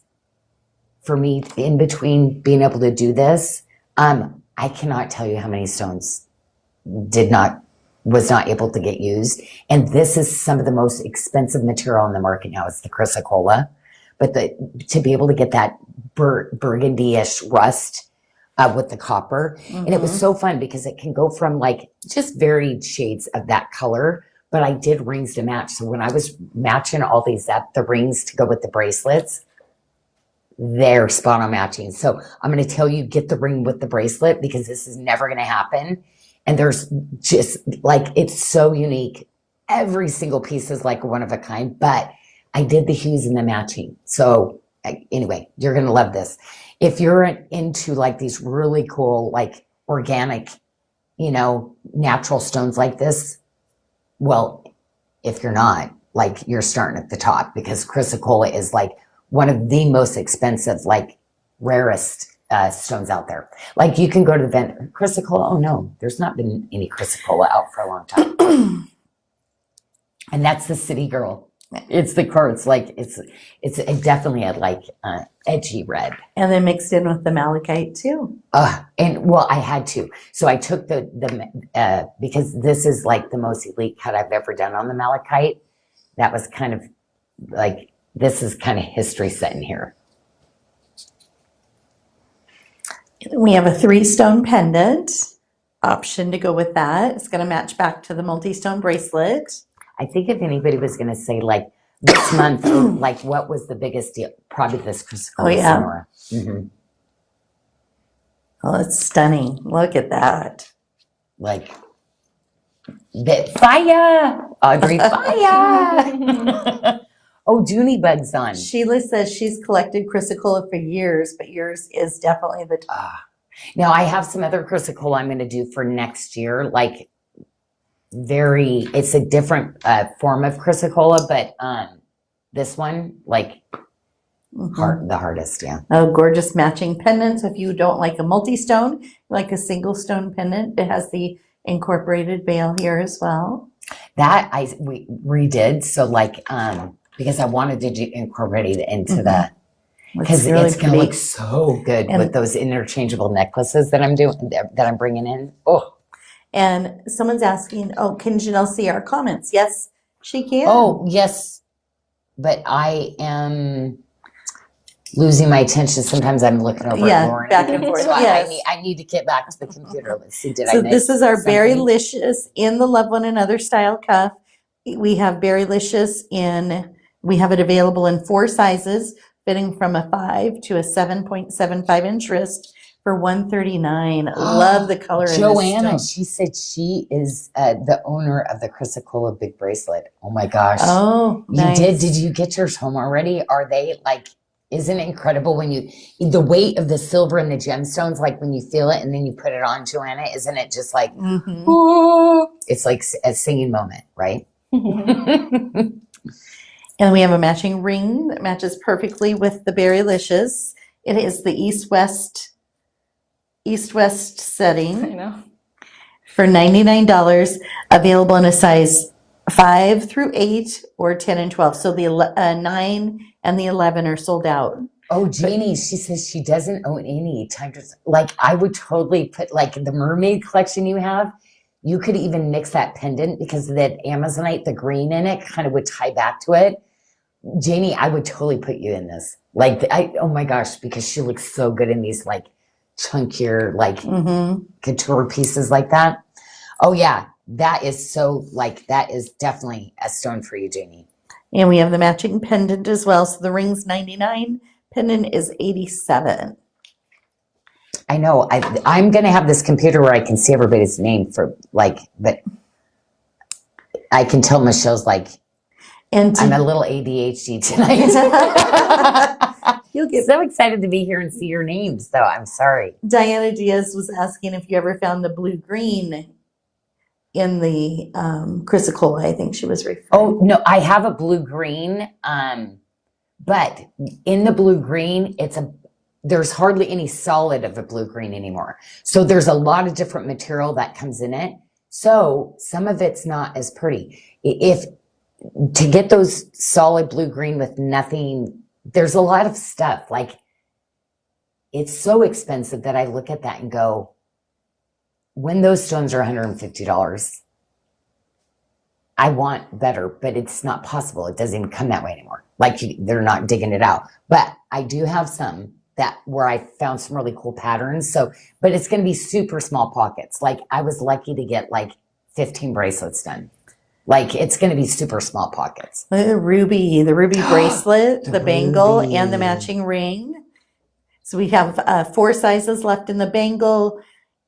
for me in between being able to do this? I cannot tell you how many stones was not able to get used. And this is some of the most expensive material on the market now. It's the Chrysocolla. But to be able to get that burgundy-ish rust with the copper. Mm-hmm. And it was so fun because it can go from, like, just varied shades of that color. But I did rings to match. So when I was matching all these up, the rings to go with the bracelets, they're spot on matching. So I'm going to tell you, get the ring with the bracelet because this is never going to happen. And there's just, like, it's so unique. Every single piece is like one of a kind, but I did the hues and the matching. So anyway, you're going to love this. If you're into, like, these really cool, like, organic, natural stones like this, well, if you're not, like, you're starting at the top because Chrysocolla is, like, one of the most expensive, like, rarest stones out there. Like, you can go to the event, Chrysocolla. Oh no, there's not been any Chrysocolla out for a long time. And that's the city girl. It's the quartz. Like, it's definitely a, like, edgy red. And then mixed in with the malachite too. And well, I had to. So I took the because this is, like, the most elite cut I've ever done on the malachite. That was kind of like, this is kind of history set in here. We have a 3-stone pendant option to go with that. It's going to match back to the multi-stone bracelet. I think if anybody was going to say, like, this month, or, like, what was the biggest deal? Probably this Chrysocolla Oh, yeah. Sonora. Mm-hmm. Oh, it's stunning. Look at that. Like, fire! Audrey, fire! Oh, Junie Bud's on. Sheila says she's collected Chrysocolla for years, but yours is definitely the top. Now, I have some other Chrysocolla I'm going to do for next year. Like, it's a different form of chrysocolla, but this one, like the hardest, yeah. A gorgeous matching pendant. So if you don't like a multi-stone, like a single stone pendant, it has the incorporated bail here as well. That we redid, so like because I wanted to incorporate it into the because really it's gonna pretty. look so good And- with those interchangeable necklaces that I'm bringing in. Oh, And someone's asking, oh, can Janyl see our comments? Yes, she can. oh yes, but I am losing my attention. Sometimes I'm looking over Yeah, at Lauren. back and forth, So yes. I need to get back to the computer. Let's see. Did I So miss this is our something? Berrylicious in the Love One Another style cuff. We have Berrylicious we have it available in 4 sizes, fitting from a 5 to a 7.75 inch wrist for $139. Love the color in this Joanna, stone. she said she is the owner of the Chrysocolla big bracelet. Oh my gosh. Oh, nice. You did? Did you get yours home already? Are they like, isn't it incredible when the weight of the silver and the gemstones, like when you feel it and then you put it on, Joanna, isn't it just like, oh, it's like a singing moment, right? And we have a matching ring that matches perfectly with the Berrylicious. It is the east-west setting. I know. For $99, available in a size 5 through 8 or 10 and 12. So the 9 and the 11 are sold out. Oh, Jeannie, she says she doesn't own any time. Like I would totally put like the mermaid collection you have. You could even mix that pendant because that Amazonite, the green in it kind of would tie back to it. Janie, I would totally put you in this. Like, oh my gosh, because she looks so good in these like chunkier, like couture pieces like that. Oh yeah, that is definitely a stone for you, Janie. And we have the matching pendant as well. So the ring's $99, pendant is $87. I know. I'm going to have this computer where I can see everybody's name for like, but I can tell Michelle's like, I'm a little ADHD tonight. You'll get. So excited to be here and see your names, though. I'm sorry. Diana Diaz was asking if you ever found the blue-green in the chrysocolla, I think she was referring. Oh, no, I have a blue-green, but in the blue-green, there's hardly any solid of a blue-green anymore. So there's a lot of different material that comes in it. So some of it's not as pretty. To get those solid blue-green with nothing, there's a lot of stuff. Like, it's so expensive that I look at that and go, when those stones are $150, I want better, but it's not possible. It doesn't even come that way anymore. Like, they're not digging it out. But I do have some where I found some really cool patterns. So, but it's going to be super small pockets. Like, I was lucky to get like 15 bracelets done. Like, it's going to be super small pockets. The ruby bracelet, the bangle, ruby. and the matching ring. So we have 4 sizes left in the bangle,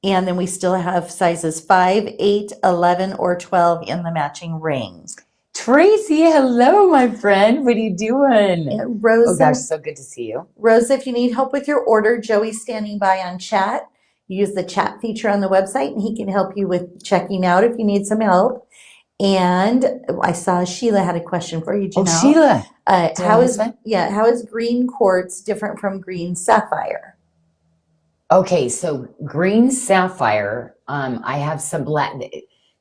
and then we still have sizes 5, 8, 11, or 12 in the matching ring. Tracy, hello, my friend. What are you doing? And Rosa, Oh gosh, so good to see you. Rosa, if you need help with your order, Joey's standing by on chat. You use the chat feature on the website, and he can help you with checking out if you need some help. And I saw Sheila had a question for you, Janyl. Oh, Sheila. How is green quartz different from green sapphire? Okay, so green sapphire, I have some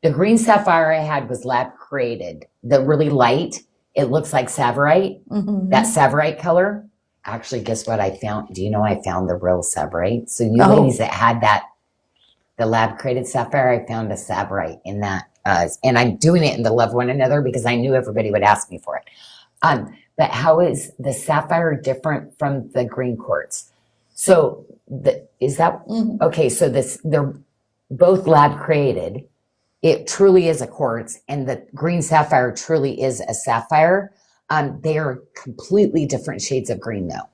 the green sapphire I had was lab created. The really light, it looks like Savorite, that Savorite color. Actually, guess what I found? Do you know I found the real Savorite? So you ladies that had the lab created sapphire, I found a Savorite in that. And I'm doing it in the Love One Another because I knew everybody would ask me for it. But how is the sapphire different from the green quartz? So okay? So they're both lab created. It truly is a quartz, and the green sapphire truly is a sapphire. They are completely different shades of green, though.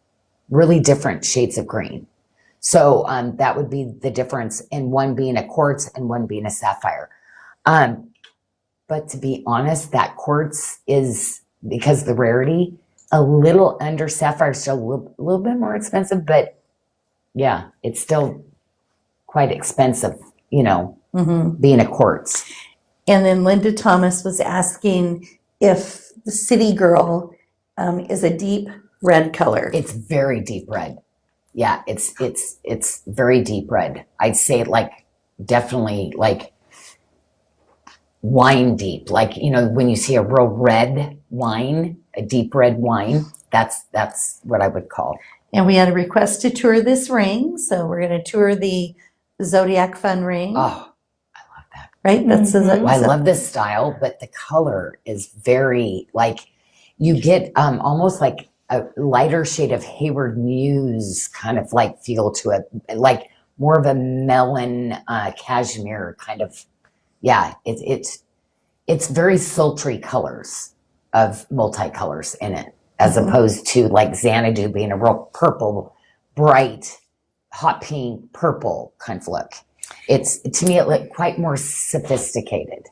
Really different shades of green. So that would be the difference in one being a quartz and one being a sapphire. But to be honest, that quartz is, because of the rarity, a little under sapphire, still a little bit more expensive, but yeah, it's still quite expensive, being a quartz. And then Linda Thomas was asking if the City Girl is a deep red color. It's very deep red. Yeah, it's very deep red. I'd say like definitely like wine deep. Like, you know, when you see a real red wine, a deep red wine, that's what I would call. And we had a request to tour this ring, so we're going to tour the Zodiac Fun ring. Oh, I love that. Right? That's Well, I love this style, but the color is very like you get almost like a lighter shade of Hayward Muse kind of like feel to it, like more of a melon cashmere kind of. Yeah, it's very sultry colors of multicolors in it, as opposed to like Xanadu being a real purple, bright, hot pink, purple kind of look. It's to me it looked quite more sophisticated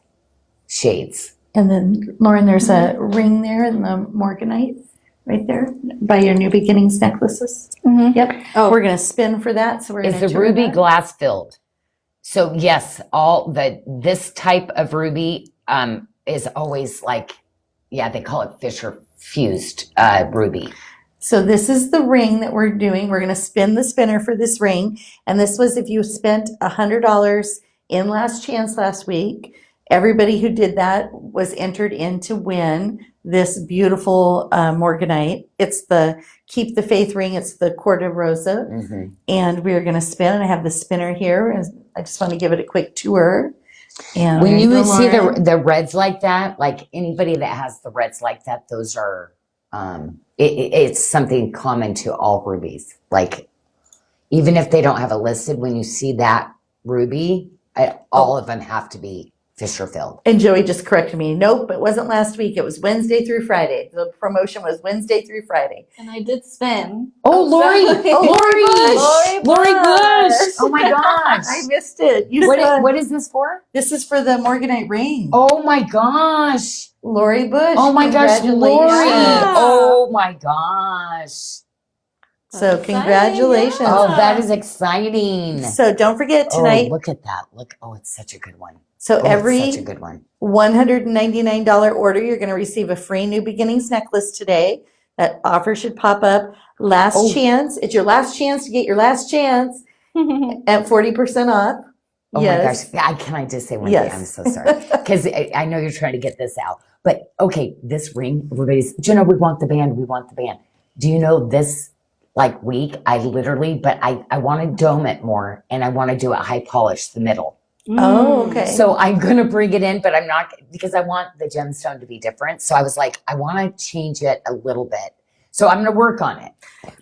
shades. And then, Lauren, there's a ring there in the Morganite right there by your New Beginnings necklaces. Mhm. Yep. Oh. We're going to spin for that. So we're going It's to the ruby glass filled. So yes, this type of ruby is always like, yeah, they call it Fisher fused ruby. So this is the ring that we're doing. We're going to spin the spinner for this ring. And this was if you spent $100 in Last Chance last week. Everybody who did that was entered in to win this beautiful Morganite. It's the Keep the Faith ring. It's the Corda Rosa. Mm-hmm. And we're going to spin. And I have the spinner here. And I just want to give it a quick tour. And When there you go, would see Lauren. the reds like that, like anybody that has the reds like that, those are it's something common to all rubies. Like even if they don't have it listed, when you see that ruby, all of them have to be Fisher filled. And Joey just corrected me. Nope, it wasn't last week. It was Wednesday through Friday. The promotion was Wednesday through Friday. And I did spin. Oh, Lori! Lori Lori Bush! Bush! Oh my gosh! I missed it. You saw, What is this for? this is for the Morganite ring. Oh my gosh! Lori Bush. Oh my gosh, Lori! Congratulations. Oh my gosh! So Exciting, congratulations. yeah. Oh, that is exciting. So don't forget tonight. Oh, look at that! Look! Oh, it's such a good one. So Oh, every it's such a good one. $199 order, you're going to receive a free New Beginnings necklace today. That offer should pop up. Last chance. It's your last chance to get your last chance at 40% off. Oh Yes. my gosh! Can I just say one Yes. thing? I'm so sorry because I know you're trying to get this out, but okay, this ring, everybody's. Do you know we want the band? We want the band. Do you know this? Like week, I literally, but I want to dome it more, and I want to do it high polish the middle. Oh, okay. So I'm gonna bring it in, but I'm not because I want the gemstone to be different. So I was like, I want to change it a little bit. So I'm gonna work on it.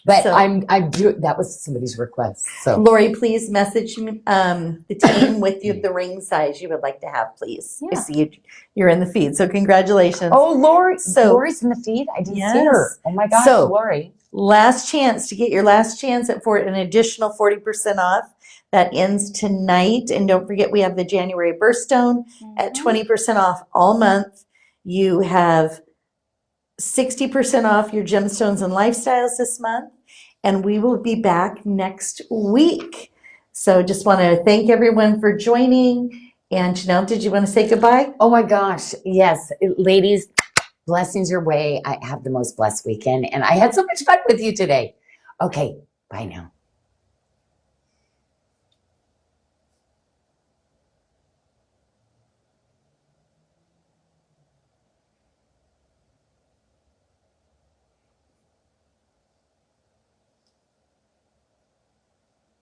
But So- that was somebody's request. So Lori, please message the team with you the ring size you would like to have, please. I Yeah. see you're in the feed, so congratulations. oh, Lori, So- Lori's in the feed. I didn't see Yes. her. Oh my gosh, So- Lori. Last chance to get your last chance for an additional 40% off. That ends tonight. And don't forget, we have the January birthstone at 20% off all month. You have 60% off your gemstones and lifestyles this month. And we will be back next week. So just want to thank everyone for joining. And Janyl, did you want to say goodbye? Oh my gosh, yes, ladies. Blessings your way. I have the most blessed weekend, and I had so much fun with you today. Okay, bye now.